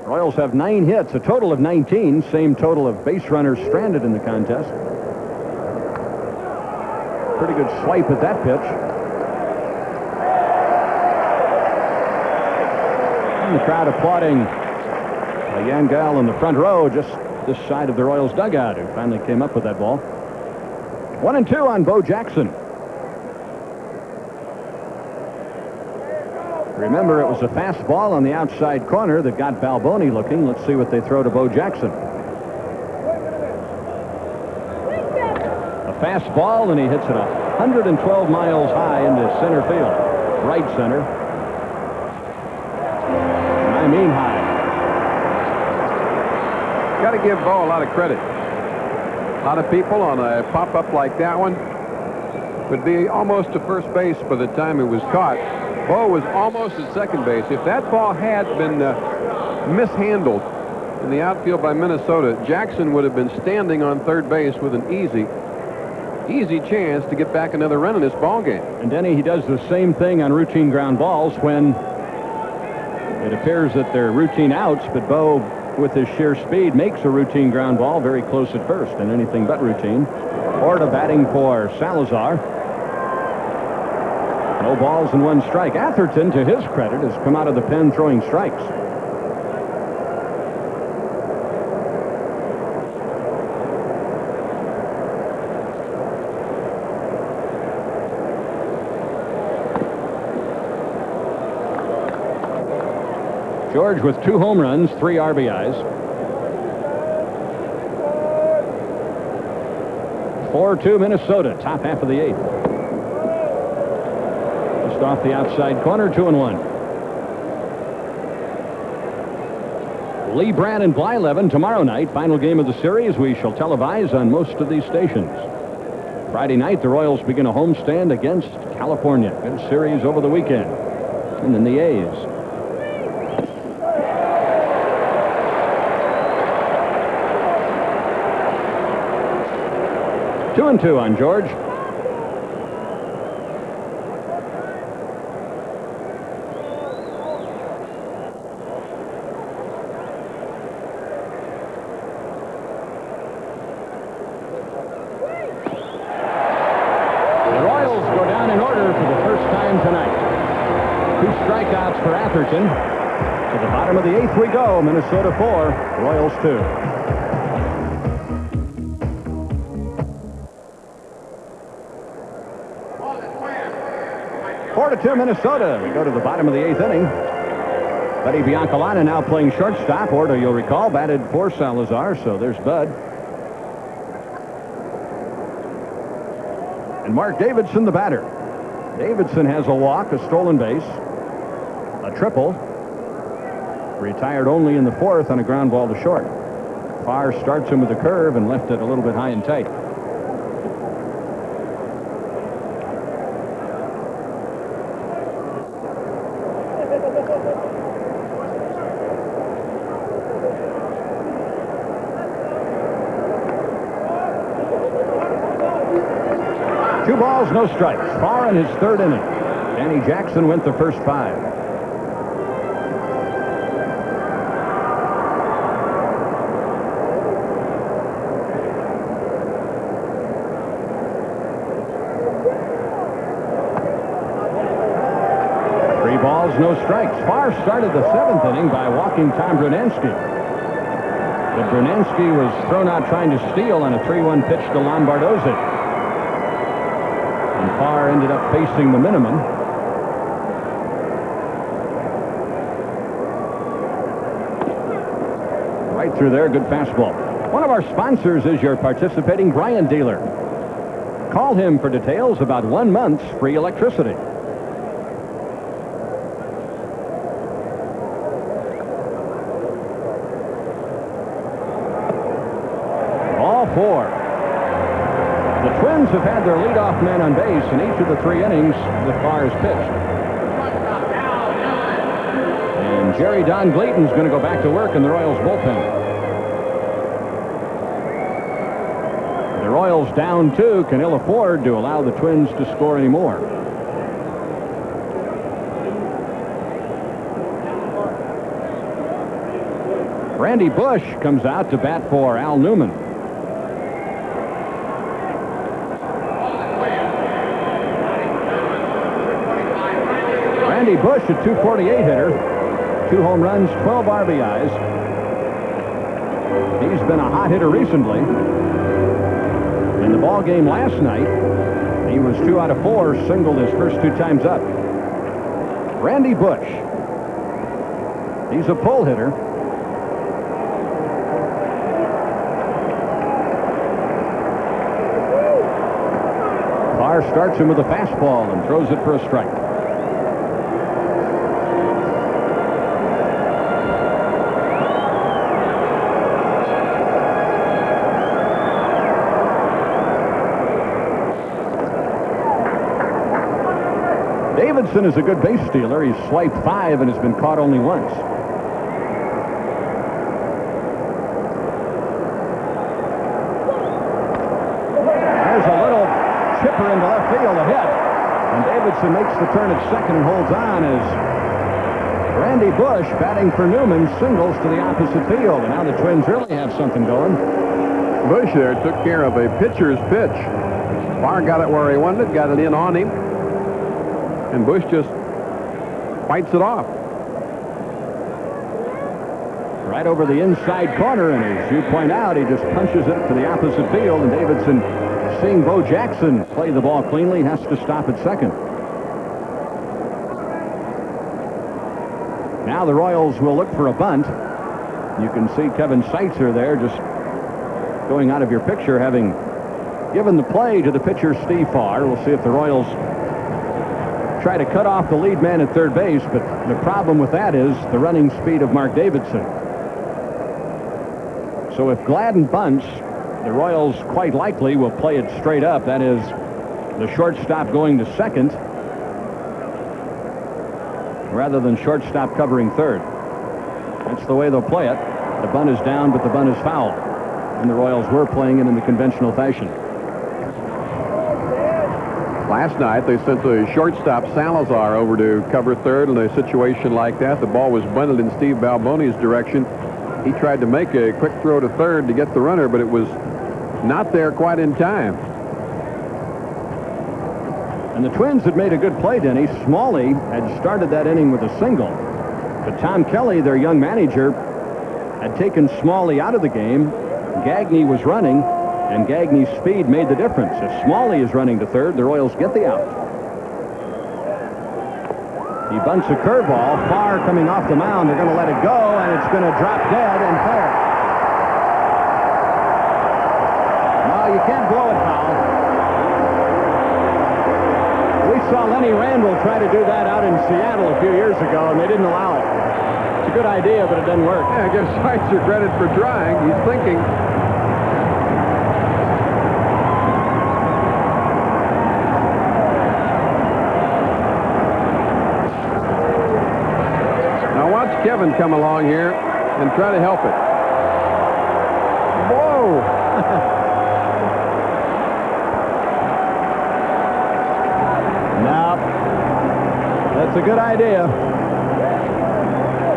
Royals have 9 hits, a total of 19, same total of base runners stranded in the contest. Pretty good swipe at that pitch. And the crowd applauding Yangel in the front row, just this side of the Royals dugout, who finally came up with that ball. 1-2 on Bo Jackson. Remember, it was a fastball on the outside corner that got Balboni looking. Let's see what they throw to Bo Jackson. A fastball, and he hits it 112 miles high into center field. Right center. And I mean high. Got to give Bo a lot of credit. A lot of people on a pop-up like that one would be almost to first base by the time it was caught. Bo was almost at second base. If that ball had been mishandled in the outfield by Minnesota, Jackson would have been standing on third base with an easy chance to get back another run in this ball game. And Denny, he does the same thing on routine ground balls when it appears that they're routine outs, but Bo, with his sheer speed, makes a routine ground ball very close at first and anything but routine. Orta batting for Salazar. No balls and 1 strike. Atherton, to his credit, has come out of the pen throwing strikes. George with 2 home runs, 3 RBIs. 4-2 Minnesota, top half of the 8th. Just off the outside corner, 2-1. Lee Brandt and Blyleven tomorrow night, final game of the series. We shall televise on most of these stations. Friday night, the Royals begin a homestand against California. Good series over the weekend. And then the A's. 2-2 on George. The Royals go down in order for the first time tonight. 2 strikeouts for Atherton. To the bottom of the 8th we go. Minnesota 4, Royals 2. 4-2 Minnesota. We go to the bottom of the 8th inning. Buddy Biancalana now playing shortstop. Orta, you'll recall, batted for Salazar, so there's Bud. And Mark Davidson, the batter. Davidson has a walk, a stolen base. a triple. Retired only in the fourth on a ground ball to short. Farr starts him with a curve and left it a little bit high and tight. Two balls, no strikes. Farr in his third inning. Danny Jackson went the first 5. Three balls, no strikes. Farr started the 7th inning by walking Tom Brunansky. But Brunansky was thrown out trying to steal on a 3-1 pitch to Lombardozzi. Farr ended up facing the minimum. Right through there, good fastball. One of our sponsors is your participating Bryant dealer. Call him for details about 1 month's free electricity. All 4. The Twins have had their leadoff man on base in each of the 3 innings that Farr has pitched. And Jerry Don Gleaton's going to go back to work in the Royals bullpen. The Royals down 2 can ill afford to allow the Twins to score any more. Randy Bush comes out to bat for Al Newman. Randy Bush, a .248 hitter, 2 home runs, 12 RBIs. He's been a hot hitter recently. In the ball game last night, he was 2 out of 4, singled his first 2 times up. Randy Bush. He's a pull hitter. Farr starts him with a fastball and throws it for a strike. Davidson is a good base stealer. He's swiped 5 and has been caught only once. There's a little chipper into left field, a hit. And Davidson makes the turn at second and holds on as Randy Bush, batting for Newman, singles to the opposite field. And now the Twins really have something going. Bush there took care of a pitcher's pitch. Farr got it where he wanted it, got it in on him. And Bush just fights it off. Right over the inside corner, and as you point out, he just punches it to the opposite field, and Davidson, seeing Bo Jackson play the ball cleanly, has to stop at second. Now the Royals will look for a bunt. You can see Kevin Seitzer there just going out of your picture, having given the play to the pitcher Steve Farr. We'll see if the Royals try to cut off the lead man at third base, but the problem with that is the running speed of Mark Davidson. So if Gladden bunts, the Royals quite likely will play it straight up. That is, the shortstop going to second rather than shortstop covering third. That's the way they'll play it. The bunt is down, but the bunt is foul. And the Royals were playing it in the conventional fashion. Last night, they sent the shortstop Salazar over to cover third in a situation like that. The ball was bunted in Steve Balboni's direction. He tried to make a quick throw to third to get the runner, but it was not there quite in time. And the Twins had made a good play, Denny. Smalley had started that inning with a single. But Tom Kelly, their young manager, had taken Smalley out of the game. Gagne was running, and Gagne's speed made the difference. If Smalley is running to third, the Royals get the out. He bunts a curveball. Farr coming off the mound. They're going to let it go, and it's going to drop dead and fair. No, you can't blow it foul. We saw Lenny Randall tried to do that out in Seattle a few years ago, and they didn't allow it. It's a good idea, but it doesn't work. Yeah, give Schweitzer credit for trying. He's thinking. Now watch Kevin come along here and try to help it. Whoa! No, that's a good idea,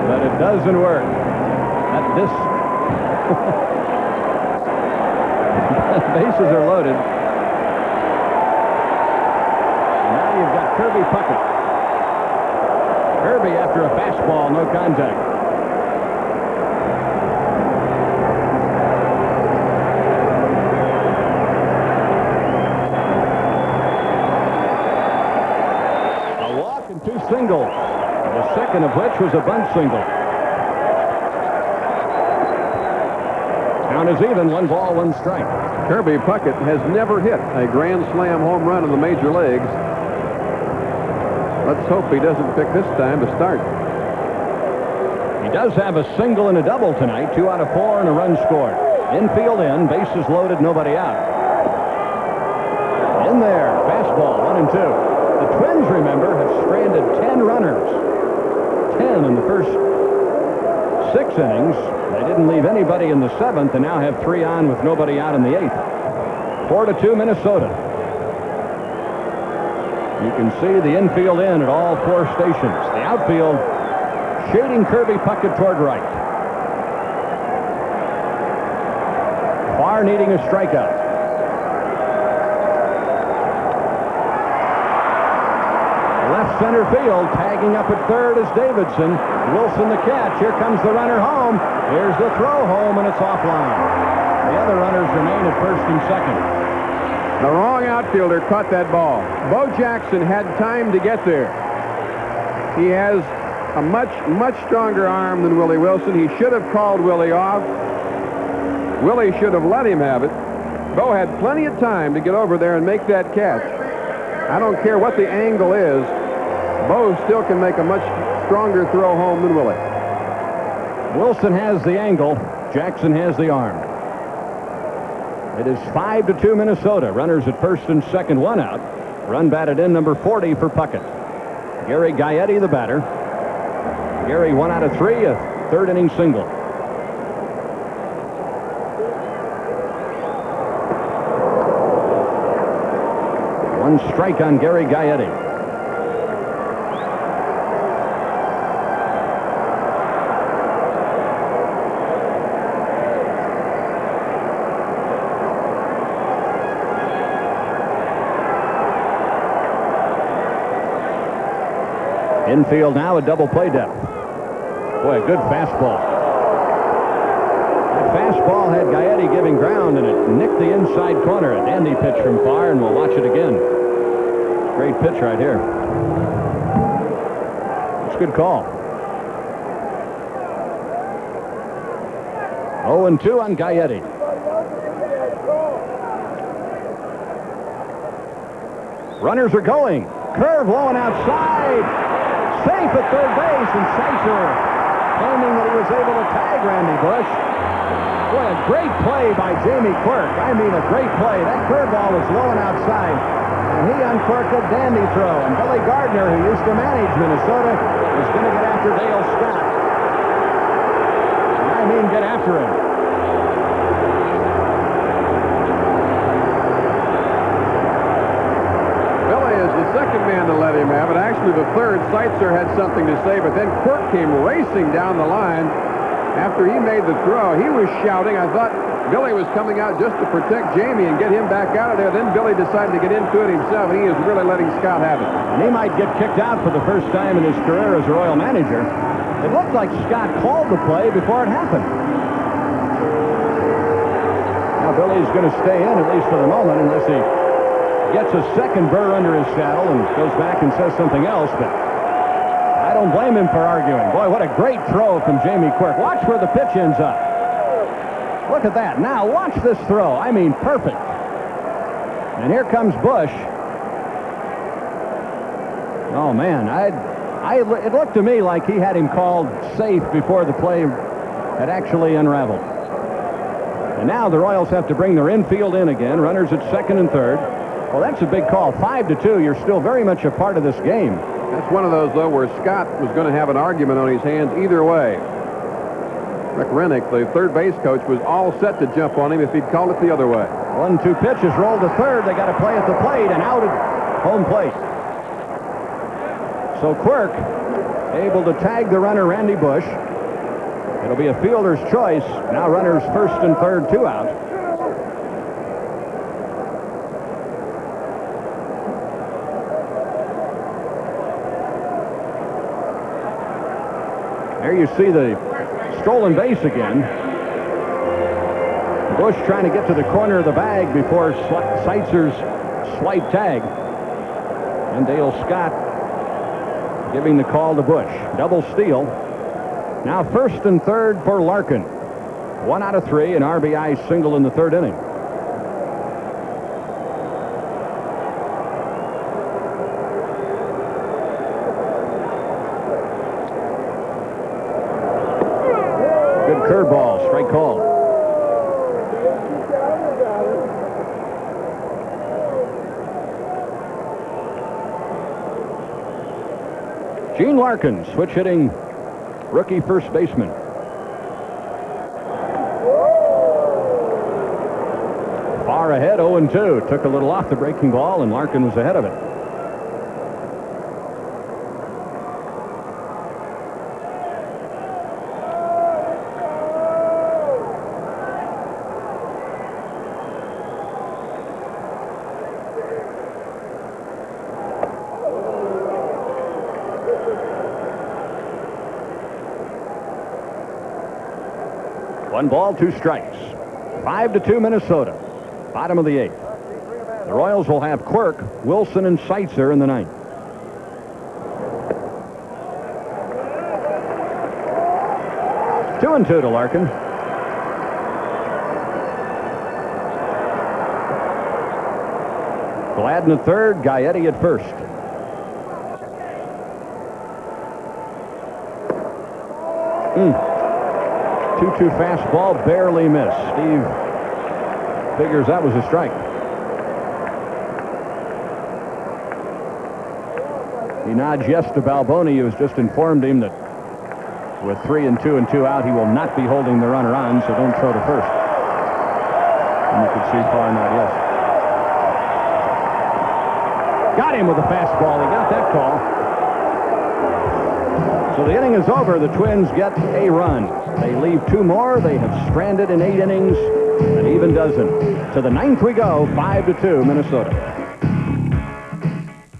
but it doesn't work. Bases are loaded. And now you've got Kirby Puckett. Kirby after a fastball, no contact. Single, the second of which was a bunt single. Count is even, 1 ball, 1 strike. Kirby Puckett has never hit a grand slam home run in the major leagues. Let's hope he doesn't pick this time to start. He does have a single and a double tonight, 2 out of 4 and a run scored. Infield in, bases loaded, nobody out. In there, fastball, 1-2. The Twins, remember, have stranded 10 runners. 10 in the first 6 innings. They didn't leave anybody in the 7th and now have 3 on with nobody out in the 8th. 4-2 Minnesota. You can see the infield in at all 4 stations. The outfield shading Kirby Puckett toward right. Far needing a strikeout. Left center field, tagging up at third is Davidson. Wilson the catch. Here comes the runner home. Here's the throw home, and it's offline. The other runners remain at first and second. The wrong outfielder caught that ball. Bo Jackson had time to get there. He has a much stronger arm than Willie Wilson. He should have called Willie off. Willie should have let him have it. Bo had plenty of time to get over there and make that catch. I don't care what the angle is. Bo still can make a much stronger throw home than Willie. Wilson has the angle. Jackson has the arm. It is 5-2 Minnesota. Runners at first and second, 1 out. Run batted in, number 40 for Puckett. Gary Gaetti, the batter. Gary 1 out of 3, a 3rd inning single. One strike on Gary Gaetti. Infield now, a double play depth. Boy, a good fastball. That fastball had Gaetti giving ground, and it nicked the inside corner. A dandy pitch from far, and we'll watch it again. Great pitch right here. It's a good call. 0-2 on Gaetti. Runners are going. Curve low and outside. Safe at third base, and Sicer claiming that he was able to tag Randy Bush. Boy, a great play by Jamie Quirk. I mean, a great play. That curveball was low and outside, and he uncorked a dandy throw. And Billy Gardner, who used to manage Minnesota, is going to get after Dale Scott. And I mean, get after him. Second man to let him have it. Actually, the third, Sicer had something to say, but then Quirk came racing down the line after he made the throw. He was shouting. I thought Billy was coming out just to protect Jamie and get him back out of there. Then Billy decided to get into it himself, and he is really letting Scott have it. And he might get kicked out for the first time in his career as a Royal manager. It looked like Scott called the play before it happened. Now Billy's going to stay in, at least for the moment, unless he gets a second burr under his saddle and goes back and says something else, but I don't blame him for arguing. Boy, what a great throw from Jamie Quirk. Watch where the pitch ends up. Look at that. Now watch this throw. I mean, perfect. And here comes Bush. Oh, man. It looked to me like he had him called safe before the play had actually unraveled. And now the Royals have to bring their infield in again. Runners at second and third. Well, that's a big call. 5-2. You're still very much a part of this game. That's one of those, though, where Scott was going to have an argument on his hands either way. Rick Rennick, the third base coach, was all set to jump on him if he'd called it the other way. 1-2 pitches rolled to third. They got to play at the plate and out at home plate. So Quirk able to tag the runner, Randy Bush. It'll be a fielder's choice. Now runners first and third, 2 out. There you see the stolen base again. Bush trying to get to the corner of the bag before Seitzer's swipe tag. And Dale Scott giving the call to Bush. Double steal. Now first and third for Larkin. 1 out of 3, an RBI single in the third inning. Good curveball, strike call. Gene Larkin, switch hitting rookie first baseman. Far ahead, 0-2. Took a little off the breaking ball, and Larkin was ahead of it. One ball, 2 strikes. 5-2 Minnesota. Bottom of the 8th. The Royals will have Quirk, Wilson, and Seitzer in the 9th. Two and 2 to Larkin. Gladden at third, Gaetti at first. Mm. 2-2 fastball, barely missed. Steve figures that was a strike. He nods yes to Balboni, who has just informed him that with 3 and 2 and 2 out, he will not be holding the runner on, so don't throw to first. And you can see far nod yes. Got him with a fastball. He got that call. So the inning is over. The Twins get a run. They leave 2 more. They have stranded in 8 innings, an even dozen. To the 9th we go, 5-2 Minnesota.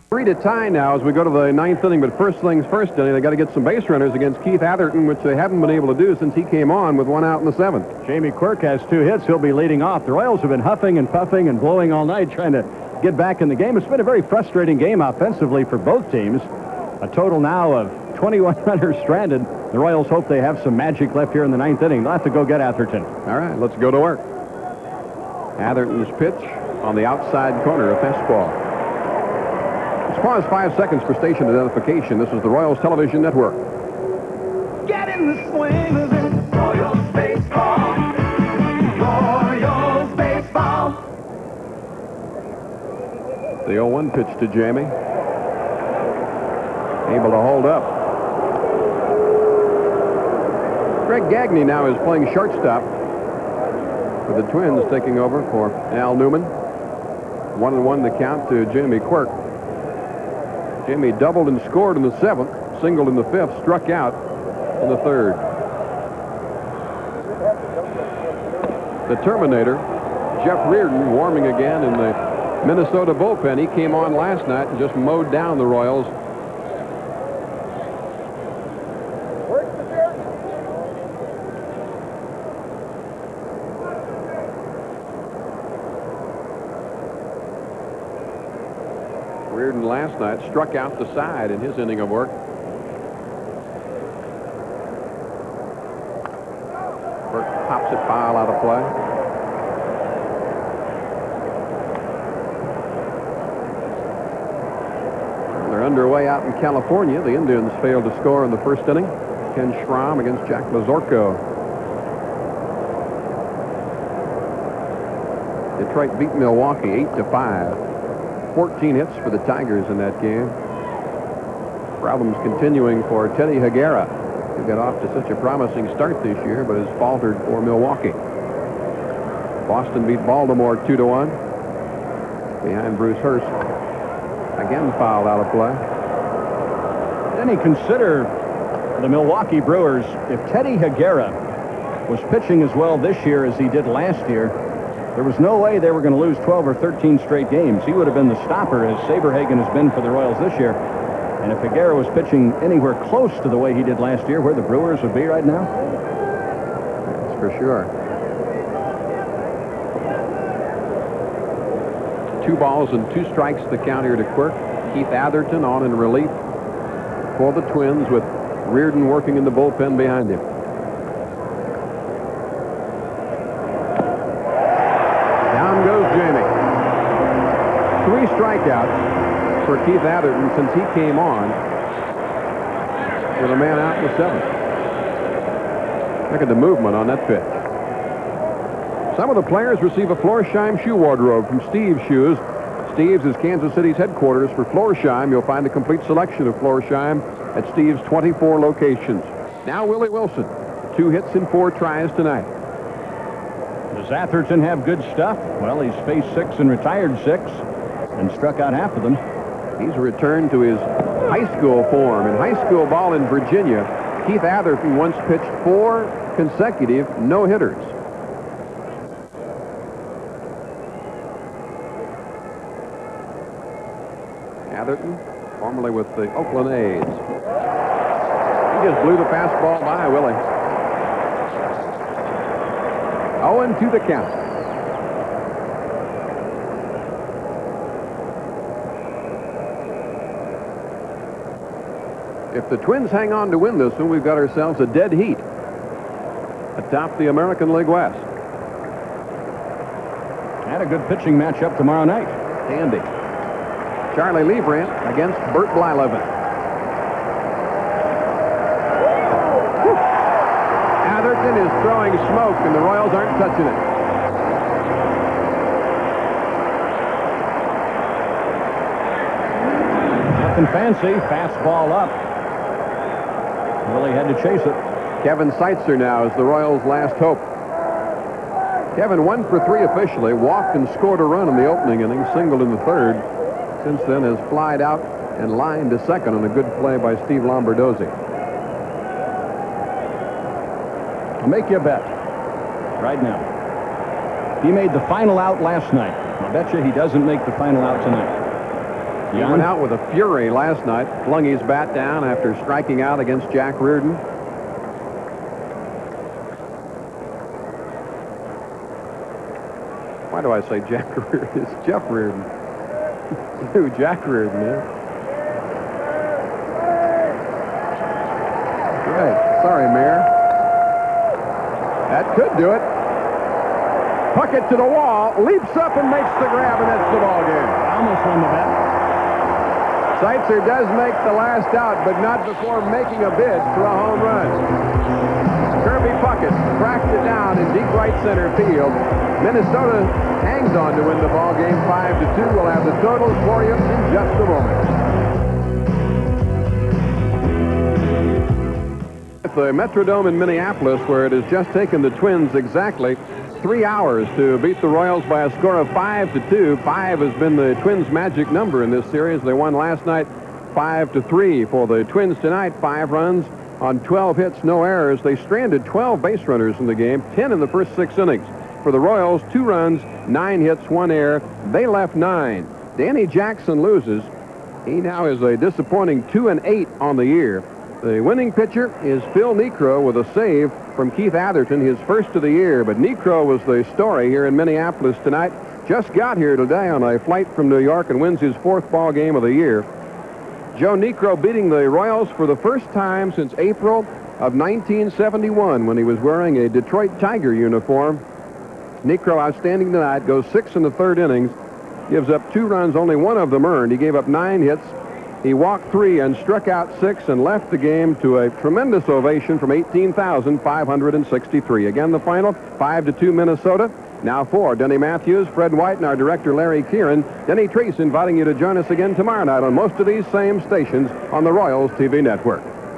3 to tie now as we go to the 9th inning, but first things first, Denny, they got to get some base runners against Keith Atherton, which they haven't been able to do since he came on with 1 out in the 7th. Jamie Quirk has 2 hits. He'll be leading off. The Royals have been huffing and puffing and blowing all night trying to get back in the game. It's been a very frustrating game offensively for both teams. A total now of 21 runners stranded. The Royals hope they have some magic left here in the 9th inning. They'll have to go get Atherton. All right, let's go to work. Atherton's pitch on the outside corner, a fastball. As far as 5 seconds for station identification, this is the Royals Television Network. Get in the swing of it. Royals baseball. Royals baseball. The 0-1 pitch to Jamie. Able to hold up. Greg Gagne now is playing shortstop with the Twins, taking over for Al Newman. 1-1 the count to Jamie Quirk. Jamie doubled and scored in the 7th, singled in the 5th, struck out in the 3rd. The Terminator, Jeff Reardon, warming again in the Minnesota bullpen. He came on last night and just mowed down the Royals. Reardon last night struck out the side in his inning of work. Burke pops it foul out of play. underway out in California. The Indians failed to score in the first inning. Ken Schramm against Jack Mazurko. Detroit beat Milwaukee 8-5. 14 hits for the Tigers in that game. Problems continuing for Teddy Higuera, who got off to such a promising start this year, but has faltered for Milwaukee. Boston beat Baltimore 2-1 behind Bruce Hurst. Again fouled out of play. Then you consider the Milwaukee Brewers. If Teddy Higuera was pitching as well this year as he did last year, there was no way they were going to lose 12 or 13 straight games. He would have been the stopper, as Saberhagen has been for the Royals this year. And if Higuera was pitching anywhere close to the way he did last year, where the Brewers would be right now? That's for sure. 2 balls and 2 strikes the count here to Quirk. Keith Atherton on in relief for the Twins, with Reardon working in the bullpen behind him. Down goes Jamie. 3 strikeouts for Keith Atherton since he came on, with a man out in the 7th. Look at the movement on that pitch. Some of the players receive a Florsheim shoe wardrobe from Steve's Shoes. Steve's is Kansas City's headquarters for Florsheim. You'll find a complete selection of Florsheim at Steve's 24 locations. Now Willie Wilson. 2 hits in 4 tries tonight. Does Atherton have good stuff? Well, he's faced 6 and retired 6 and struck out half of them. He's returned to his high school form. In high school ball in Virginia, Keith Atherton once pitched 4 consecutive no-hitters. Atherton, formerly with the Oakland A's. He just blew the fastball by, Willie. 0-2 the count. If the Twins hang on to win this one, we've got ourselves a dead heat atop the American League West. And a good pitching matchup tomorrow night. Andy. Charlie Leibrandt against Bert Blyleven. Atherton is throwing smoke, and the Royals aren't touching it. Nothing fancy. Fastball up. Really had to chase it. Kevin Seitzer now is the Royals' last hope. Kevin 1 for 3 officially, walked and scored a run in the opening inning, singled in the 3rd. Since then has flied out and lined to second on a good play by Steve Lombardozzi. I'll make you a bet right now. He made the final out last night. I'll bet you he doesn't make the final out tonight. He went out with a fury last night, flung his bat down after striking out against Jack Reardon. Why do I say Jack Reardon? It's Jeff Reardon. Who Jack Reardon is. Right. Sorry, Mayor. That could do it. Puckett to the wall, leaps up and makes the grab, and that's the ball game. Almost won the bet. Seitzer does make the last out, but not before making a bid for a home run. Kirby Puckett cracked it down in deep right center field. Minnesota hangs on to win the ball game 5-2. We'll have the totals for you in just a moment. At the Metrodome in Minneapolis, where it has just taken the Twins exactly 3 hours to beat the Royals by a score of 5-2. 5 has been the Twins' magic number in this series. They won last night 5-3. For the Twins tonight, 5 runs on 12 hits, no errors. They stranded 12 base runners in the game, 10 in the first 6 innings. For the Royals, 2 runs, 9 hits, 1 error. They left 9. Danny Jackson loses. He now is a disappointing 2-8 on the year. The winning pitcher is Phil Niekro with a save from Keith Atherton, his first of the year. But Niekro was the story here in Minneapolis tonight. Just got here today on a flight from New York and wins his 4th ball game of the year. Joe Niekro beating the Royals for the first time since April of 1971, when he was wearing a Detroit Tiger uniform. Niekro outstanding tonight, goes 6 in the 3rd innings, gives up 2 runs, only 1 of them earned. He gave up 9 hits, He walked 3 and struck out 6 and left the game to a tremendous ovation from 18,563. Again, the final, 5-2 Minnesota. Now for Denny Matthews, Fred White, and our director, Larry Kieran. Denny Trace inviting you to join us again tomorrow night on most of these same stations on the Royals TV network.